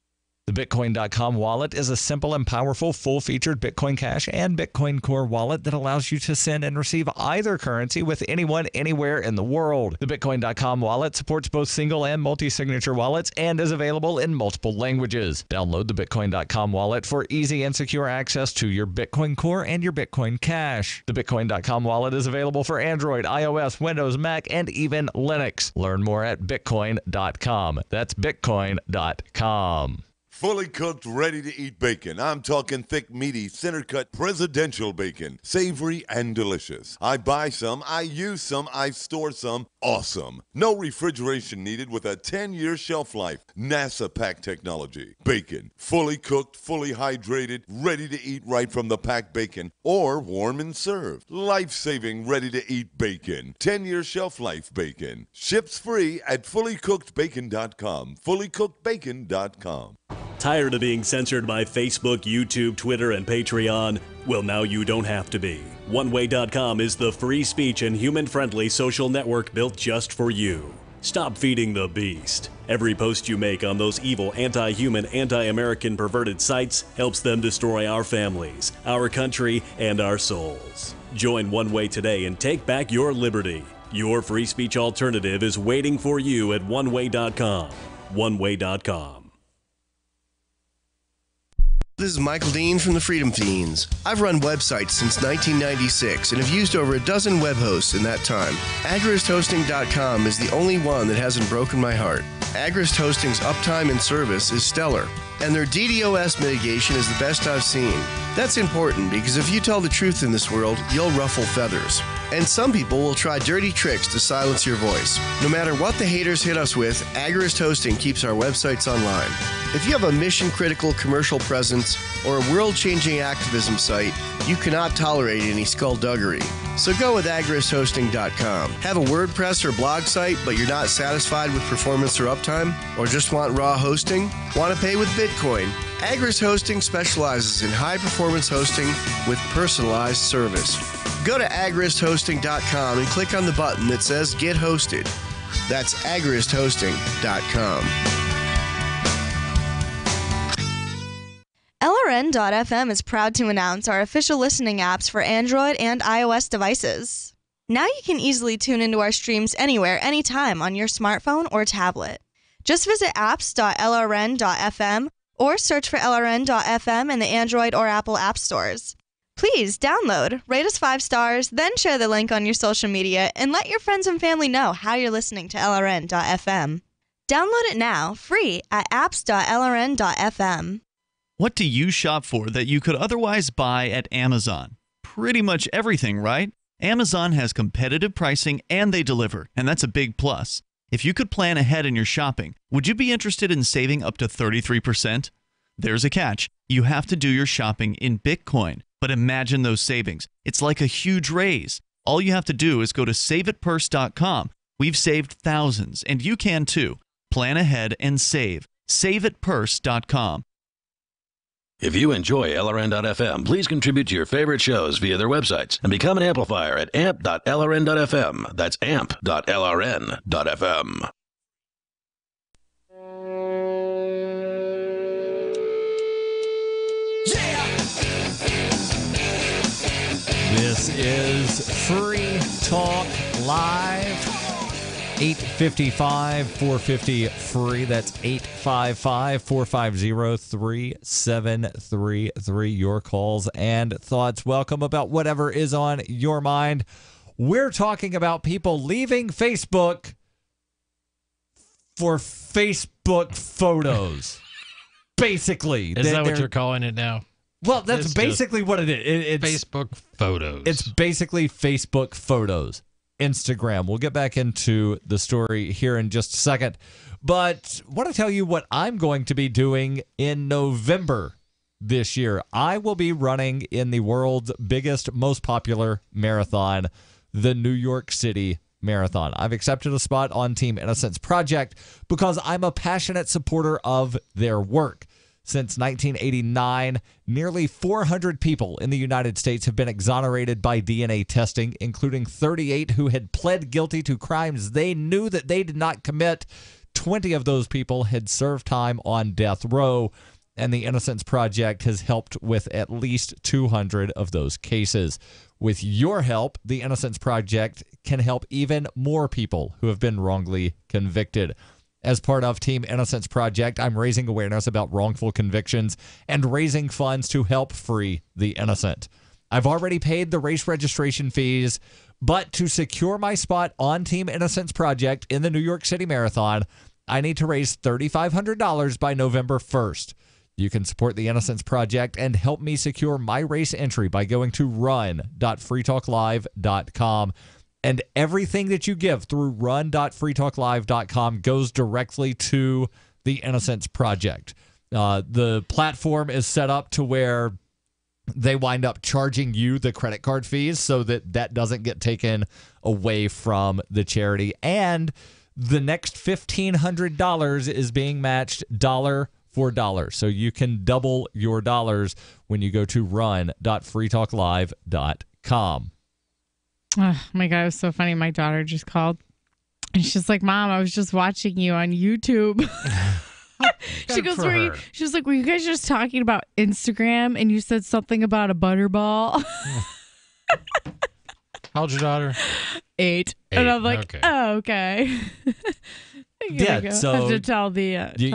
Speaker 3: The Bitcoin.com wallet is a simple and powerful full-featured Bitcoin Cash and Bitcoin Core wallet that allows you to send and receive either currency with anyone, anywhere in the world. The Bitcoin.com wallet supports both single and multi-signature wallets and is available in multiple languages. Download the Bitcoin.com wallet for easy and secure access to your Bitcoin Core and your Bitcoin Cash. The Bitcoin.com wallet is available for Android, iOS, Windows, Mac, and even Linux. Learn more at Bitcoin.com. That's Bitcoin.com.
Speaker 5: Fully cooked, ready-to-eat bacon. I'm talking thick, meaty, center-cut presidential bacon. Savory and delicious. I buy some, I use some, I store some. Awesome. No refrigeration needed with a 10-year shelf life. NASA pack technology. Bacon. Fully cooked, fully hydrated, ready to eat right from the packed bacon or warm and served. Life-saving, ready-to-eat bacon. 10-year shelf life bacon. Ships free at fullycookedbacon.com. Fullycookedbacon.com.
Speaker 4: Tired of being censored by Facebook, YouTube, Twitter, and Patreon? Well, now you don't have to be. OneWay.com is the free speech and human-friendly social network built just for you. Stop feeding the beast. Every post you make on those evil, anti-human, anti-American perverted sites helps them destroy our families, our country, and our souls. Join One Way today and take back your liberty. Your free speech alternative is waiting for you at OneWay.com. OneWay.com.
Speaker 6: This is Michael Dean from the Freedom Fiends. I've run websites since 1996 and have used over a dozen web hosts in that time. AgristHosting.com is the only one that hasn't broken my heart. Agrist Hosting's uptime and service is stellar, and their DDoS mitigation is the best I've seen. That's important because if you tell the truth in this world, you'll ruffle feathers. And some people will try dirty tricks to silence your voice. No matter what the haters hit us with, Agrist Hosting keeps our websites online. If you have a mission-critical commercial presence or a world-changing activism site, you cannot tolerate any skullduggery. So go with AgristHosting.com. Have a WordPress or blog site, but you're not satisfied with performance or uptime? Or just want raw hosting? Want to pay with Bitcoin? Agrist Hosting specializes in high-performance hosting with personalized service. Go to AgristHosting.com and click on the button that says Get Hosted. That's AgristHosting.com.
Speaker 12: LRN.FM is proud to announce our official listening apps for Android and iOS devices. Now you can easily tune into our streams anywhere, anytime on your smartphone or tablet. Just visit apps.lrn.fm or search for LRN.FM in the Android or Apple app stores. Please download, rate us 5 stars, then share the link on your social media and let your friends and family know how you're listening to LRN.FM. Download it now, free at apps.lrn.fm.
Speaker 18: What do you shop for that you could otherwise buy at Amazon? Pretty much everything, right? Amazon has competitive pricing and they deliver, and that's a big plus. If you could plan ahead in your shopping, would you be interested in saving up to 33%? There's a catch. You have to do your shopping in Bitcoin. But imagine those savings. It's like a huge raise. All you have to do is go to SaveItPurse.com. We've saved thousands, and you can too. Plan ahead and save. SaveItPurse.com.
Speaker 1: If you enjoy LRN.FM, please contribute to your favorite shows via their websites and become an amplifier at amp.lrn.fm. That's amp.lrn.fm.
Speaker 3: This is Free Talk Live. 855-450-FREE. That's 855-450-3733. Your calls and thoughts welcome about whatever is on your mind. We're talking about people leaving Facebook for Facebook photos. basically.
Speaker 7: Is that what you're calling it now?
Speaker 3: Well, that's
Speaker 7: It's
Speaker 3: basically
Speaker 7: just
Speaker 3: what it is. It's
Speaker 7: Facebook photos.
Speaker 3: It's basically Facebook photos. Instagram. We'll get back into the story here in just a second. But I want to tell you what I'm going to be doing in November this year. I will be running in the world's biggest, most popular marathon, the New York City Marathon. I've accepted a spot on Team Innocence Project because I'm a passionate supporter of their work. Since 1989, nearly 400 people in the United States have been exonerated by DNA testing, including 38 who had pled guilty to crimes they knew that they did not commit. 20 of those people had served time on death row, and the Innocence Project has helped with at least 200 of those cases. With your help, the Innocence Project can help even more people who have been wrongly convicted. As part of Team Innocence Project, I'm raising awareness about wrongful convictions and raising funds to help free the innocent. I've already paid the race registration fees, but to secure my spot on Team Innocence Project in the New York City Marathon, I need to raise $3,500 by November 1st. You can support the Innocence Project and help me secure my race entry by going to run.freetalklive.com. And everything that you give through run.freetalklive.com goes directly to the Innocence Project. The platform is set up to where they wind up charging you the credit card fees so that doesn't get taken away from the charity. And the next $1,500 is being matched dollar for dollar. So you can double your dollars when you go to run.freetalklive.com.
Speaker 8: Oh my God, it was so funny. My daughter just called and she's like, Mom, I was just watching you on YouTube. She goes, she was like, were you guys just talking about Instagram and you said something about a butterball?
Speaker 7: How old's your daughter?
Speaker 8: 8. And I'm like, oh, okay.
Speaker 3: So
Speaker 8: I have to tell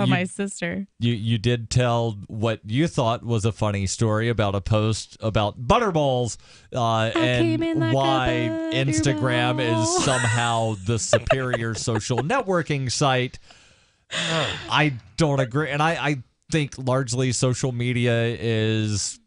Speaker 8: my sister.
Speaker 3: You did tell what you thought was a funny story about a post about butterballs and why Instagram is somehow the superior social networking site. I don't agree. And I think largely social media is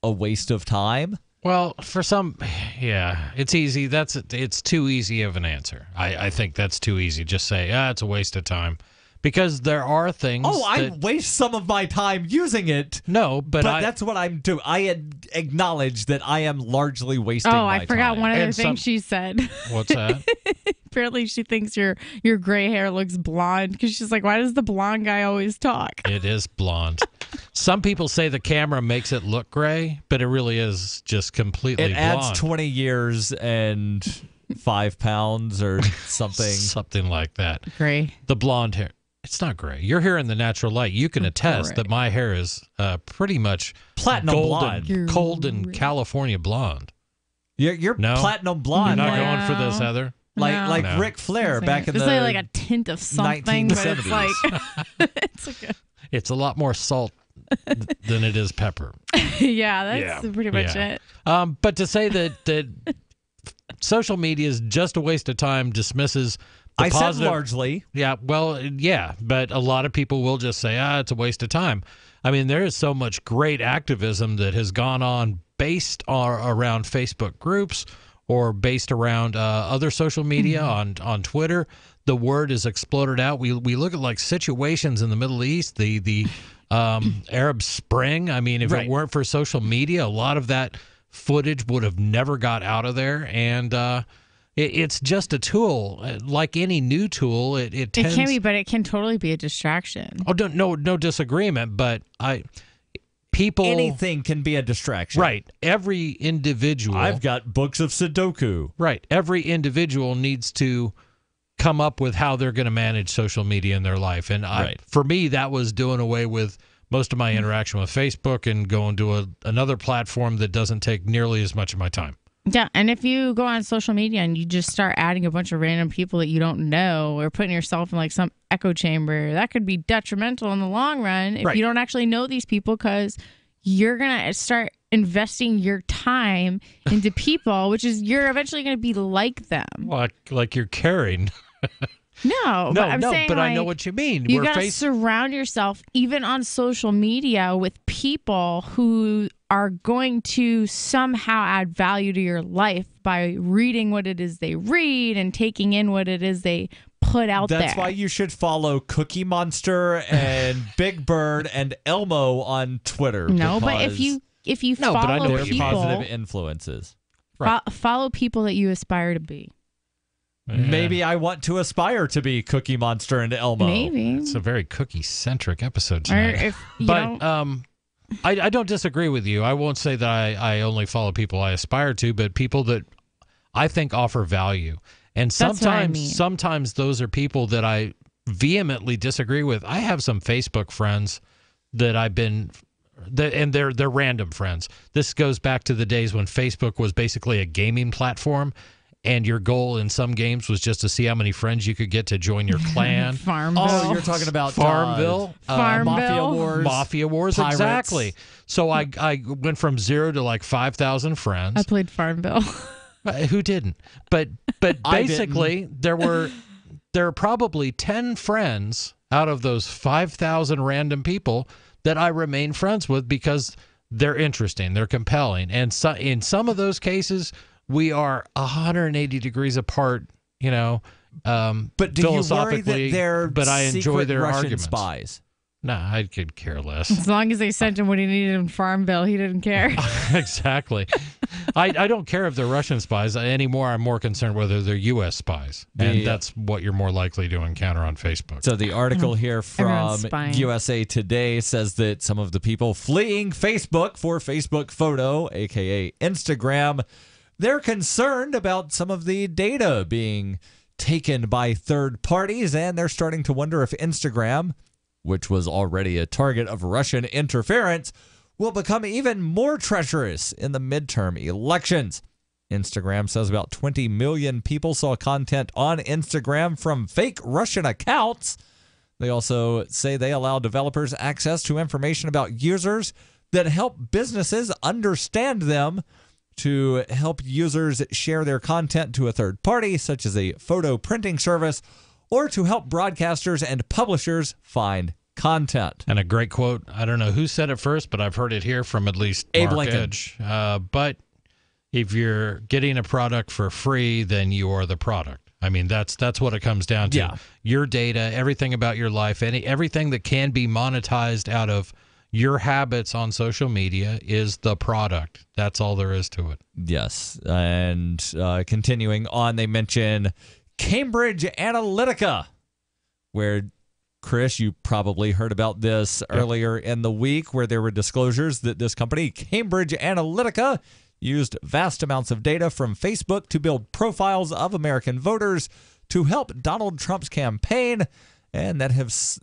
Speaker 3: a waste of time.
Speaker 7: Well, for some, yeah, it's easy. It's too easy of an answer. I think that's too easy. Just say, it's a waste of time. Because there are things.
Speaker 3: I waste some of my time using it.
Speaker 7: No, but
Speaker 3: that's what I'm doing. I acknowledge that I am largely wasting my time.
Speaker 8: Oh, I forgot one other thing she said.
Speaker 7: What's that?
Speaker 8: Apparently she thinks your gray hair looks blonde because she's like, why does the blonde guy always talk?
Speaker 7: It is blonde. Some people say the camera makes it look gray, but it really is just completely blonde.
Speaker 3: It adds 20 years and 5 pounds or something.
Speaker 7: Something like that.
Speaker 8: Gray.
Speaker 7: The blonde hair. It's not gray. You're here in the natural light. You can attest that my hair is pretty much
Speaker 3: platinum blonde.
Speaker 7: Golden California blonde.
Speaker 3: You're platinum blonde.
Speaker 7: You're not going for this, Heather?
Speaker 3: Like Ric Flair back in the 1970s.
Speaker 8: It's like a tint of something, but it's like
Speaker 7: it's a lot more salt than it is pepper.
Speaker 8: Yeah, that's pretty much it.
Speaker 7: But to say that social media is just a waste of time dismisses the positive.
Speaker 3: Said largely.
Speaker 7: Yeah, well, yeah, but a lot of people will just say, it's a waste of time. I mean, there is so much great activism that has gone on based around Facebook groups or based around other social media on Twitter. The word has exploded out. We look at like situations in the Middle East, the Arab Spring. I mean, if it weren't for social media, a lot of that footage would have never got out of there. And it's just a tool. Like any new tool, it tends...
Speaker 8: It can be, but it can totally be a distraction.
Speaker 7: Oh, no disagreement, but
Speaker 3: anything can be a distraction.
Speaker 7: Right. Every individual...
Speaker 3: I've got books of Sudoku.
Speaker 7: Right. Every individual needs to come up with how they're going to manage social media in their life. And for me, that was doing away with most of my interaction with Facebook and going to another platform that doesn't take nearly as much of my time.
Speaker 8: Yeah, and if you go on social media and you just start adding a bunch of random people that you don't know or putting yourself in like some echo chamber, that could be detrimental in the long run if you don't actually know these people, because you're going to start investing your time into people, which is you're eventually going to be like them.
Speaker 7: Like you're caring.
Speaker 8: No, but I'm saying,
Speaker 7: but I know what you mean.
Speaker 8: You got to surround yourself, even on social media, with people who are going to somehow add value to your life by reading what it is they read and taking in what it is they put out there.
Speaker 3: That's why you should follow Cookie Monster and Big Bird and Elmo on Twitter.
Speaker 8: No, but if you follow people,
Speaker 3: positive influences.
Speaker 8: Right. Follow people that you aspire to be.
Speaker 3: Yeah. Maybe I want to aspire to be Cookie Monster and Elmo.
Speaker 8: Maybe.
Speaker 7: It's a very cookie-centric episode tonight. I don't disagree with you. I won't say that I only follow people I aspire to, but people that I think offer value. And sometimes those are people that I vehemently disagree with. I have some Facebook friends that and they're random friends. This goes back to the days when Facebook was basically a gaming platform, and your goal in some games was just to see how many friends you could get to join your clan.
Speaker 8: Farmville.
Speaker 3: Oh, you're talking about
Speaker 7: Farmville?
Speaker 3: Mafia Wars,
Speaker 7: Pirates. Exactly. So I went from 0 to like 5,000 friends.
Speaker 8: I played Farmville.
Speaker 7: Who didn't? But basically, there are probably 10 friends out of those 5,000 random people that I remain friends with because they're interesting, they're compelling, and in some of those cases, we are 180 degrees apart.
Speaker 3: But do you worry that they're
Speaker 7: I enjoy their
Speaker 3: Russian
Speaker 7: arguments.
Speaker 3: Spies?
Speaker 7: No, I could care less.
Speaker 8: As long as they sent him what he needed in Farmville, he didn't care.
Speaker 7: Exactly. I don't care if they're Russian spies anymore. I'm more concerned whether they're U.S. spies. And that's what you're more likely to encounter on Facebook.
Speaker 3: So the article here from USA Today says that some of the people fleeing Facebook for Facebook Photo, a.k.a. Instagram, they're concerned about some of the data being taken by third parties, and they're starting to wonder if Instagram, which was already a target of Russian interference, will become even more treacherous in the midterm elections. Instagram says about 20 million people saw content on Instagram from fake Russian accounts. They also say they allow developers access to information about users that help businesses understand them, to help users share their content to a third party, such as a photo printing service, or to help broadcasters and publishers find content.
Speaker 7: And a great quote, I don't know who said it first, but I've heard it here from at least
Speaker 3: Abe
Speaker 7: Mark
Speaker 3: Lincoln.
Speaker 7: Edge. But if you're getting a product for free, then you are the product. I mean, that's what it comes down to.
Speaker 3: Yeah.
Speaker 7: Your data, everything about your life, everything that can be monetized out of your habits on social media is the product. That's all there is to it.
Speaker 3: Yes. And continuing on, they mention Cambridge Analytica, where, Chris, you probably heard about this earlier in the week, where there were disclosures that this company, Cambridge Analytica, used vast amounts of data from Facebook to build profiles of American voters to help Donald Trump's campaign, and that has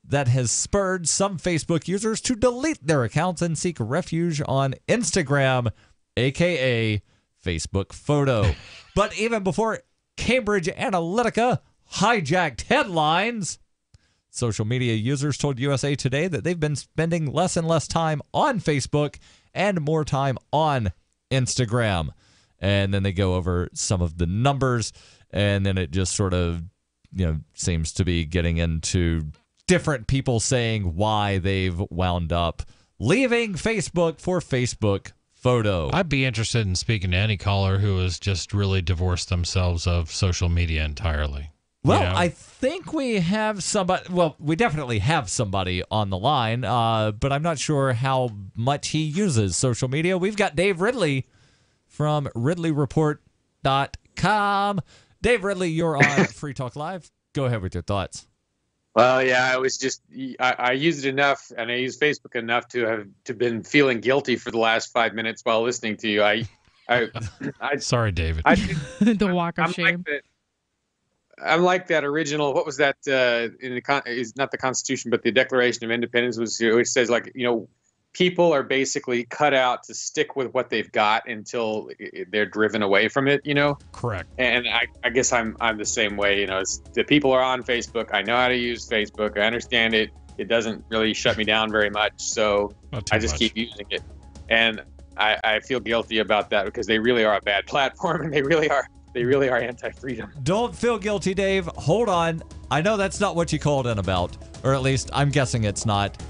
Speaker 3: spurred some Facebook users to delete their accounts and seek refuge on Instagram, a.k.a. Facebook Photo. But even before Cambridge Analytica hijacked headlines, social media users told USA Today that they've been spending less and less time on Facebook and more time on Instagram. And then they go over some of the numbers, and then it just sort of, seems to be getting into different people saying why they've wound up leaving Facebook for Facebook Photo.
Speaker 7: I'd be interested in speaking to any caller who has just really divorced themselves of social media entirely.
Speaker 3: Well, I think we have somebody. Well, we definitely have somebody on the line, but I'm not sure how much he uses social media. We've got Dave Ridley from RidleyReport.com. Dave Ridley, you're on Free Talk Live. Go ahead with your thoughts.
Speaker 9: Well, yeah, I was just I used it enough, and I used Facebook enough to have been feeling guilty for the last 5 minutes while listening to you. I
Speaker 7: sorry, David.
Speaker 8: The walk of shame.
Speaker 9: I'm like that original. What was that? Is not the Constitution, but the Declaration of Independence which says, people are basically cut out to stick with what they've got until they're driven away from it.
Speaker 7: Correct.
Speaker 9: And I guess I'm the same way. The people are on Facebook. I know how to use Facebook. I understand it. It doesn't really shut me down very much, so I just keep using it. And I feel guilty about that because they really are a bad platform, and they really are They really are anti-freedom.
Speaker 3: Don't feel guilty, Dave. Hold on. I know that's not what you called in about, or at least I'm guessing it's not.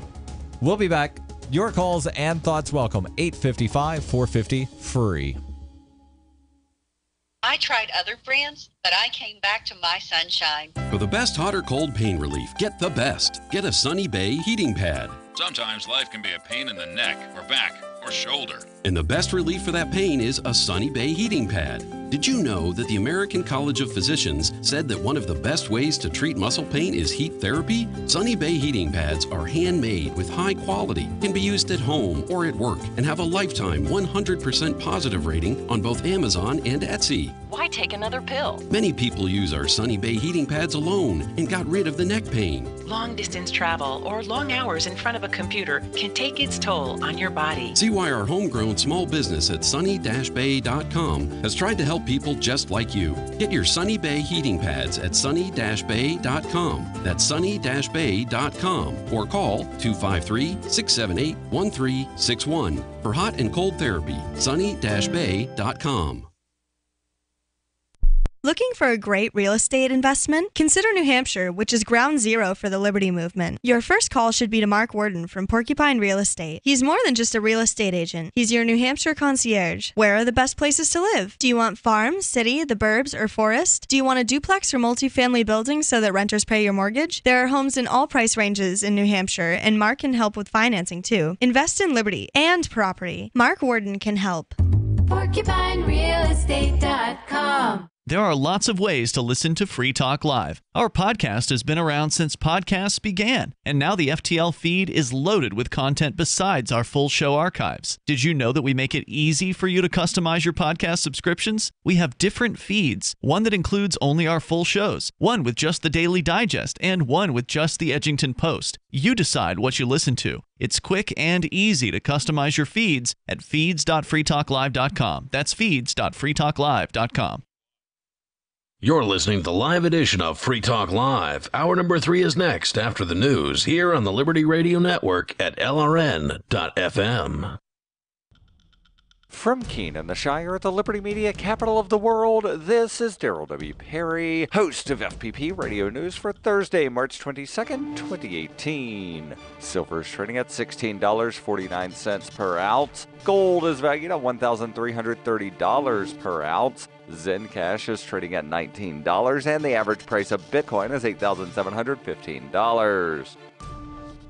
Speaker 3: We'll be back. Your calls and thoughts welcome. 855-450-FREE.
Speaker 10: I tried other brands, but I came back to My Sunshine.
Speaker 11: For the best hot or cold pain relief, get the best. Get a Sunny Bay heating pad.
Speaker 22: Sometimes life can be a pain in the neck or back or shoulder.
Speaker 11: And the best relief for that pain is a Sunny Bay heating pad. Did you know that the American College of Physicians said that one of the best ways to treat muscle pain is heat therapy? Sunny Bay heating pads are handmade with high quality, can be used at home or at work, and have a lifetime 100% positive rating on both Amazon and Etsy.
Speaker 10: Why take another pill?
Speaker 11: Many people use our Sunny Bay heating pads alone and got rid of the neck pain.
Speaker 10: Long distance travel or long hours in front of a computer can take its toll on your body.
Speaker 11: See why our homegrown small business at sunny-bay.com has tried to help people just like you. Get your Sunny Bay heating pads at sunny-bay.com. That's sunny-bay.com or call 253-678-1361 for hot and cold therapy. sunny-bay.com.
Speaker 12: Looking for a great real estate investment? Consider New Hampshire, which is ground zero for the Liberty Movement. Your first call should be to Mark Worden from Porcupine Real Estate. He's more than just a real estate agent. He's your New Hampshire concierge. Where are the best places to live? Do you want farm, city, the burbs, or forest? Do you want a duplex or multifamily building so that renters pay your mortgage? There are homes in all price ranges in New Hampshire, and Mark can help with financing too. Invest in Liberty and property. Mark Worden can help.
Speaker 21: PorcupineRealEstate.com.
Speaker 18: There are lots of ways to listen to Free Talk Live. Our podcast has been around since podcasts began, and now the FTL feed is loaded with content besides our full show archives. Did you know that we make it easy for you to customize your podcast subscriptions? We have different feeds, one that includes only our full shows, one with just the Daily Digest, and one with just the Edgington Post. You decide what you listen to. It's quick and easy to customize your feeds at feeds.freetalklive.com. That's feeds.freetalklive.com.
Speaker 1: You're listening to the live edition of Free Talk Live. Hour number 3 is next after the news here on the Liberty Radio Network at LRN.FM.
Speaker 13: From Keene in the Shire, the Liberty Media capital of the world, this is Daryl W. Perry, host of FPP Radio News for Thursday, March 22nd, 2018. Silver is trading at $16.49 per ounce. Gold is valued at $1,330 per ounce. Zencash is trading at $19, and the average price of Bitcoin is $8,715.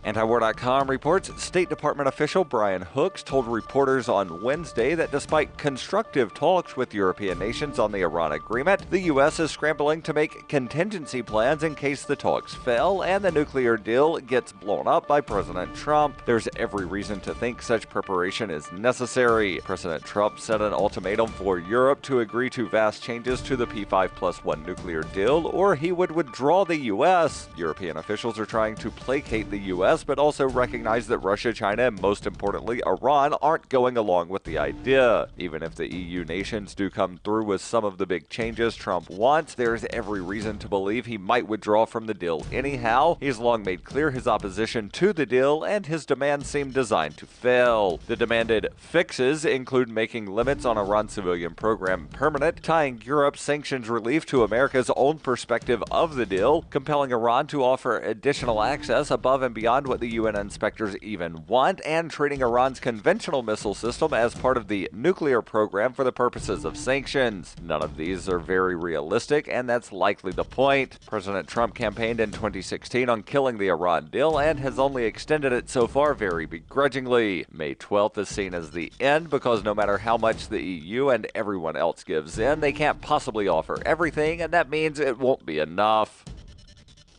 Speaker 13: Antiwar.com reports State Department official Brian Hooks told reporters on Wednesday that despite constructive talks with European nations on the Iran agreement, the U.S. is scrambling to make contingency plans in case the talks fail and the nuclear deal gets blown up by President Trump. There's every reason to think such preparation is necessary. President Trump set an ultimatum for Europe to agree to vast changes to the P5+1 nuclear deal, or he would withdraw the U.S. European officials are trying to placate the U.S., but also recognize that Russia, China, and most importantly, Iran aren't going along with the idea. Even if the EU nations do come through with some of the big changes Trump wants, there's every reason to believe he might withdraw from the deal anyhow. He's long made clear his opposition to the deal, and his demands seem designed to fail. The demanded fixes include making limits on Iran's civilian program permanent, tying Europe's sanctions relief to America's own perspective of the deal, compelling Iran to offer additional access above and beyond what the UN inspectors even want, and treating Iran's conventional missile system as part of the nuclear program for the purposes of sanctions. None of these are very realistic, and that's likely the point. President Trump campaigned in 2016 on killing the Iran deal and has only extended it so far very begrudgingly. May 12th is seen as the end because no matter how much the EU and everyone else gives in, they can't possibly offer everything, and that means it won't be enough.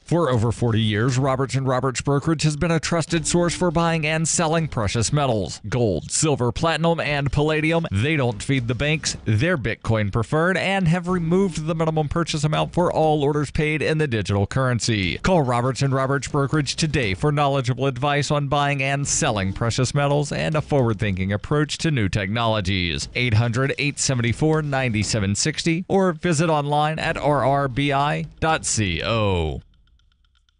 Speaker 3: For over 40 years, Roberts & Roberts Brokerage has been a trusted source for buying and selling precious metals. Gold, silver, platinum, and palladium. They don't feed the banks. They're Bitcoin preferred and have removed the minimum purchase amount for all orders paid in the digital currency. Call Roberts & Roberts Brokerage today for knowledgeable advice on buying and selling precious metals and a forward-thinking approach to new technologies. 800-874-9760 or visit online at rrbi.co.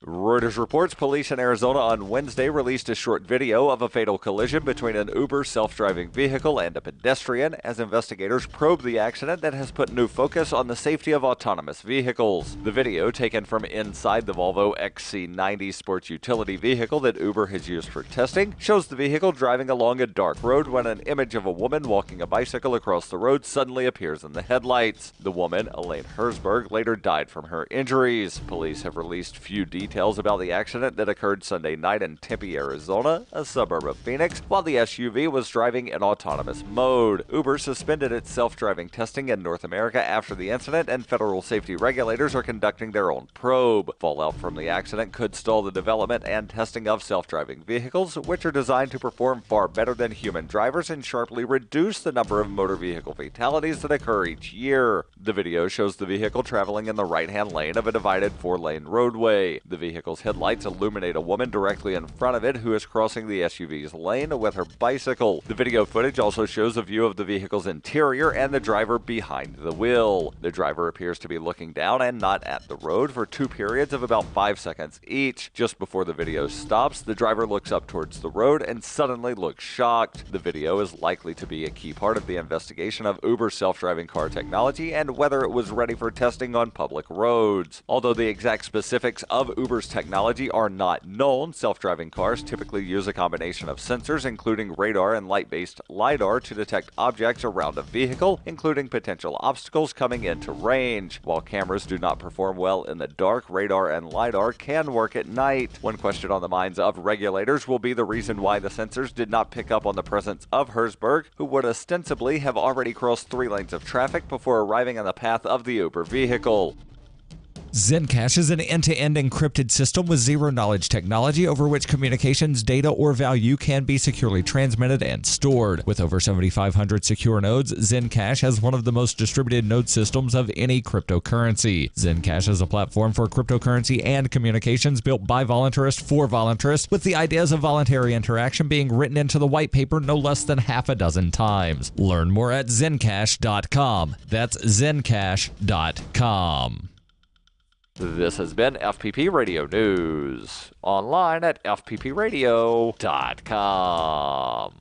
Speaker 13: Reuters reports police in Arizona on Wednesday released a short video of a fatal collision between an Uber self-driving vehicle and a pedestrian as investigators probe the accident that has put new focus on the safety of autonomous vehicles. The video, taken from inside the Volvo XC90 sports utility vehicle that Uber has used for testing, shows the vehicle driving along a dark road when an image of a woman walking a bicycle across the road suddenly appears in the headlights. The woman, Elaine Herzberg, later died from her injuries. Police have released few details about the accident that occurred Sunday night in Tempe, Arizona, a suburb of Phoenix, while the SUV was driving in autonomous mode. Uber suspended its self-driving testing in North America after the incident, and federal safety regulators are conducting their own probe. Fallout from the accident could stall the development and testing of self-driving vehicles, which are designed to perform far better than human drivers and sharply reduce the number of motor vehicle fatalities that occur each year. The video shows the vehicle traveling in the right-hand lane of a divided 4-lane roadway. The vehicle's headlights illuminate a woman directly in front of it who is crossing the SUV's lane with her bicycle. The video footage also shows a view of the vehicle's interior and the driver behind the wheel. The driver appears to be looking down and not at the road for 2 periods of about 5 seconds each. Just before the video stops, the driver looks up towards the road and suddenly looks shocked. The video is likely to be a key part of the investigation of Uber's self-driving car technology and whether it was ready for testing on public roads. Although the exact specifics of Uber's technology are not known, self-driving cars typically use a combination of sensors, including radar and light-based LiDAR, to detect objects around a vehicle, including potential obstacles coming into range. While cameras do not perform well in the dark, radar and LiDAR can work at night. One question on the minds of regulators will be the reason why the sensors did not pick up on the presence of Herzberg, who would ostensibly have already crossed 3 lanes of traffic before arriving on the path of the Uber vehicle.
Speaker 3: Zencash is an end-to-end encrypted system with zero-knowledge technology over which communications, data, or value can be securely transmitted and stored. With over 7,500 secure nodes, Zencash has one of the most distributed node systems of any cryptocurrency. Zencash is a platform for cryptocurrency and communications built by voluntarists for voluntarists, with the ideas of voluntary interaction being written into the white paper no less than half a dozen times. Learn more at zencash.com. That's zencash.com.
Speaker 13: This has been FPP Radio News, online at fppradio.com.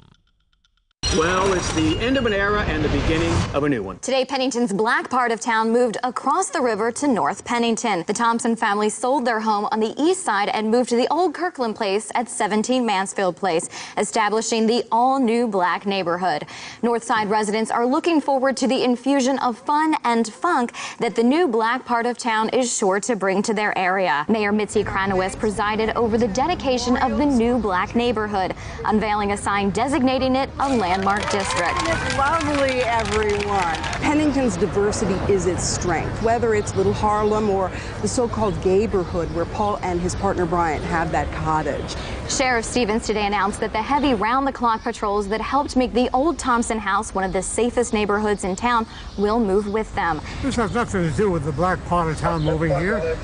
Speaker 14: Well, it's the end of an era and the beginning of a new one.
Speaker 15: Today, Pennington's black part of town moved across the river to North Pennington. The Thompson family sold their home on the east side and moved to the old Kirkland Place at 17 Mansfield Place, establishing the all-new black neighborhood. North Side residents are looking forward to the infusion of fun and funk that the new black part of town is sure to bring to their area. Mayor Mitzi Kranowitz presided over the dedication of the new black neighborhood, unveiling a sign designating it a landmark district.
Speaker 23: It's lovely, everyone. Pennington's diversity is its strength, whether it's Little Harlem or the so-called Gayborhood, where Paul and his partner Bryant have that cottage.
Speaker 15: Sheriff Stevens today announced that the heavy round-the-clock patrols that helped make the old Thompson house one of the safest neighborhoods in town will move with them.
Speaker 24: This has nothing to do with the black part of town moving here.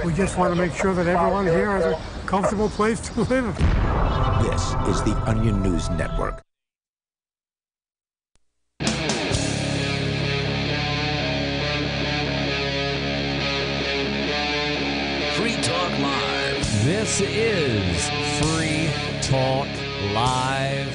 Speaker 24: We just want to make sure that everyone here has a comfortable place to live.
Speaker 25: This is the Onion News Network.
Speaker 1: Free Talk Live.
Speaker 3: This is Free Talk Live.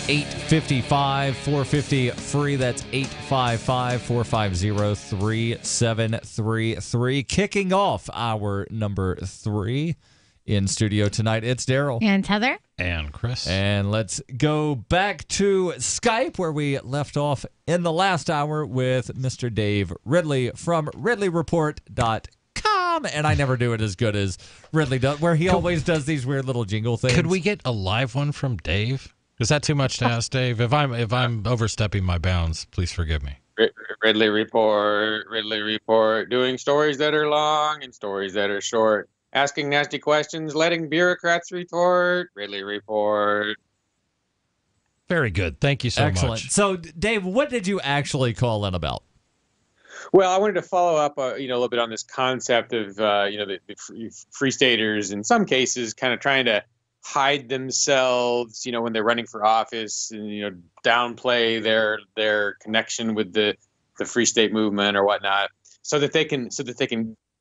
Speaker 3: 855-450-FREE. That's 855-450-3733. Kicking off our number 3 in studio tonight. It's Daryl.
Speaker 8: And Heather.
Speaker 7: And Chris.
Speaker 3: And let's go back to Skype, where we left off in the last hour with Mr. Dave Ridley from RidleyReport.com. And I never do it as good as Ridley does, where he always does these weird little jingle things.
Speaker 7: Could we get a live one from Dave? Is that too much to ask, Dave? If I'm overstepping my bounds, please forgive me.
Speaker 9: Ridley Report, doing stories that are long and stories that are short, asking nasty questions, letting bureaucrats retort. Ridley Report.
Speaker 7: Very good. Thank you so
Speaker 3: Excellent.
Speaker 7: much.
Speaker 3: So, Dave, what did you actually call in about?
Speaker 9: Well, I wanted to follow up, a little bit on this concept of, the free staters in some cases kind of trying to hide themselves, when they're running for office, and downplay their connection with the Free State movement or whatnot, so that they can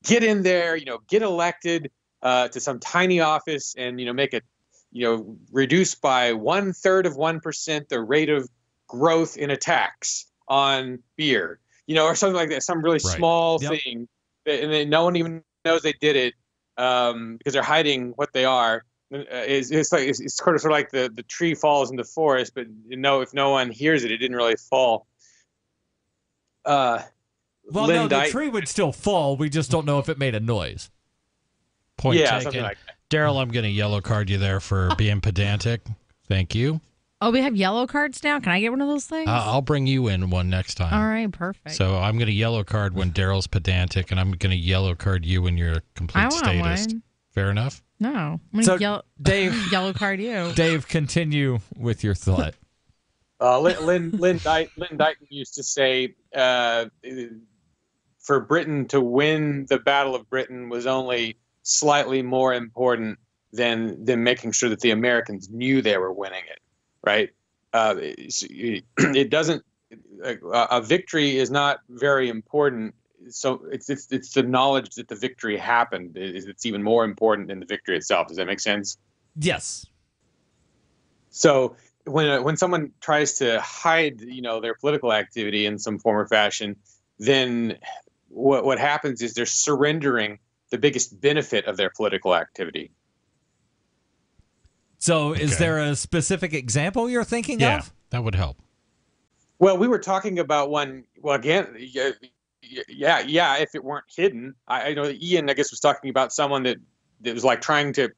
Speaker 9: get in there, get elected to some tiny office and, make it, reduce by 1/3 of 1% the rate of growth in a tax on beer, or something like that, some really small thing. And then no one even knows they did it because they're hiding what they are. It's sort of like the tree falls in the forest, but if no one hears it, it didn't really fall.
Speaker 3: The tree would still fall. We just don't know if it made a noise.
Speaker 7: Point
Speaker 9: taken.
Speaker 7: Something like that. Daryl, I'm going to yellow card you there for being pedantic. Thank you.
Speaker 8: Oh, we have yellow cards now? Can I get one of those things?
Speaker 7: I'll bring you in one next time.
Speaker 8: All right, perfect.
Speaker 7: So I'm going to yellow card when Daryl's pedantic, and I'm going to yellow card you when you're a complete statist.
Speaker 8: One.
Speaker 7: Fair enough?
Speaker 8: No. I'm going to yellow card you.
Speaker 3: Dave, continue with your thought.
Speaker 9: Lynn Dighton used to say for Britain to win the Battle of Britain was only slightly more important than making sure that the Americans knew they were winning it, right? It doesn't. A victory is not very important. So it's the knowledge that the victory happened. It's even more important than the victory itself. Does that make sense?
Speaker 3: Yes.
Speaker 9: So when someone tries to hide, their political activity in some form or fashion, then what happens is they're surrendering the biggest benefit of their political activity.
Speaker 3: So is there a specific example you're thinking of?
Speaker 7: Yeah, that would help.
Speaker 9: Well, we were talking about one. Well, again, yeah. If it weren't hidden, I know Ian, I guess, was talking about someone that was like trying to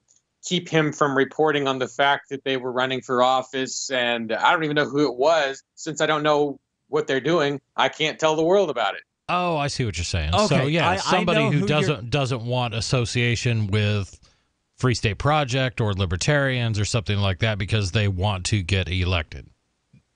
Speaker 9: keep him from reporting on the fact that they were running for office. And I don't even know who it was. Since I don't know what they're doing, I can't tell the world about it.
Speaker 7: Oh, I see what you're saying.
Speaker 3: Okay,
Speaker 7: So yeah, somebody who
Speaker 3: you're...
Speaker 7: doesn't want association with Free State Project or libertarians or something like that because they want to get elected.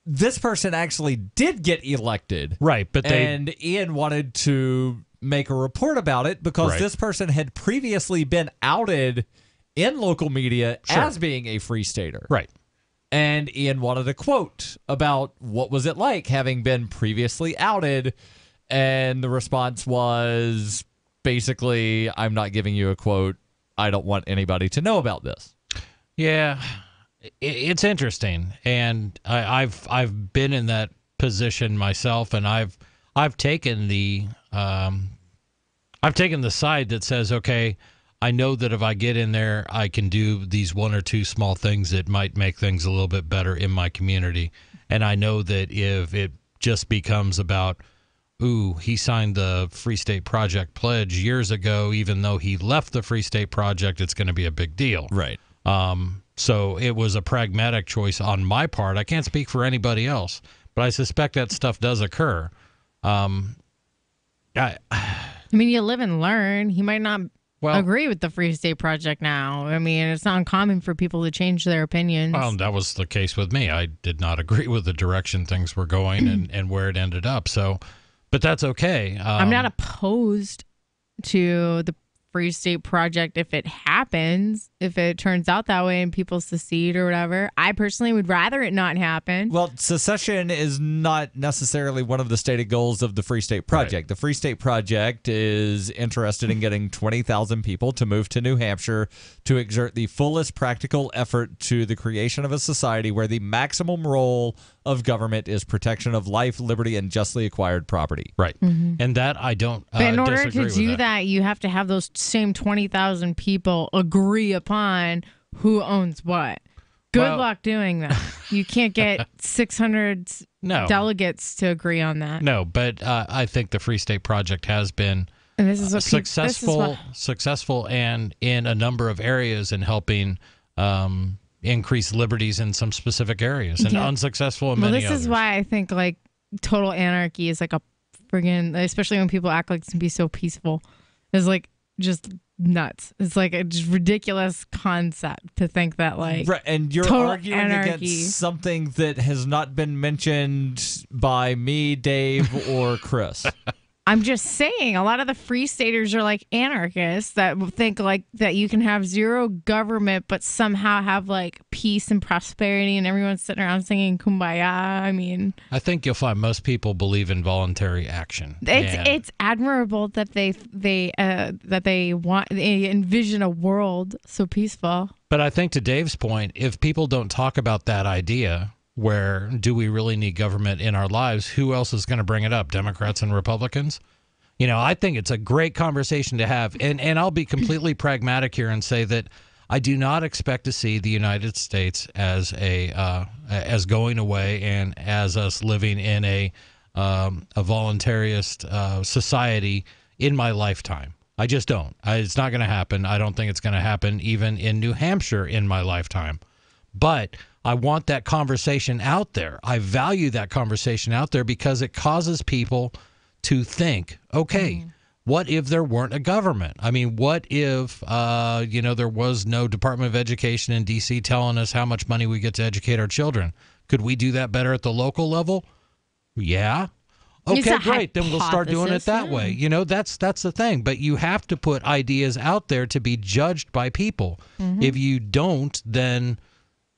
Speaker 3: This person actually did get elected.
Speaker 7: Right, but
Speaker 3: and Ian wanted to make a report about it because this person had previously been outed in local media as being a Free Stater.
Speaker 7: Right.
Speaker 3: And Ian wanted a quote about what was it like having been previously outed. And the response was basically, I'm not giving you a quote. I don't want anybody to know about this.
Speaker 7: Yeah, it's interesting. And I've been in that position myself, and I've taken the side that says, okay, I know that if I get in there, I can do these one or two small things that might make things a little bit better in my community. And I know that if it just becomes about, ooh, he signed the Free State Project pledge years ago, even though he left the Free State Project, it's going to be a big deal.
Speaker 3: Right.
Speaker 7: So it was a pragmatic choice on my part. I can't speak for anybody else, but I suspect that stuff does occur.
Speaker 8: I mean, you live and learn. He might not agree with the Free State Project now. I mean, it's not uncommon for people to change their opinions.
Speaker 7: Well, that was the case with me. I did not agree with the direction things were going and where it ended up. So, but that's okay.
Speaker 8: I'm not opposed to the Free State Project if it happens, if it turns out that way and people secede or whatever. I personally would rather it not happen.
Speaker 3: Well, secession is not necessarily one of the stated goals of the Free State Project. Right. The Free State Project is interested in getting 20,000 people to move to New Hampshire to exert the fullest practical effort to the creation of a society where the maximum role of government is protection of life, liberty, and justly acquired property.
Speaker 7: Right. Mm-hmm. And that I don't
Speaker 8: But in order to do that, you have to have those same 20,000 people agree upon who owns what. Good luck doing that. You can't get 600 delegates to agree on that.
Speaker 7: No, but I think the Free State Project has been successful and in a number of areas in helping increase liberties in some specific areas and unsuccessful in many others.
Speaker 8: Well, this is why I think like total anarchy is like a friggin', especially when people act like it's going to be so peaceful, is like just nuts. It's like a just ridiculous concept to think that like
Speaker 3: and you're arguing against something that has not been mentioned by me, Dave, or Chris.
Speaker 8: I'm just saying, a lot of the free staters are like anarchists that think like that you can have zero government, but somehow have like peace and prosperity, and everyone's sitting around singing "Kumbaya." I mean,
Speaker 7: I think you'll find most people believe in voluntary action.
Speaker 8: It's admirable that they envision a world so peaceful.
Speaker 7: But I think to Dave's point, if people don't talk about that idea, where do we really need government in our lives, who else is going to bring it up? Democrats and Republicans? You know, I think it's a great conversation to have. And I'll be completely pragmatic here and say that I do not expect to see the United States as as going away and as us living in a voluntarist society in my lifetime. I just don't. It's not going to happen. I don't think it's going to happen even in New Hampshire in my lifetime. But I want that conversation out there. I value that conversation out there because it causes people to think, okay, what if there weren't a government? I mean, what if, there was no Department of Education in D.C. telling us how much money we get to educate our children? Could we do that better at the local level? Yeah. Okay, great. Then we'll start doing it that way. You know, that's the thing. But you have to put ideas out there to be judged by people. If you don't, then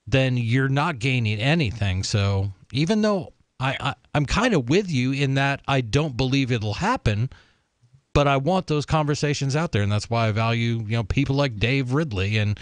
Speaker 7: you're not gaining anything. So even though I'm kind of with you in that I don't believe it'll happen, but I want those conversations out there, and that's why I value people like Dave Ridley and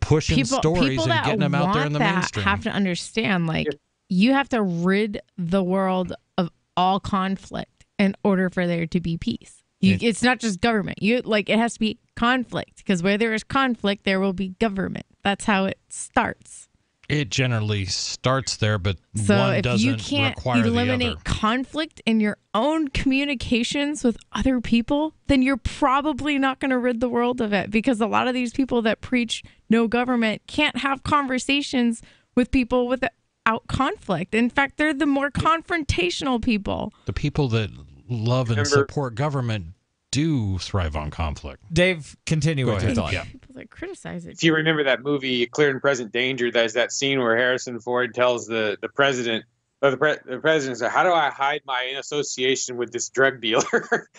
Speaker 7: pushing stories and getting them out there in the mainstream.
Speaker 8: Have to understand, like, you have to rid the world of all conflict in order for there to be peace. It's not just government. It has to be conflict, because where there is conflict, there will be government. That's how it starts.
Speaker 7: It generally starts there, but
Speaker 8: so
Speaker 7: one
Speaker 8: if
Speaker 7: doesn't
Speaker 8: you can't
Speaker 7: require
Speaker 8: eliminate
Speaker 7: the other.
Speaker 8: conflict in your own communications with other people, then you're probably not going to rid the world of it, because a lot of these people that preach no government can't have conversations with people without conflict. In fact, they're the more confrontational people.
Speaker 7: The people that love and support government do thrive on conflict.
Speaker 3: Dave, continue with your thought.
Speaker 7: Yeah.
Speaker 8: People that criticize it.
Speaker 9: If you remember that movie, Clear and Present Danger, there's that scene where Harrison Ford tells the president, the president says, "How do I hide my association with this drug dealer?"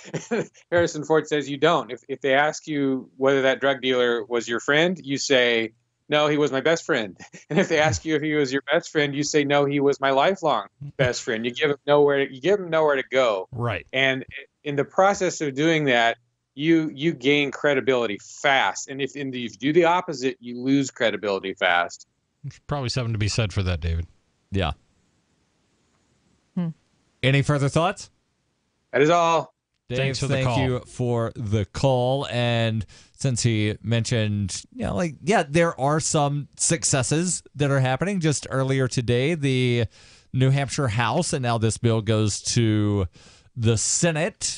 Speaker 9: Harrison Ford says, "You don't. If they ask you whether that drug dealer was your friend, you say, 'No, he was my best friend.' And if they ask you if he was your best friend, you say, 'No, he was my lifelong best friend.' You give him nowhere to go.
Speaker 7: Right.
Speaker 9: And in the process of doing that, you gain credibility fast. And if you do the opposite, you lose credibility fast.
Speaker 7: There's probably something to be said for that, David.
Speaker 3: Yeah. Any further thoughts?
Speaker 9: That is all.
Speaker 3: Dave,
Speaker 7: Thanks for the
Speaker 3: thank
Speaker 7: call.
Speaker 3: you for the call. And since he mentioned, there are some successes that are happening. Just earlier today, the New Hampshire House, and now this bill goes to the Senate,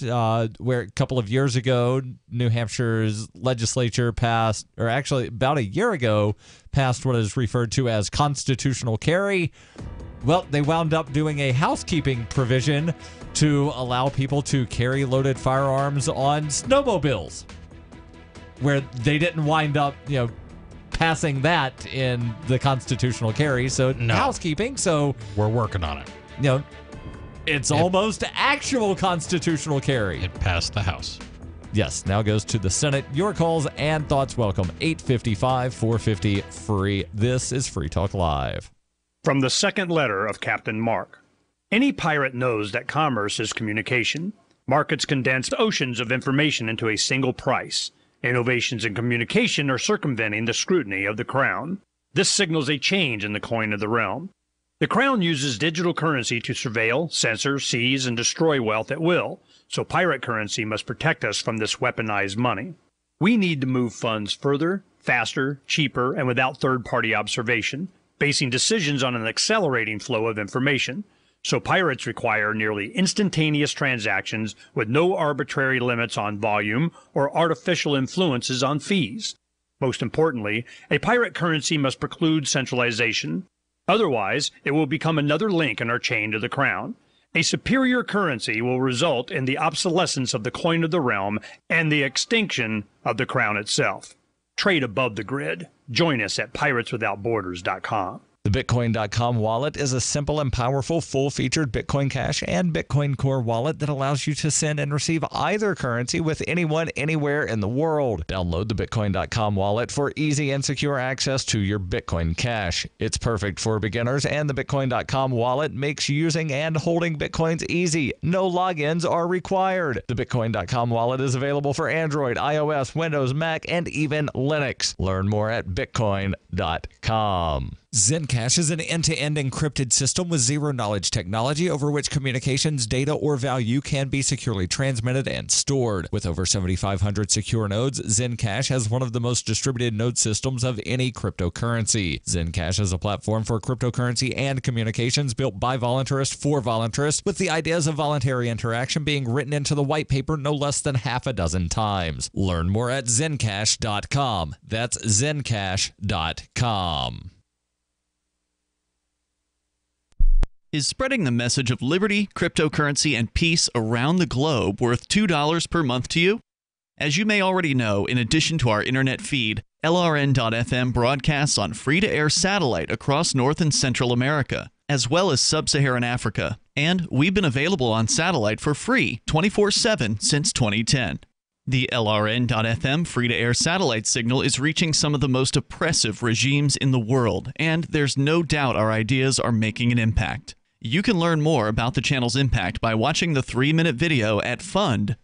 Speaker 3: where a couple of years ago, New Hampshire's legislature passed, or actually about a year ago, passed what is referred to as constitutional carry. Well, they wound up doing a housekeeping provision to allow people to carry loaded firearms on snowmobiles, where they didn't wind up, passing that in the constitutional carry. So housekeeping. So
Speaker 7: we're working on it.
Speaker 3: It's almost actual constitutional carry.
Speaker 7: It passed the House.
Speaker 3: Yes, now goes to the Senate. Your calls and thoughts welcome. 855-450-FREE. This is Free Talk Live.
Speaker 2: From the second letter of Captain Mark. Any pirate knows that commerce is communication. Markets condense oceans of information into a single price. Innovations in communication are circumventing the scrutiny of the Crown. This signals a change in the coin of the realm. The Crown uses digital currency to surveil, censor, seize, and destroy wealth at will, so pirate currency must protect us from this weaponized money. We need to move funds further, faster, cheaper, and without third-party observation, basing decisions on an accelerating flow of information. So pirates require nearly instantaneous transactions with no arbitrary limits on volume or artificial influences on fees. Most importantly, a pirate currency must preclude centralization. Otherwise, it will become another link in our chain to the Crown. A superior currency will result in the obsolescence of the coin of the realm and the extinction of the Crown itself. Trade above the grid. Join us at pirateswithoutborders.com.
Speaker 3: The Bitcoin.com wallet is a simple and powerful full-featured Bitcoin Cash and Bitcoin Core wallet that allows you to send and receive either currency with anyone, anywhere in the world. Download the Bitcoin.com wallet for easy and secure access to your Bitcoin Cash. It's perfect for beginners, and the Bitcoin.com wallet makes using and holding Bitcoins easy. No logins are required. The Bitcoin.com wallet is available for Android, iOS, Windows, Mac, and even Linux. Learn more at Bitcoin.com. Zencash is an end-to-end encrypted system with zero-knowledge technology over which communications, data, or value can be securely transmitted and stored. With over 7,500 secure nodes, Zencash has one of the most distributed node systems of any cryptocurrency. Zencash is a platform for cryptocurrency and communications built by voluntarists for voluntarists, with the ideas of voluntary interaction being written into the white paper no less than half a dozen times. Learn more at Zencash.com. That's Zencash.com.
Speaker 18: Is spreading the message of liberty, cryptocurrency, and peace around the globe worth $2 per month to you? As you may already know, in addition to our internet feed, LRN.FM broadcasts on free-to-air satellite across North and Central America, as well as Sub-Saharan Africa. And we've been available on satellite for free 24/7 since 2010. The LRN.FM free-to-air satellite signal is reaching some of the most oppressive regimes in the world, and there's no doubt our ideas are making an impact. You can learn more about the channel's impact by watching the 3-minute video at fund.lrn.fm.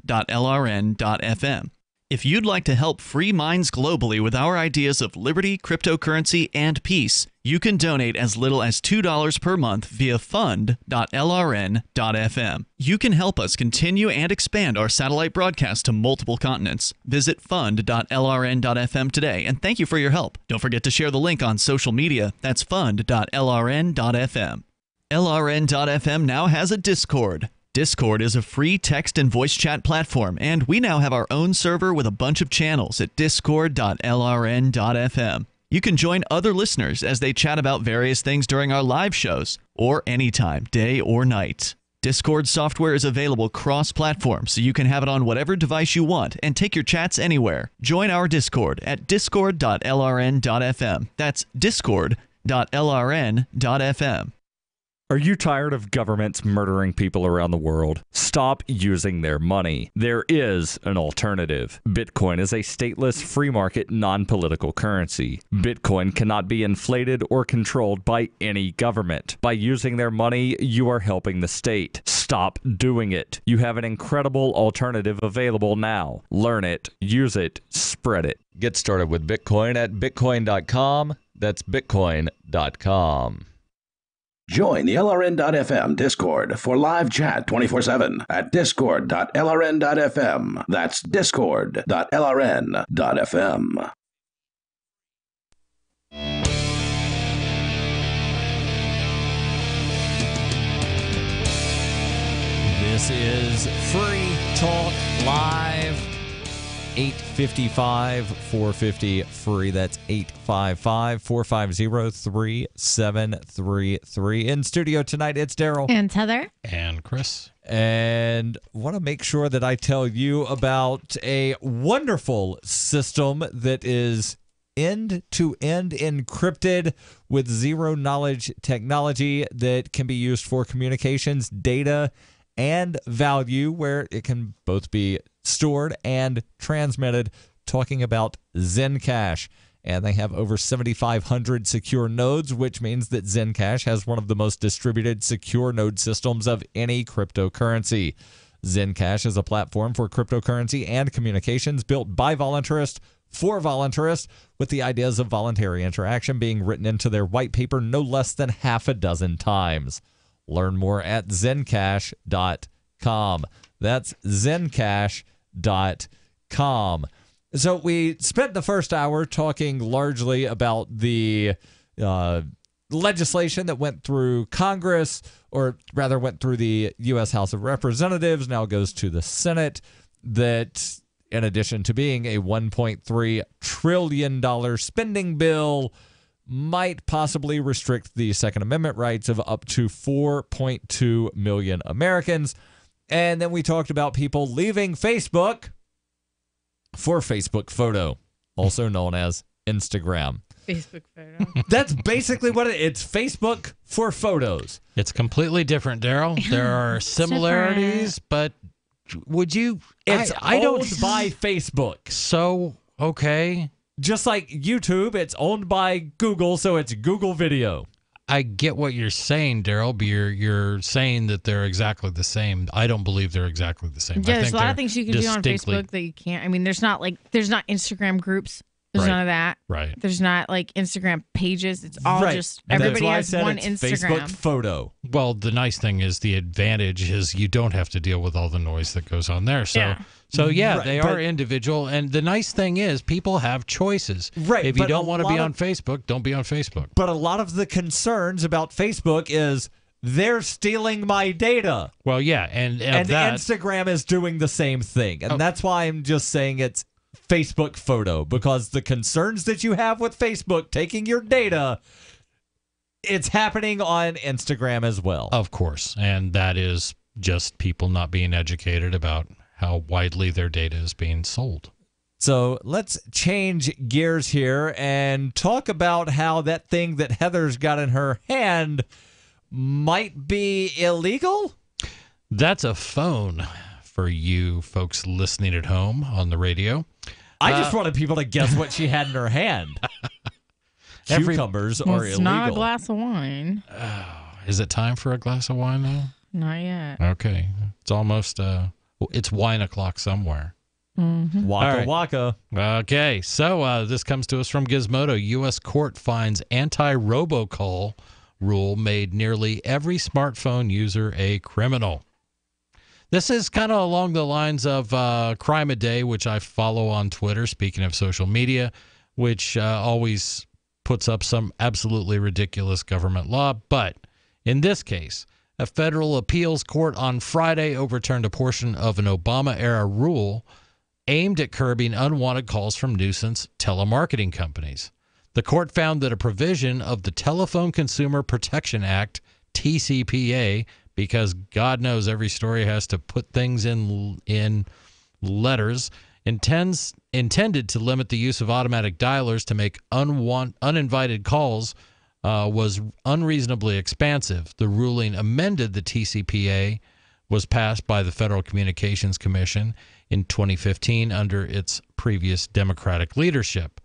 Speaker 18: If you'd like to help free minds globally with our ideas of liberty, cryptocurrency, and peace, you can donate as little as $2 per month via fund.lrn.fm. You can help us continue and expand our satellite broadcast to multiple continents. Visit fund.lrn.fm today, and thank you for your help. Don't forget to share the link on social media. That's fund.lrn.fm. LRN.FM now has a Discord. Discord is a free text and voice chat platform, and we now have our own server with a bunch of channels at discord.lrn.fm. You can join other listeners as they chat about various things during our live shows, or anytime, day or night. Discord software is available cross-platform, so you can have it on whatever device you want and take your chats anywhere. Join our Discord at discord.lrn.fm. That's discord.lrn.fm.
Speaker 3: Are you tired of governments murdering people around the world? Stop using their money. There is an alternative. Bitcoin is a stateless, free market, non-political currency. Bitcoin cannot be inflated or controlled by any government. By using their money, you are helping the state. Stop doing it. You have an incredible alternative available now. Learn it, use it, spread it. Get started with Bitcoin at bitcoin.com. That's bitcoin.com.
Speaker 5: Join the LRN.FM Discord for live chat 24/7 at discord.lrn.fm. That's discord.lrn.fm.
Speaker 3: This is Free Talk Live. 855-450 free. That's 855-450-3733. In studio tonight, it's Daryl
Speaker 8: and Heather
Speaker 7: and Chris.
Speaker 3: And want to make sure that I tell you about a wonderful system that is end-to-end encrypted with zero-knowledge technology that can be used for communications, data, and value, where it can both be stored and transmitted. Talking about Zencash. And they have over 7,500 secure nodes, which means that Zencash has one of the most distributed secure node systems of any cryptocurrency. Zencash is a platform for cryptocurrency and communications built by voluntarists for voluntarists, with the ideas of voluntary interaction being written into their white paper no less than half a dozen times. Learn more at zencash.com. That's zencash.com. So we spent the first hour talking largely about the legislation that went through Congress, or rather went through the U.S. House of Representatives, now goes to the Senate, that in addition to being a $1.3 trillion spending bill, might possibly restrict the Second Amendment rights of up to 4.2 million Americans. And then we talked about people leaving Facebook for Facebook Photo, also known as Instagram.
Speaker 8: Facebook photo.
Speaker 3: That's basically what it's Facebook for photos.
Speaker 7: It's completely different, Daryl. There are similarities, but would you?
Speaker 3: I don't buy Facebook.
Speaker 7: So, okay.
Speaker 3: Just like YouTube, it's owned by Google, so it's Google Video.
Speaker 7: I get what you're saying, Daryl, but you're saying that they're exactly the same. I don't believe they're exactly the same.
Speaker 8: Yeah, there's a lot of things you can do on Facebook that you can't. I mean, there's not Instagram groups. There's none of that.
Speaker 7: Right.
Speaker 8: There's not like Instagram pages. It's all just everybody has one Instagram.
Speaker 3: Facebook photo.
Speaker 7: Well, the nice thing is the advantage is you don't have to deal with all the noise that goes on there. So they are individual. And the nice thing is people have choices.
Speaker 3: Right.
Speaker 7: If you don't want to be on Facebook, don't be on Facebook.
Speaker 3: But a lot of the concerns about Facebook is they're stealing my data.
Speaker 7: Well, yeah. And
Speaker 3: Instagram is doing the same thing. And that's why I'm just saying it's Facebook photo, because the concerns that you have with Facebook taking your data, it's happening on Instagram as well.
Speaker 7: Of course. And that is just people not being educated about how widely their data is being sold.
Speaker 3: So let's change gears here and talk about how that thing that Heather's got in her hand might be illegal.
Speaker 7: That's a phone for you folks listening at home on the radio.
Speaker 3: I just wanted people to guess what she had in her hand. Cucumbers are
Speaker 8: it's
Speaker 3: illegal.
Speaker 8: Not a glass of wine.
Speaker 7: Is it time for a glass of wine, though?
Speaker 8: Not yet.
Speaker 7: Okay. It's almost, it's wine o'clock somewhere.
Speaker 8: Mm-hmm.
Speaker 3: Waka waka.
Speaker 7: Okay. So this comes to us from Gizmodo. U.S. court finds anti-robocall rule made nearly every smartphone user a criminal. This is kind of along the lines of Crime a Day, which I follow on Twitter, speaking of social media, which always puts up some absolutely ridiculous government law. But in this case, a federal appeals court on Friday overturned a portion of an Obama-era rule aimed at curbing unwanted calls from nuisance telemarketing companies. The court found that a provision of the Telephone Consumer Protection Act, TCPA, because God knows every story has to put things in letters, intended to limit the use of automatic dialers to make uninvited calls, was unreasonably expansive. The ruling amended the TCPA, was passed by the Federal Communications Commission in 2015 under its previous Democratic leadership.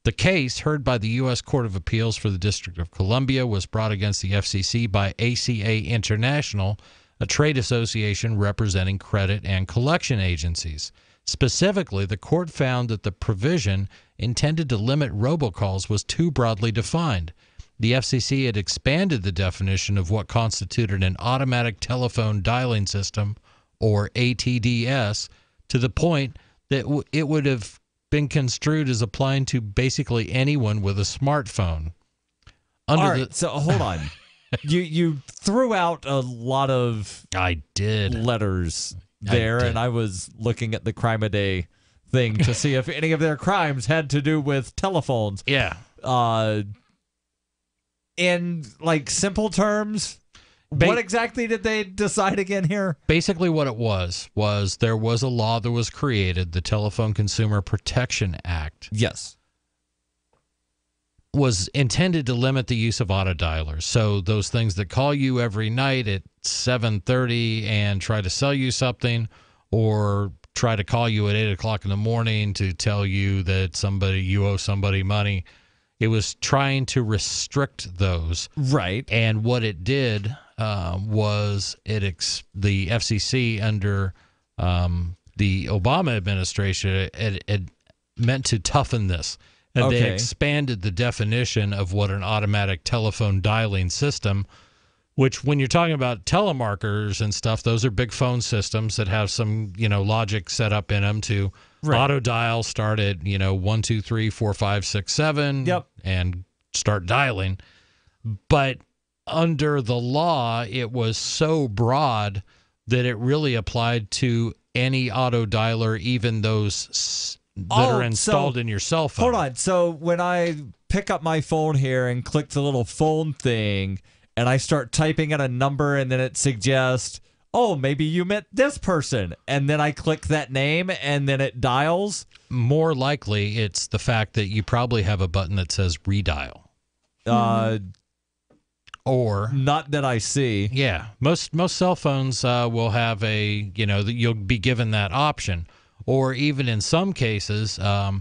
Speaker 7: The case, heard by the U.S. Court of Appeals for the District of Columbia, was brought against the FCC by ACA International, a trade association representing credit and collection agencies. Specifically, the court found that the provision intended to limit robocalls was too broadly defined. The FCC had expanded the definition of what constituted an automatic telephone dialing system, or ATDS, to the point that it would have been construed as applying to basically anyone with a smartphone.
Speaker 3: So hold on. You threw out a lot of letters there, and I was looking at the Crime a Day thing to see if any of their crimes had to do with telephones.
Speaker 7: Yeah.
Speaker 3: In like simple terms, what exactly did they decide again here?
Speaker 7: Basically what it was there was a law that was created, the Telephone Consumer Protection Act.
Speaker 3: Yes.
Speaker 7: Was intended to limit the use of auto dialers. So those things that call you every night at 7:30 and try to sell you something, or try to call you at 8 o'clock in the morning to tell you that you owe somebody money. It was trying to restrict those.
Speaker 3: Right.
Speaker 7: And what it did was the FCC under the Obama administration, it meant to toughen this. And they expanded the definition of what an automatic telephone dialing system, which when you're talking about telemarketers and stuff, those are big phone systems that have some, logic set up in them to auto dial, start at, 1, 2, 3, 4, 5, 6, 7, and start dialing. But under the law, it was so broad that it really applied to any auto dialer, even those that are installed in your cell phone.
Speaker 3: Hold on. So when I pick up my phone here and click the little phone thing, and I start typing in a number, and then it suggests, maybe you meant this person. And then I click that name, and then it dials.
Speaker 7: more likely it's the fact that you probably have a button that says redial. Or
Speaker 3: not that I see.
Speaker 7: Yeah, most cell phones will have a, you'll be given that option. Or even in some cases, I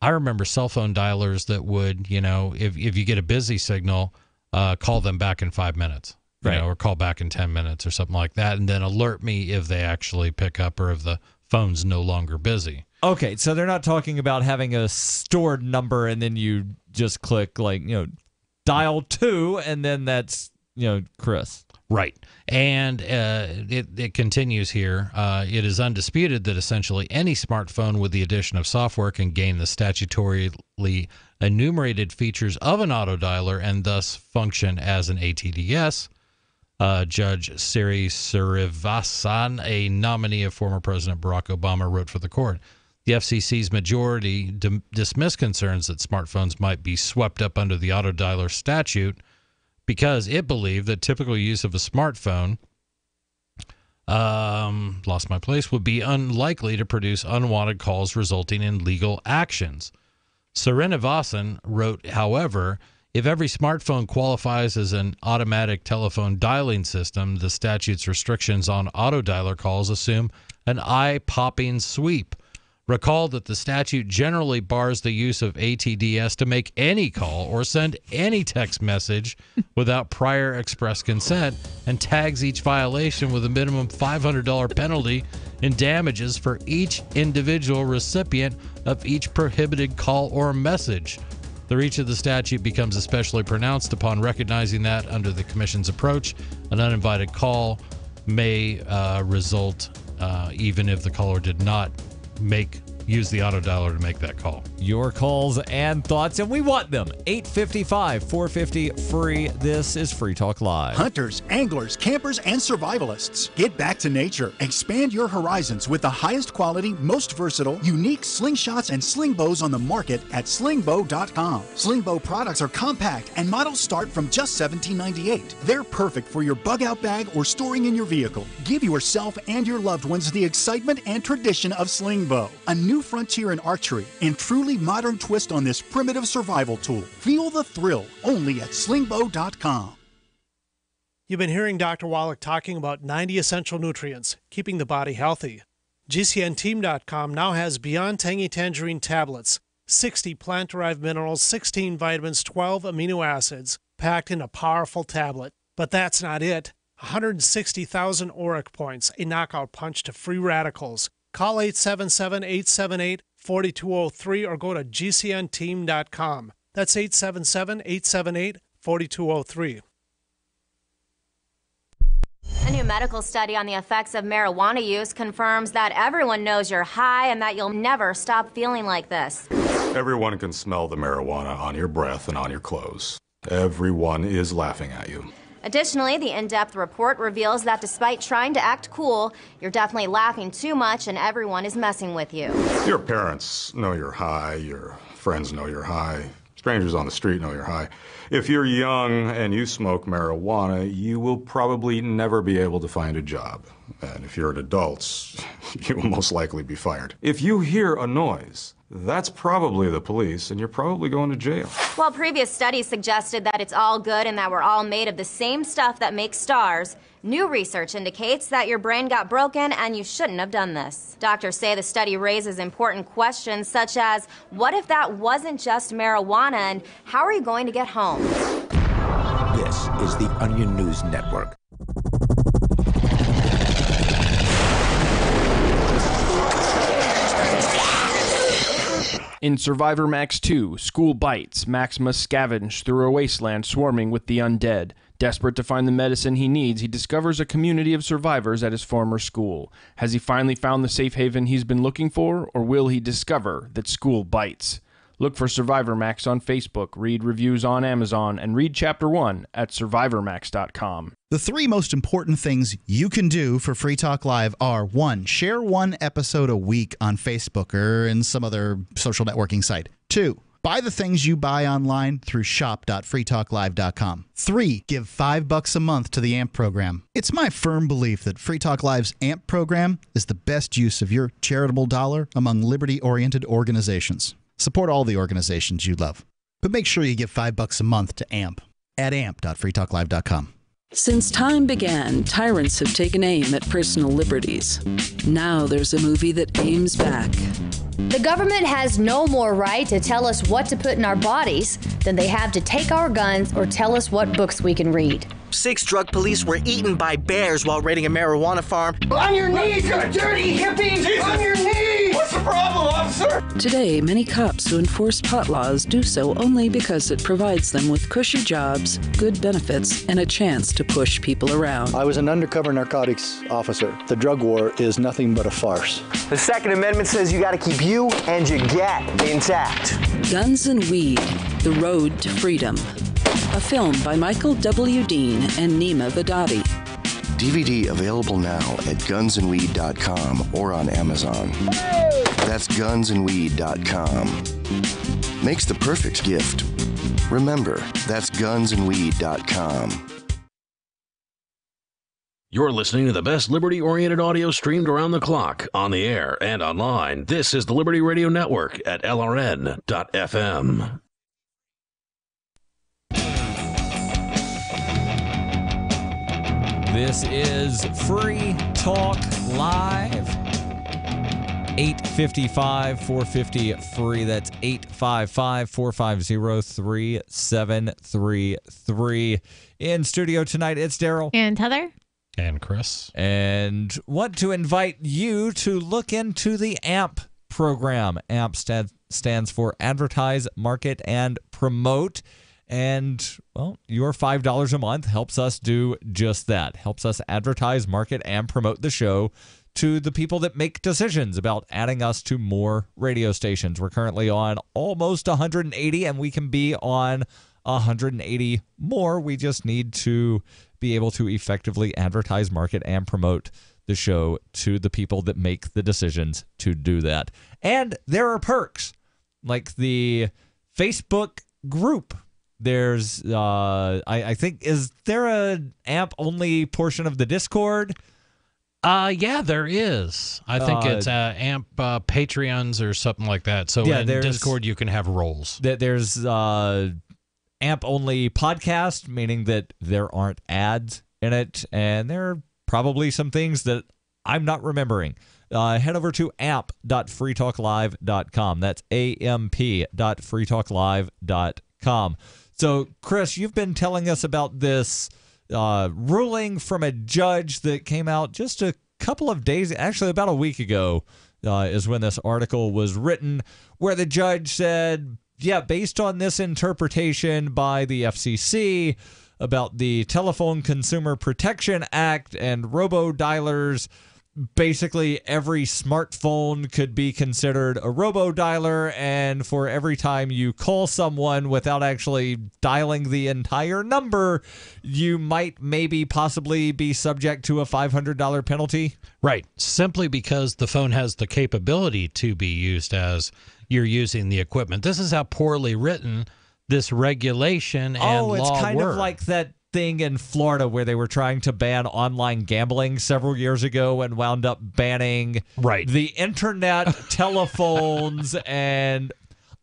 Speaker 7: remember cell phone dialers that would, if you get a busy signal, call them back in 5 minutes, or call back in 10 minutes or something like that, and then alert me if they actually pick up or if the phone's no longer busy.
Speaker 3: Okay, so they're not talking about having a stored number and then you just click dial 2 and then that's, Chris.
Speaker 7: Right. And it continues here. It is undisputed that essentially any smartphone with the addition of software can gain the statutorily enumerated features of an autodialer and thus function as an ATDS. Judge Siri Srivasan, a nominee of former President Barack Obama, wrote for the court. The FCC's majority dismissed concerns that smartphones might be swept up under the autodialer statute because it believed that typical use of a smartphone, lost my place, would be unlikely to produce unwanted calls resulting in legal actions. Srinivasan wrote, however, if every smartphone qualifies as an automatic telephone dialing system, the statute's restrictions on autodialer calls assume an eye-popping sweep. Recall that the statute generally bars the use of ATDS to make any call or send any text message without prior express consent and tags each violation with a minimum $500 penalty in damages for each individual recipient of each prohibited call or message. The reach of the statute becomes especially pronounced upon recognizing that, under the Commission's approach, an uninvited call may result even if the caller did not use the autodialer to make that call.
Speaker 3: Your calls and thoughts, and we want them. 855-450-FREE. This is Free Talk Live.
Speaker 4: Hunters, anglers, campers, and survivalists. Get back to nature. Expand your horizons with the highest quality, most versatile, unique slingshots and sling bows on the market at slingbow.com. Slingbow products are compact and models start from just $17.98. They're perfect for your bug out bag or storing in your vehicle. Give yourself and your loved ones the excitement and tradition of Slingbow, a new frontier in archery and truly modern twist on this primitive survival tool. Feel the thrill only at slingbow.com.
Speaker 16: You've been hearing Dr. Wallach talking about 90 essential nutrients, keeping the body healthy. GCNteam.com now has Beyond Tangy Tangerine tablets, 60 plant-derived minerals, 16 vitamins, 12 amino acids, packed in a powerful tablet. But that's not it. 160,000 auric points, a knockout punch to free radicals. Call 877-878-4203 or go to GCNteam.com. That's 877-878-4203.
Speaker 17: A new medical study on the effects of marijuana use confirms that everyone knows you're high and that you'll never stop feeling like this.
Speaker 19: Everyone can smell the marijuana on your breath and on your clothes. Everyone is laughing at you.
Speaker 17: Additionally, the in-depth report reveals that despite trying to act cool, you're definitely laughing too much and everyone is messing with you.
Speaker 19: Your parents know you're high. Your friends know you're high. Strangers on the street know you're high. If you're young and you smoke marijuana, you will probably never be able to find a job. And if you're an adult, you will most likely be fired. If you hear a noise, that's probably the police, and you're probably going to jail.
Speaker 17: While previous studies suggested that it's all good and that we're all made of the same stuff that makes stars, new research indicates that your brain got broken and you shouldn't have done this. Doctors say the study raises important questions such as, what if that wasn't just marijuana, and how are you going to get home?
Speaker 25: This is the Onion News Network.
Speaker 20: In Survivor Max 2, School Bites, Max must scavenge through a wasteland swarming with the undead. Desperate to find the medicine he needs, he discovers a community of survivors at his former school. Has he finally found the safe haven he's been looking for, or will he discover that school bites? Look for Survivor Max on Facebook, read reviews on Amazon, and read Chapter 1 at SurvivorMax.com.
Speaker 26: The three most important things you can do for Free Talk Live are: 1, share one episode a week on Facebook or in some other social networking site. 2, Buy the things you buy online through shop.freetalklive.com. 3. Give $5 a month to the AMP program. It's my firm belief that Free Talk Live's AMP program is the best use of your charitable dollar among liberty-oriented organizations. Support all the organizations you love. But make sure you give $5 a month to AMP at amp.freetalklive.com.
Speaker 6: Since time began, tyrants have taken aim at personal liberties. Now there's a movie that aims back.
Speaker 10: The government has no more right to tell us what to put in our bodies than they have to take our guns or tell us what books we can read.
Speaker 11: 6 drug police were eaten by bears while raiding a marijuana farm.
Speaker 12: On your knees, you dirty hippies! Jesus. On your knees! What's the problem, officer?
Speaker 6: Today, many cops who enforce pot laws do so only because it provides them with cushy jobs, good benefits, and a chance to push people around.
Speaker 21: I was an undercover narcotics officer. The drug war is nothing but a farce.
Speaker 12: The Second Amendment says you gotta keep you and your gat intact.
Speaker 6: Guns and Weed, The Road to Freedom. A film by Michael W. Dean and Nima Vadadi.
Speaker 22: DVD available now at gunsandweed.com or on Amazon. That's gunsandweed.com. Makes the perfect gift. Remember, that's gunsandweed.com.
Speaker 1: You're listening to the best liberty-oriented audio streamed around the clock, on the air, and online. This is the Liberty Radio Network at LRN.FM.
Speaker 3: This is Free Talk Live. 855-450-FREE. That's 855-450-3733. In studio tonight, it's Daryl.
Speaker 8: And Heather.
Speaker 7: And Chris.
Speaker 3: And want to invite you to look into the AMP program. AMP stands for Advertise, Market, and Promote. And, well, your $5 a month helps us do just that. Helps us advertise, market, and promote the show to the people that make decisions about adding us to more radio stations. We're currently on almost 180, and we can be on 180 more. We just need to be able to effectively advertise, market, and promote the show to the people that make the decisions to do that. And there are perks, like the Facebook group. There's, I think, is there an AMP-only portion of the Discord?
Speaker 7: Yeah, there is. I think it's AMP Patreons or something like that. So in Discord, you can have roles.
Speaker 3: There's AMP-only podcast, meaning that there aren't ads in it, and there are probably some things that I'm not remembering. Head over to amp.freetalklive.com. That's amp.freetalklive.com. So, Chris, you've been telling us about this ruling from a judge that came out just a couple of days, actually about a week ago, is when this article was written, where the judge said, yeah, based on this interpretation by the FCC about the Telephone Consumer Protection Act and robo-dialers, basically every smartphone could be considered a robo-dialer, and for every time you call someone without actually dialing the entire number, you might possibly be subject to a $500 penalty.
Speaker 7: Right. Simply because the phone has the capability to be used as you're using the equipment. This is how poorly written this regulation and law
Speaker 3: it's kind of like that thing in Florida where they were trying to ban online gambling several years ago and wound up banning the internet, telephones, and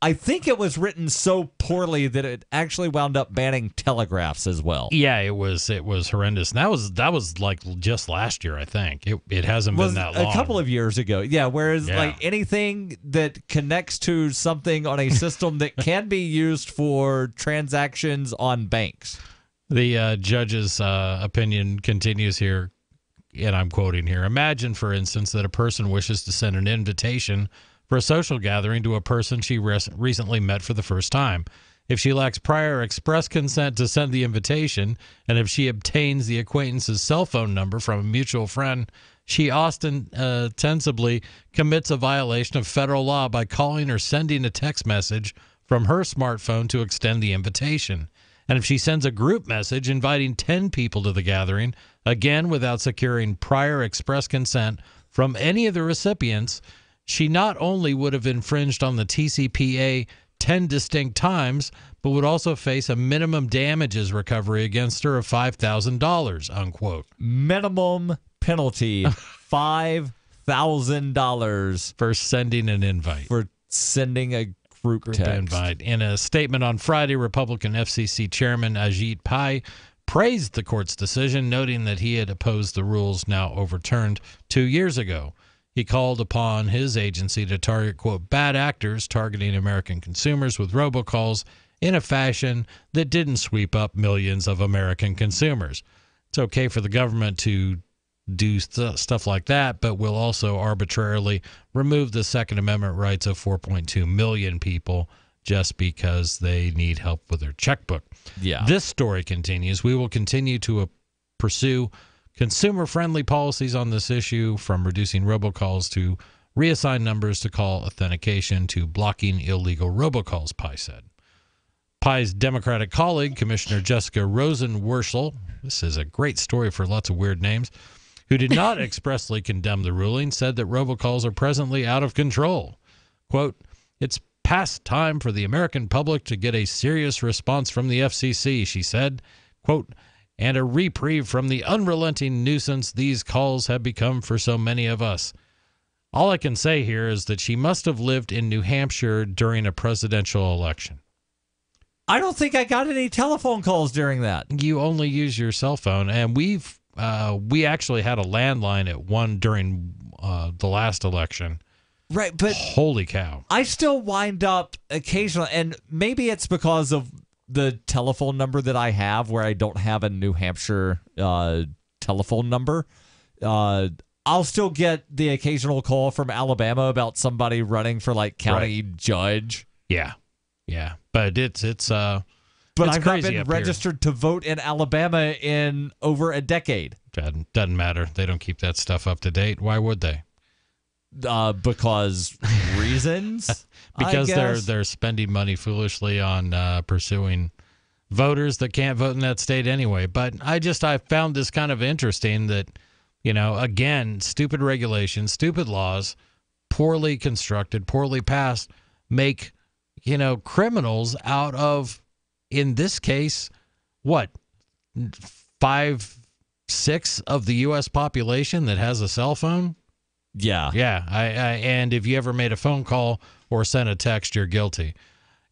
Speaker 3: I think it was written so poorly that it actually wound up banning telegraphs as well.
Speaker 7: Yeah, it was horrendous. And that was like just last year, I think. It hasn't been that long.
Speaker 3: A couple of years ago. Yeah, whereas like anything that connects to something on a system that can be used for transactions on banks.
Speaker 7: The judge's opinion continues here, and I'm quoting here. Imagine, for instance, that a person wishes to send an invitation for a social gathering to a person she recently met for the first time. If she lacks prior express consent to send the invitation, and if she obtains the acquaintance's cell phone number from a mutual friend, she ostensibly commits a violation of federal law by calling or sending a text message from her smartphone to extend the invitation. And if she sends a group message inviting 10 people to the gathering, again without securing prior express consent from any of the recipients, she not only would have infringed on the TCPA 10 distinct times, but would also face a minimum damages recovery against her of $5,000, unquote.
Speaker 3: Minimum penalty, $5,000
Speaker 7: for sending an invite.
Speaker 3: For sending a group text
Speaker 7: invite. In a statement on Friday, Republican FCC Chairman Ajit Pai praised the court's decision, noting that he had opposed the rules now overturned 2 years ago. He called upon his agency to target, quote, bad actors targeting American consumers with robocalls in a fashion that didn't sweep up millions of American consumers. It's okay for the government to do stuff like that, but will also arbitrarily remove the Second Amendment rights of 4.2 million people just because they need help with their checkbook.
Speaker 3: Yeah.
Speaker 7: This story continues. We will continue to pursue consumer-friendly policies on this issue, from reducing robocalls to reassign numbers to call authentication to blocking illegal robocalls, Pai said. Pai's Democratic colleague, Commissioner Jessica Rosenworcel, this is a great story for lots of weird names, who did not expressly condemn the ruling, said that robocalls are presently out of control. Quote, it's past time for the American public to get a serious response from the FCC, she said. Quote, and a reprieve from the unrelenting nuisance these calls have become for so many of us. All I can say here is that she must have lived in New Hampshire during a presidential election.
Speaker 3: I don't think I got any telephone calls during that.
Speaker 7: You only use your cell phone, and we actually had a landline at one during the last election.
Speaker 3: Right, but
Speaker 7: holy cow.
Speaker 3: I still wind up occasionally, and maybe it's because of the telephone number that I have where I don't have a New Hampshire telephone number. I'll still get the occasional call from Alabama about somebody running for like county judge.
Speaker 7: Yeah. Yeah. But it's
Speaker 3: but I've not been registered to vote in Alabama in over a decade.
Speaker 7: Doesn't matter. They don't keep that stuff up to date. Why would they?
Speaker 3: Because reasons.
Speaker 7: Because they're spending money foolishly on pursuing voters that can't vote in that state anyway. But I found this kind of interesting that, again, stupid regulations, stupid laws, poorly constructed, poorly passed, make, criminals out of, in this case, what, 5-6 of the U.S. population that has a cell phone?
Speaker 3: Yeah.
Speaker 7: Yeah. And if you ever made a phone call or sent a text, you're guilty.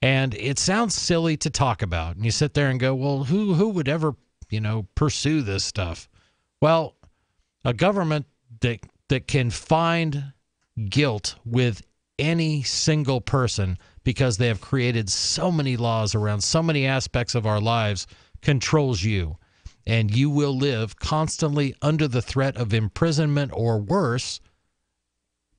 Speaker 7: And it sounds silly to talk about. And you sit there and go, well, who would ever, pursue this stuff? Well, a government that can find guilt with any single person because they have created so many laws around so many aspects of our lives controls you. And you will live constantly under the threat of imprisonment or worse.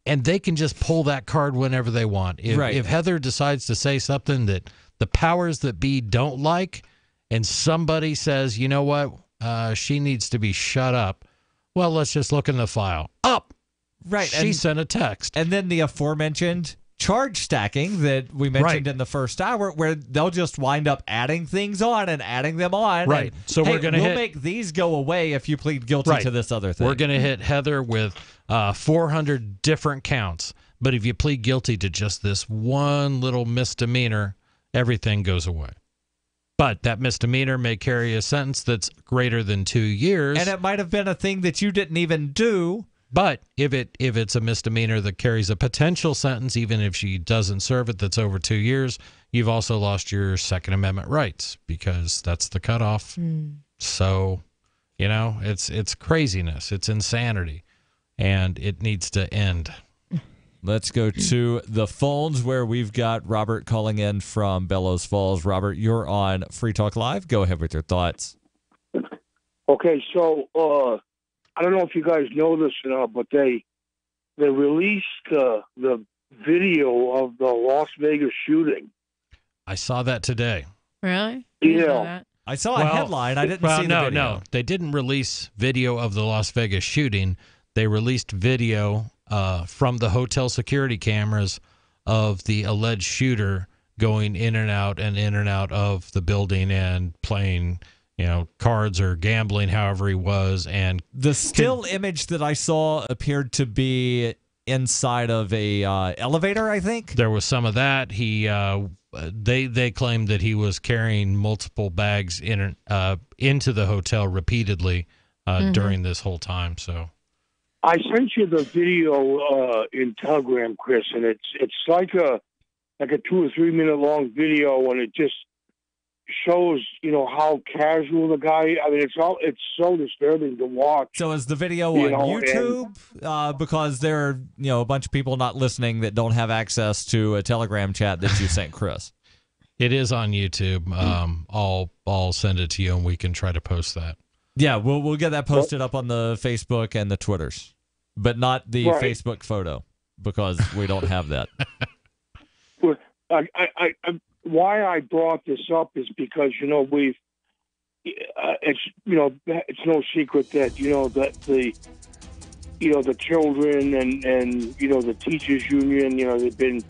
Speaker 7: And they can just pull that card whenever they want. If Heather decides to say something that the powers that be don't like, and somebody says, you know what, she needs to be shut up, well, let's just look in the file. Up!
Speaker 3: Right.
Speaker 7: She sent a text.
Speaker 3: And then the aforementioned charge stacking that we mentioned in the first hour, where they'll just wind up adding things on and adding them on.
Speaker 7: Right.
Speaker 3: And,
Speaker 7: so we'll
Speaker 3: make these go away if you plead guilty to this other thing.
Speaker 7: We're going to hit Heather with 400 different counts. But if you plead guilty to just this one little misdemeanor, everything goes away. But that misdemeanor may carry a sentence that's greater than 2 years.
Speaker 3: And it might have been a thing that you didn't even do.
Speaker 7: But if it's a misdemeanor that carries a potential sentence, even if she doesn't serve it, that's over 2 years, you've also lost your Second Amendment rights because that's the cutoff. So, it's craziness. It's insanity. And it needs to end.
Speaker 3: Let's go to the phones where we've got Robert calling in from Bellows Falls. Robert, you're on Free Talk Live. Go ahead with your thoughts.
Speaker 9: Okay, so I don't know if you guys know this or not, but they released the video of the Las Vegas shooting.
Speaker 7: I saw that today.
Speaker 8: Really?
Speaker 9: Yeah.
Speaker 3: I saw a headline. I didn't see the video.
Speaker 7: No. They didn't release video of the Las Vegas shooting. They released video from the hotel security cameras of the alleged shooter going in and out of the building and playing cards or gambling, however he was. And
Speaker 3: the still image that I saw appeared to be inside of a elevator, I think.
Speaker 7: There was some of that. They claimed that he was carrying multiple bags into the hotel repeatedly during this whole time. So
Speaker 9: I sent you the video in Telegram, Chris, and it's like a 2 or 3 minute long video, and it just shows, how casual the guy. I mean, it's so disturbing to watch.
Speaker 3: So is the video on YouTube? Because there are, a bunch of people not listening that don't have access to a Telegram chat that you sent Chris.
Speaker 7: It is on YouTube. I'll send it to you, and we can try to post that.
Speaker 3: Yeah, we'll get that posted up on the Facebook and the Twitters, but not the Facebook photo because we don't have that.
Speaker 9: Well, why I brought this up is because it's no secret that the children and the teachers union they've been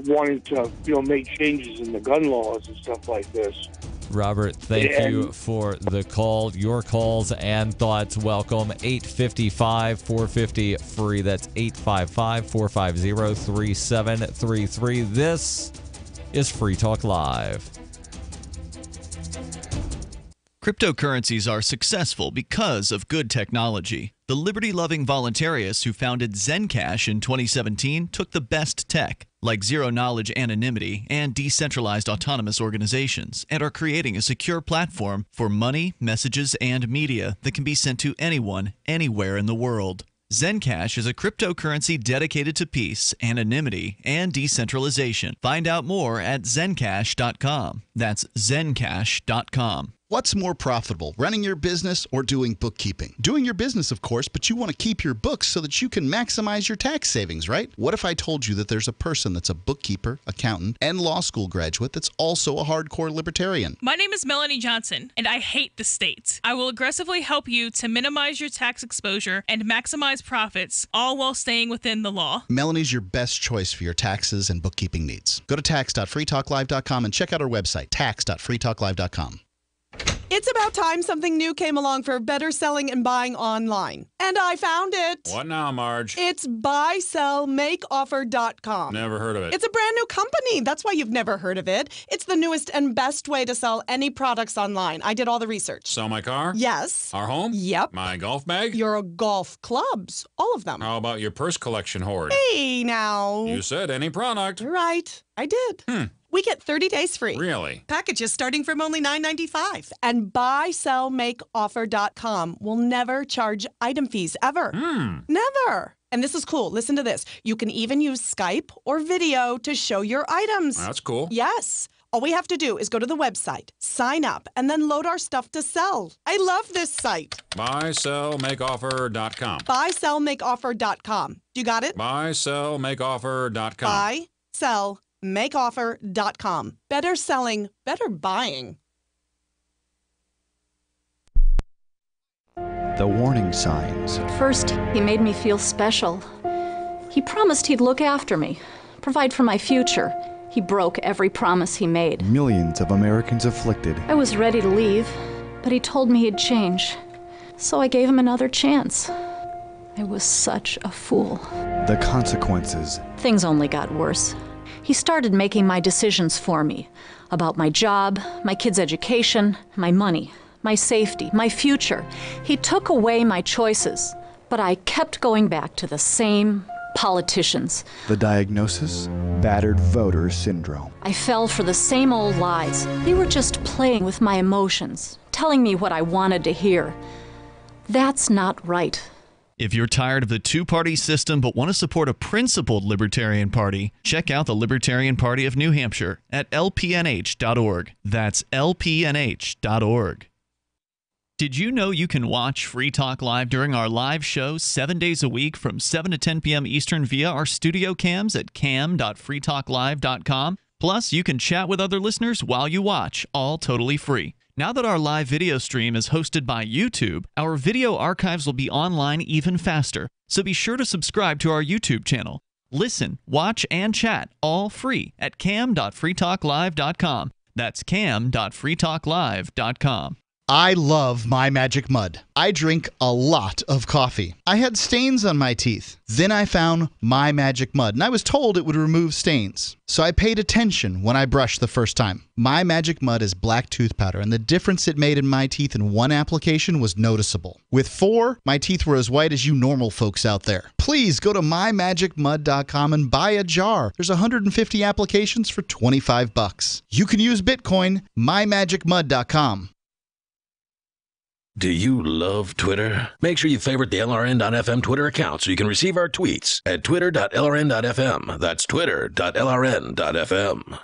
Speaker 9: wanting to make changes in the gun laws and stuff like this.
Speaker 3: Robert, thank you for the call. Your calls and thoughts welcome. 855-450-FREE. That's 855-450-3733. This is Free Talk Live.
Speaker 18: Cryptocurrencies are successful because of good technology. The liberty-loving voluntarists who founded Zencash in 2017 took the best tech, like zero-knowledge anonymity and decentralized autonomous organizations, and are creating a secure platform for money, messages, and media that can be sent to anyone, anywhere in the world. Zencash is a cryptocurrency dedicated to peace, anonymity, and decentralization. Find out more at Zencash.com. That's Zencash.com.
Speaker 2: What's more profitable, running your business or doing bookkeeping? Doing your business, of course, but you want to keep your books so that you can maximize your tax savings, right? What if I told you that there's a person that's a bookkeeper, accountant, and law school graduate that's also a hardcore libertarian?
Speaker 13: My name is Melanie Johnson, and I hate the state. I will aggressively help you to minimize your tax exposure and maximize profits, all while staying within the law.
Speaker 2: Melanie's your best choice for your taxes and bookkeeping needs. Go to tax.freetalklive.com and check out our website, tax.freetalklive.com.
Speaker 14: It's about time something new came along for better selling and buying online. And I found it.
Speaker 15: What now, Marge?
Speaker 14: It's buysellmakeoffer.com.
Speaker 15: Never heard of it.
Speaker 14: It's a brand new company. That's why you've never heard of it. It's the newest and best way to sell any products online. I did all the research.
Speaker 15: Sell my car?
Speaker 14: Yes.
Speaker 15: Our home?
Speaker 14: Yep.
Speaker 15: My golf bag?
Speaker 14: Your golf clubs. All of them.
Speaker 15: How about your purse collection hoard?
Speaker 14: Hey, now.
Speaker 15: You said any product.
Speaker 14: Right. I did. We get 30 days free.
Speaker 15: Really?
Speaker 14: Packages starting from only $9.95. And buysellmakeoffer.com will never charge item fees, ever. Never. And this is cool. Listen to this. You can even use Skype or video to show your items.
Speaker 15: That's cool.
Speaker 14: Yes. All we have to do is go to the website, sign up, and then load our stuff to sell. I love this site.
Speaker 15: Buysellmakeoffer.com.
Speaker 14: Buysellmakeoffer.com. You got it?
Speaker 15: Buysellmakeoffer.com.
Speaker 14: Buysellmakeoffer.com. Better selling, better buying.
Speaker 23: The warning signs.
Speaker 24: At first, he made me feel special. He promised he'd look after me, provide for my future. He broke every promise he made.
Speaker 23: Millions of Americans afflicted.
Speaker 24: I was ready to leave, but he told me he'd change. So I gave him another chance. I was such a fool.
Speaker 23: The consequences.
Speaker 24: Things only got worse. He started making my decisions for me about my job, my kids' education, my money, my safety, my future. He took away my choices, but I kept going back to the same politicians.
Speaker 23: The diagnosis? Battered voter syndrome.
Speaker 24: I fell for the same old lies. They were just playing with my emotions, telling me what I wanted to hear. That's not right.
Speaker 18: If you're tired of the two-party system but want to support a principled Libertarian Party, check out the Libertarian Party of New Hampshire at lpnh.org. That's lpnh.org. Did you know you can watch Free Talk Live during our live show 7 days a week from 7 to 10 p.m. Eastern via our studio cams at cam.freetalklive.com? Plus, you can chat with other listeners while you watch, all totally free. Now that our live video stream is hosted by YouTube, our video archives will be online even faster, so be sure to subscribe to our YouTube channel. Listen, watch, and chat all free at cam.freetalklive.com. That's cam.freetalklive.com.
Speaker 2: I love My Magic Mud. I drink a lot of coffee. I had stains on my teeth. Then I found My Magic Mud, and I was told it would remove stains. So I paid attention when I brushed the first time. My Magic Mud is black tooth powder, and the difference it made in my teeth in one application was noticeable. With 4, my teeth were as white as you normal folks out there. Please go to mymagicmud.com and buy a jar. There's 150 applications for $25. You can use Bitcoin, mymagicmud.com.
Speaker 1: Do you love Twitter? Make sure you favorite the LRN.FM Twitter account so you can receive our tweets at twitter.lrn.fm. That's twitter.lrn.fm.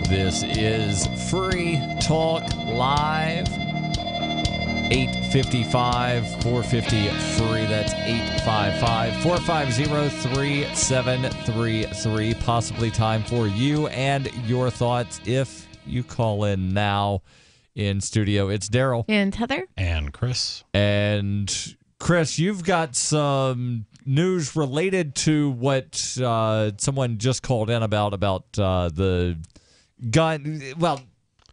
Speaker 3: This is Free Talk Live. 855-450-FREE. That's 855-450-3733. Possibly time for you and your thoughts if you call in now. In studio, it's Daryl.
Speaker 8: And Heather.
Speaker 7: And Chris.
Speaker 3: And Chris, you've got some news related to what someone just called in about the gun. Well,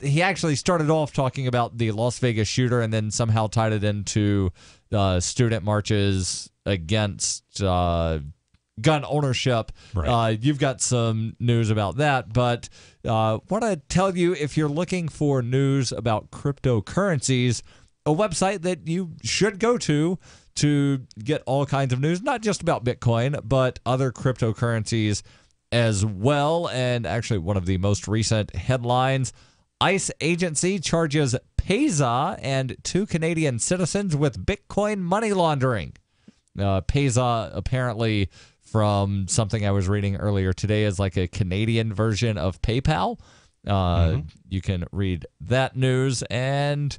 Speaker 3: he actually started off talking about the Las Vegas shooter and then somehow tied it into student marches against gun ownership. Right. You've got some news about that, but want to tell you, if you're looking for news about cryptocurrencies, a website that you should go to get all kinds of news, not just about Bitcoin, but other cryptocurrencies as well. And actually, one of the most recent headlines, ICE agency charges Payza and 2 Canadian citizens with Bitcoin money laundering. Payza apparently, from something I was reading earlier today, is like a Canadian version of PayPal. You can read that news. And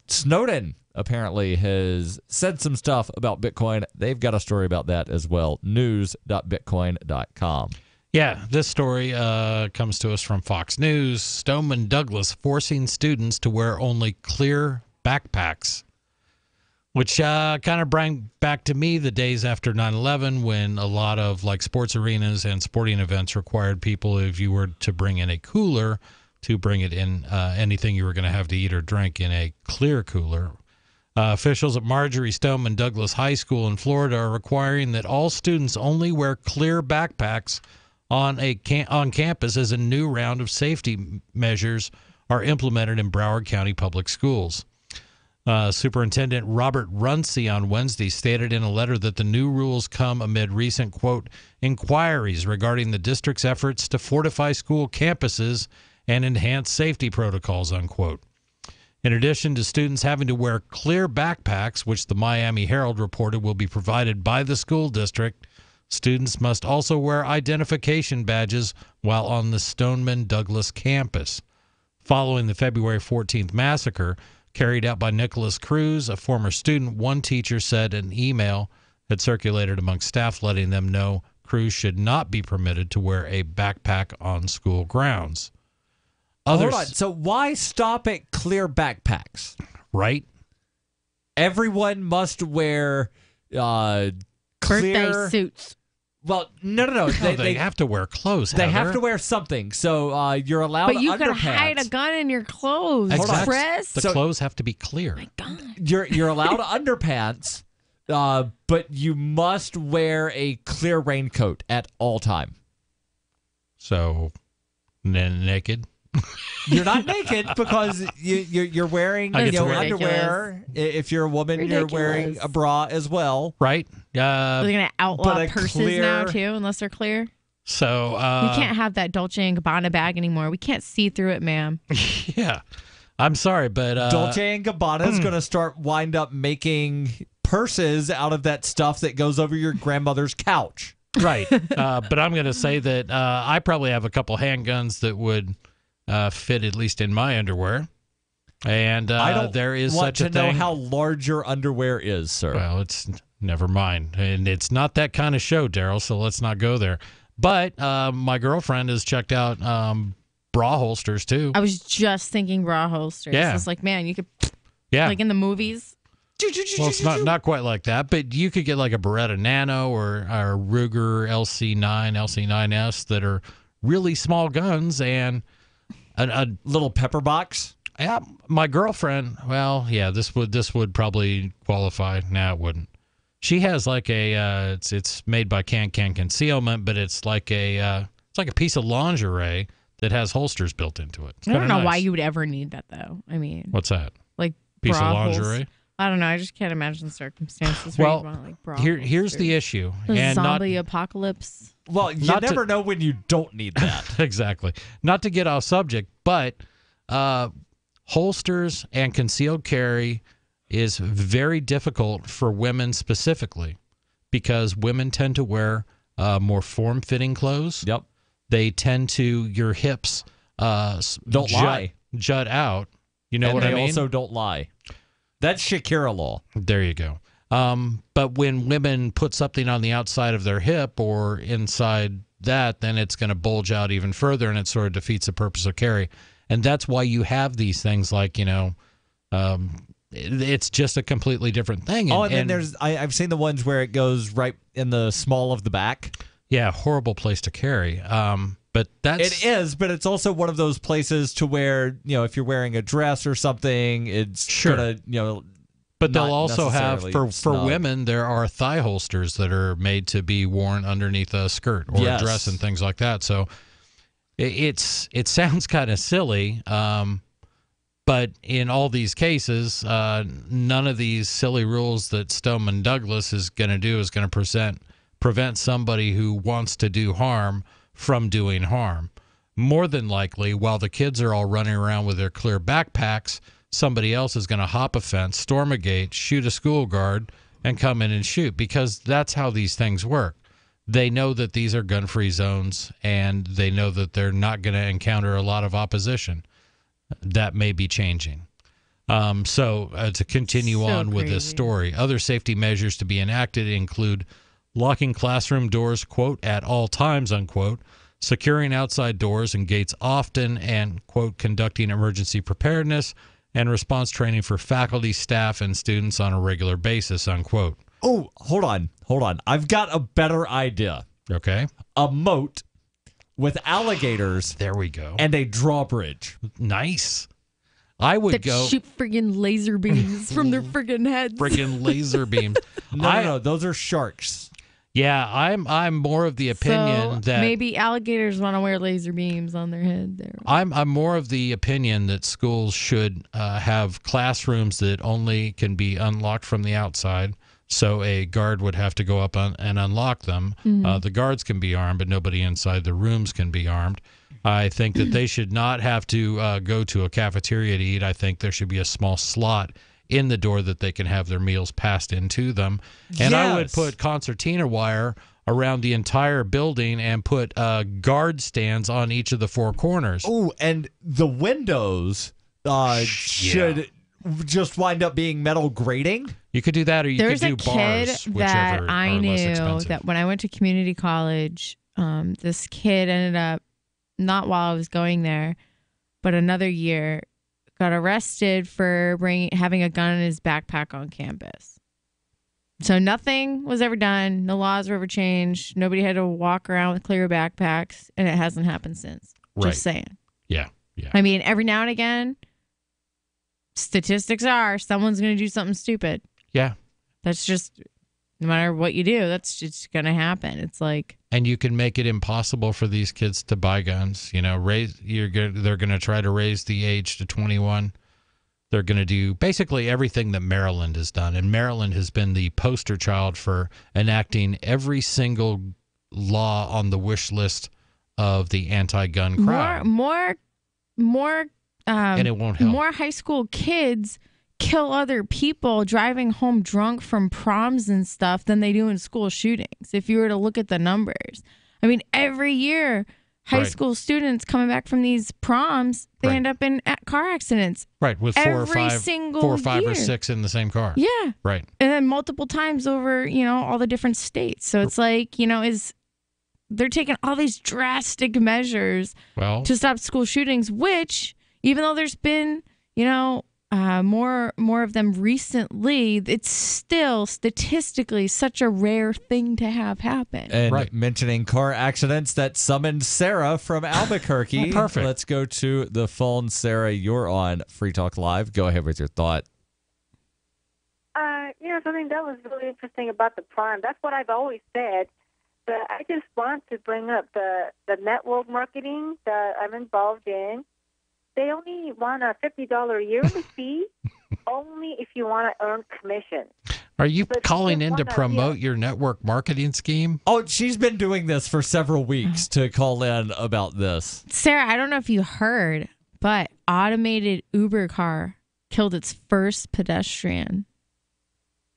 Speaker 3: Snowden apparently has said some stuff about Bitcoin. They've got a story about that as well. News.bitcoin.com.
Speaker 7: Yeah, this story comes to us from Fox News. Stoneman Douglas forcing students to wear only clear backpacks. Which kind of bring back to me the days after 9/11 when a lot of like sports arenas and sporting events required people, if you were to bring in a cooler, to bring it in anything you were going to have to eat or drink in a clear cooler. Officials at Marjorie Stoneman Douglas High School in Florida are requiring that all students only wear clear backpacks on campus as a new round of safety measures are implemented in Broward County Public Schools. Superintendent Robert Runcie on Wednesday stated in a letter that the new rules come amid recent, quote, inquiries regarding the district's efforts to fortify school campuses and enhance safety protocols, unquote. In addition to students having to wear clear backpacks, which the Miami Herald reported will be provided by the school district, students must also wear identification badges while on the Stoneman Douglas campus. Following the February 14th massacre, carried out by Nicholas Cruz, a former student, one teacher said an email had circulated among staff letting them know Cruz should not be permitted to wear a backpack on school grounds.
Speaker 3: Hold on. So why stop at clear backpacks?
Speaker 7: Right?
Speaker 3: Everyone must wear
Speaker 8: birthday suits.
Speaker 3: Well, no.
Speaker 7: They have to wear clothes.
Speaker 3: They
Speaker 7: Heather.
Speaker 3: have to wear something. So you're allowed.
Speaker 8: But you
Speaker 3: underpants.
Speaker 8: could hide a gun in your clothes, Chris.
Speaker 7: The clothes have to be clear.
Speaker 8: My God.
Speaker 3: You're allowed underpants, but you must wear a clear raincoat at all time.
Speaker 7: So, naked.
Speaker 3: You're not naked because you're wearing underwear. If you're a woman, you're wearing a bra as well.
Speaker 7: Right.
Speaker 8: They're going to outlaw purses now, too, unless they're clear.
Speaker 7: So
Speaker 8: we can't have that Dolce & Gabbana bag anymore. We can't see through it, ma'am.
Speaker 7: Yeah. I'm sorry, but
Speaker 3: Dolce & Gabbana is going to wind up making purses out of that stuff that goes over your grandmother's couch.
Speaker 7: Right. But I'm going to say that I probably have a couple handguns that would fit at least in my underwear. And there is such a thing.
Speaker 3: I don't want to know how large your underwear is, sir.
Speaker 7: Well, it's never mind. And it's not that kind of show, Daryl, so let's not go there. But my girlfriend has checked out bra holsters, too.
Speaker 8: I was just thinking bra holsters.
Speaker 7: Yeah.
Speaker 8: It's like, man, you could,
Speaker 7: like
Speaker 8: in the movies.
Speaker 7: Well, it's not quite like that, but you could get like a Beretta Nano or a Ruger LC9, LC9S that are really small guns, and a
Speaker 3: little pepper box.
Speaker 7: Yeah, my girlfriend. Well, yeah, this would probably qualify. No, it wouldn't. She has like a it's made by Can Concealment, but it's like a piece of lingerie that has holsters built into it. It's
Speaker 8: I don't know
Speaker 7: nice.
Speaker 8: why you would ever need that, though. I mean,
Speaker 7: What's that?
Speaker 8: Like
Speaker 7: Piece of
Speaker 8: bra holes.
Speaker 7: lingerie?
Speaker 8: I don't know. I just can't imagine the circumstances where
Speaker 7: Well,
Speaker 8: you want like bra
Speaker 7: here's the issue.
Speaker 8: A
Speaker 7: And
Speaker 8: zombie apocalypse.
Speaker 3: Well, you
Speaker 7: Not
Speaker 3: never
Speaker 7: to-
Speaker 3: know when you don't need that.
Speaker 7: Exactly. Not to get off subject, but holsters and concealed carry is very difficult for women specifically because women tend to wear more form-fitting clothes.
Speaker 3: Yep.
Speaker 7: They tend to, your hips
Speaker 3: Don't lie.
Speaker 7: jut out. You know
Speaker 3: And
Speaker 7: what I
Speaker 3: they
Speaker 7: mean?
Speaker 3: also don't lie. That's Shakira law.
Speaker 7: There you go. But when women put something on the outside of their hip or inside that, then it's going to bulge out even further, and it sort of defeats the purpose of carry. And that's why you have these things like, it's just a completely different thing.
Speaker 3: And then there's I've seen the ones where it goes right in the small of the back.
Speaker 7: Yeah, horrible place to carry. But
Speaker 3: It is, but it's also one of those places to where, if you're wearing a dress or something, it's
Speaker 7: Sure.
Speaker 3: gonna,
Speaker 7: But
Speaker 3: not
Speaker 7: they'll also have for
Speaker 3: snug.
Speaker 7: women, there are thigh holsters that are made to be worn underneath a skirt or
Speaker 3: Yes.
Speaker 7: a dress and things like that. So it sounds kind of silly, but in all these cases, none of these silly rules that Stoneman Douglas is going to do is going to prevent somebody who wants to do harm from doing harm. More than likely, while the kids are all running around with their clear backpacks, somebody else is going to hop a fence, storm a gate, shoot a school guard, and come in and shoot, because that's how these things work. They know that these are gun-free zones, and they know that they're not going to encounter a lot of opposition. That may be changing. To continue on with this story, other safety measures to be enacted include locking classroom doors, quote, at all times, unquote, securing outside doors and gates often, and, quote, conducting emergency preparedness and response training for faculty, staff, and students on a regular basis, unquote.
Speaker 3: Oh, hold on. I've got a better idea.
Speaker 7: Okay.
Speaker 3: A moat with alligators.
Speaker 7: There we go.
Speaker 3: And a drawbridge.
Speaker 7: Nice. I would
Speaker 8: that
Speaker 7: go
Speaker 8: shoot friggin' laser beams from their friggin' heads.
Speaker 7: friggin' laser beams.
Speaker 3: No, those are sharks.
Speaker 7: Yeah, I'm more of the opinion that
Speaker 8: maybe alligators want to wear laser beams on their head. There.
Speaker 7: I'm more of the opinion that schools should have classrooms that only can be unlocked from the outside. So a guard would have to go up and unlock them.
Speaker 8: Mhm.
Speaker 7: The guards can be armed, but nobody inside the rooms can be armed. I think that they should not have to go to a cafeteria to eat. I think there should be a small slot in the door that they can have their meals passed into them. And I would
Speaker 3: Yes.
Speaker 7: put concertina wire around the entire building and put guard stands on each of the four corners.
Speaker 3: Oh, and the windows should just wind up being metal grating.
Speaker 7: You could do that, or you
Speaker 8: There's
Speaker 7: could
Speaker 8: a
Speaker 7: do
Speaker 8: kid
Speaker 7: bars,
Speaker 8: that
Speaker 7: whichever
Speaker 8: I
Speaker 7: are less
Speaker 8: knew
Speaker 7: expensive.
Speaker 8: that when I went to community college, this kid ended up, not while I was going there, but another year, got arrested for having a gun in his backpack on campus. So nothing was ever done. No laws were ever changed. Nobody had to walk around with clear backpacks, and it hasn't happened since.
Speaker 7: Right.
Speaker 8: Just saying.
Speaker 7: Yeah.
Speaker 8: I mean, every now and again, statistics are someone's going to do something stupid.
Speaker 7: Yeah.
Speaker 8: That's just, no matter what you do, that's just going to happen. It's like,
Speaker 7: And you can make it impossible for these kids to buy guns. They're going to try to raise the age to 21. They're going to do basically everything that Maryland has done. And Maryland has been the poster child for enacting every single law on the wish list of the anti-gun crowd.
Speaker 8: more,
Speaker 7: And it won't help.
Speaker 8: More high school kids kill other people driving home drunk from proms and stuff than they do in school shootings. If you were to look at the numbers, I mean, every year, high
Speaker 7: Right.
Speaker 8: school students coming back from these proms, they
Speaker 7: Right.
Speaker 8: end up in car accidents.
Speaker 7: Right, with four or
Speaker 8: Every
Speaker 7: five
Speaker 8: single
Speaker 7: or
Speaker 8: year.
Speaker 7: six in the same car.
Speaker 8: Yeah.
Speaker 7: Right.
Speaker 8: And then multiple times over, all the different states. So it's like, they're taking all these drastic measures
Speaker 7: Well,
Speaker 8: to stop school shootings, which, even though there's been, more of them recently, it's still statistically such a rare thing to have happen.
Speaker 3: And mentioning car accidents that summoned Sarah from Albuquerque.
Speaker 7: Perfect.
Speaker 3: Let's go to the phone. Sarah, you're on Free Talk Live. Go ahead with your thought.
Speaker 4: Something that was really interesting about the Prime. That's what I've always said. But I just want to bring up the network marketing that I'm involved in. They only want a $50 yearly fee, only if you want to earn commission.
Speaker 7: Are you calling in to promote your network marketing scheme?
Speaker 3: Oh, she's been doing this for several weeks to call in about this.
Speaker 8: Sarah, I don't know if you heard, but automated Uber car killed its first pedestrian.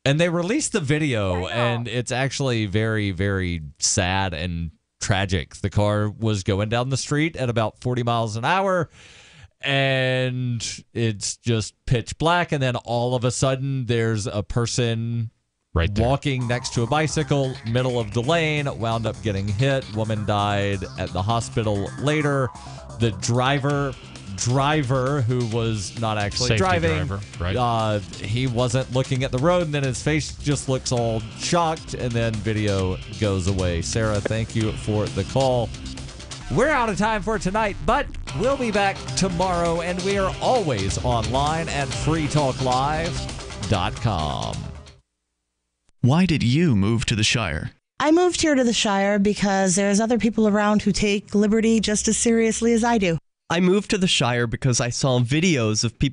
Speaker 3: And they released the video, and it's actually very, very sad and tragic. The car was going down the street at about 40 miles an hour, and it's just pitch black. And then all of a sudden, there's a person walking next to a bicycle, middle of the lane, wound up getting hit. Woman died at the hospital later. The driver, who was not actually
Speaker 7: Safety
Speaker 3: driving,
Speaker 7: driver, right.
Speaker 3: He wasn't looking at the road, and then his face just looks all shocked, and then video goes away. Sarah, thank you for the call. We're out of time for tonight, but we'll be back tomorrow, and we are always online at freetalklive.com.
Speaker 18: Why did you move to the Shire?
Speaker 5: I moved here to the Shire because there's other people around who take liberty just as seriously as I do.
Speaker 16: I moved to the Shire because I saw videos of people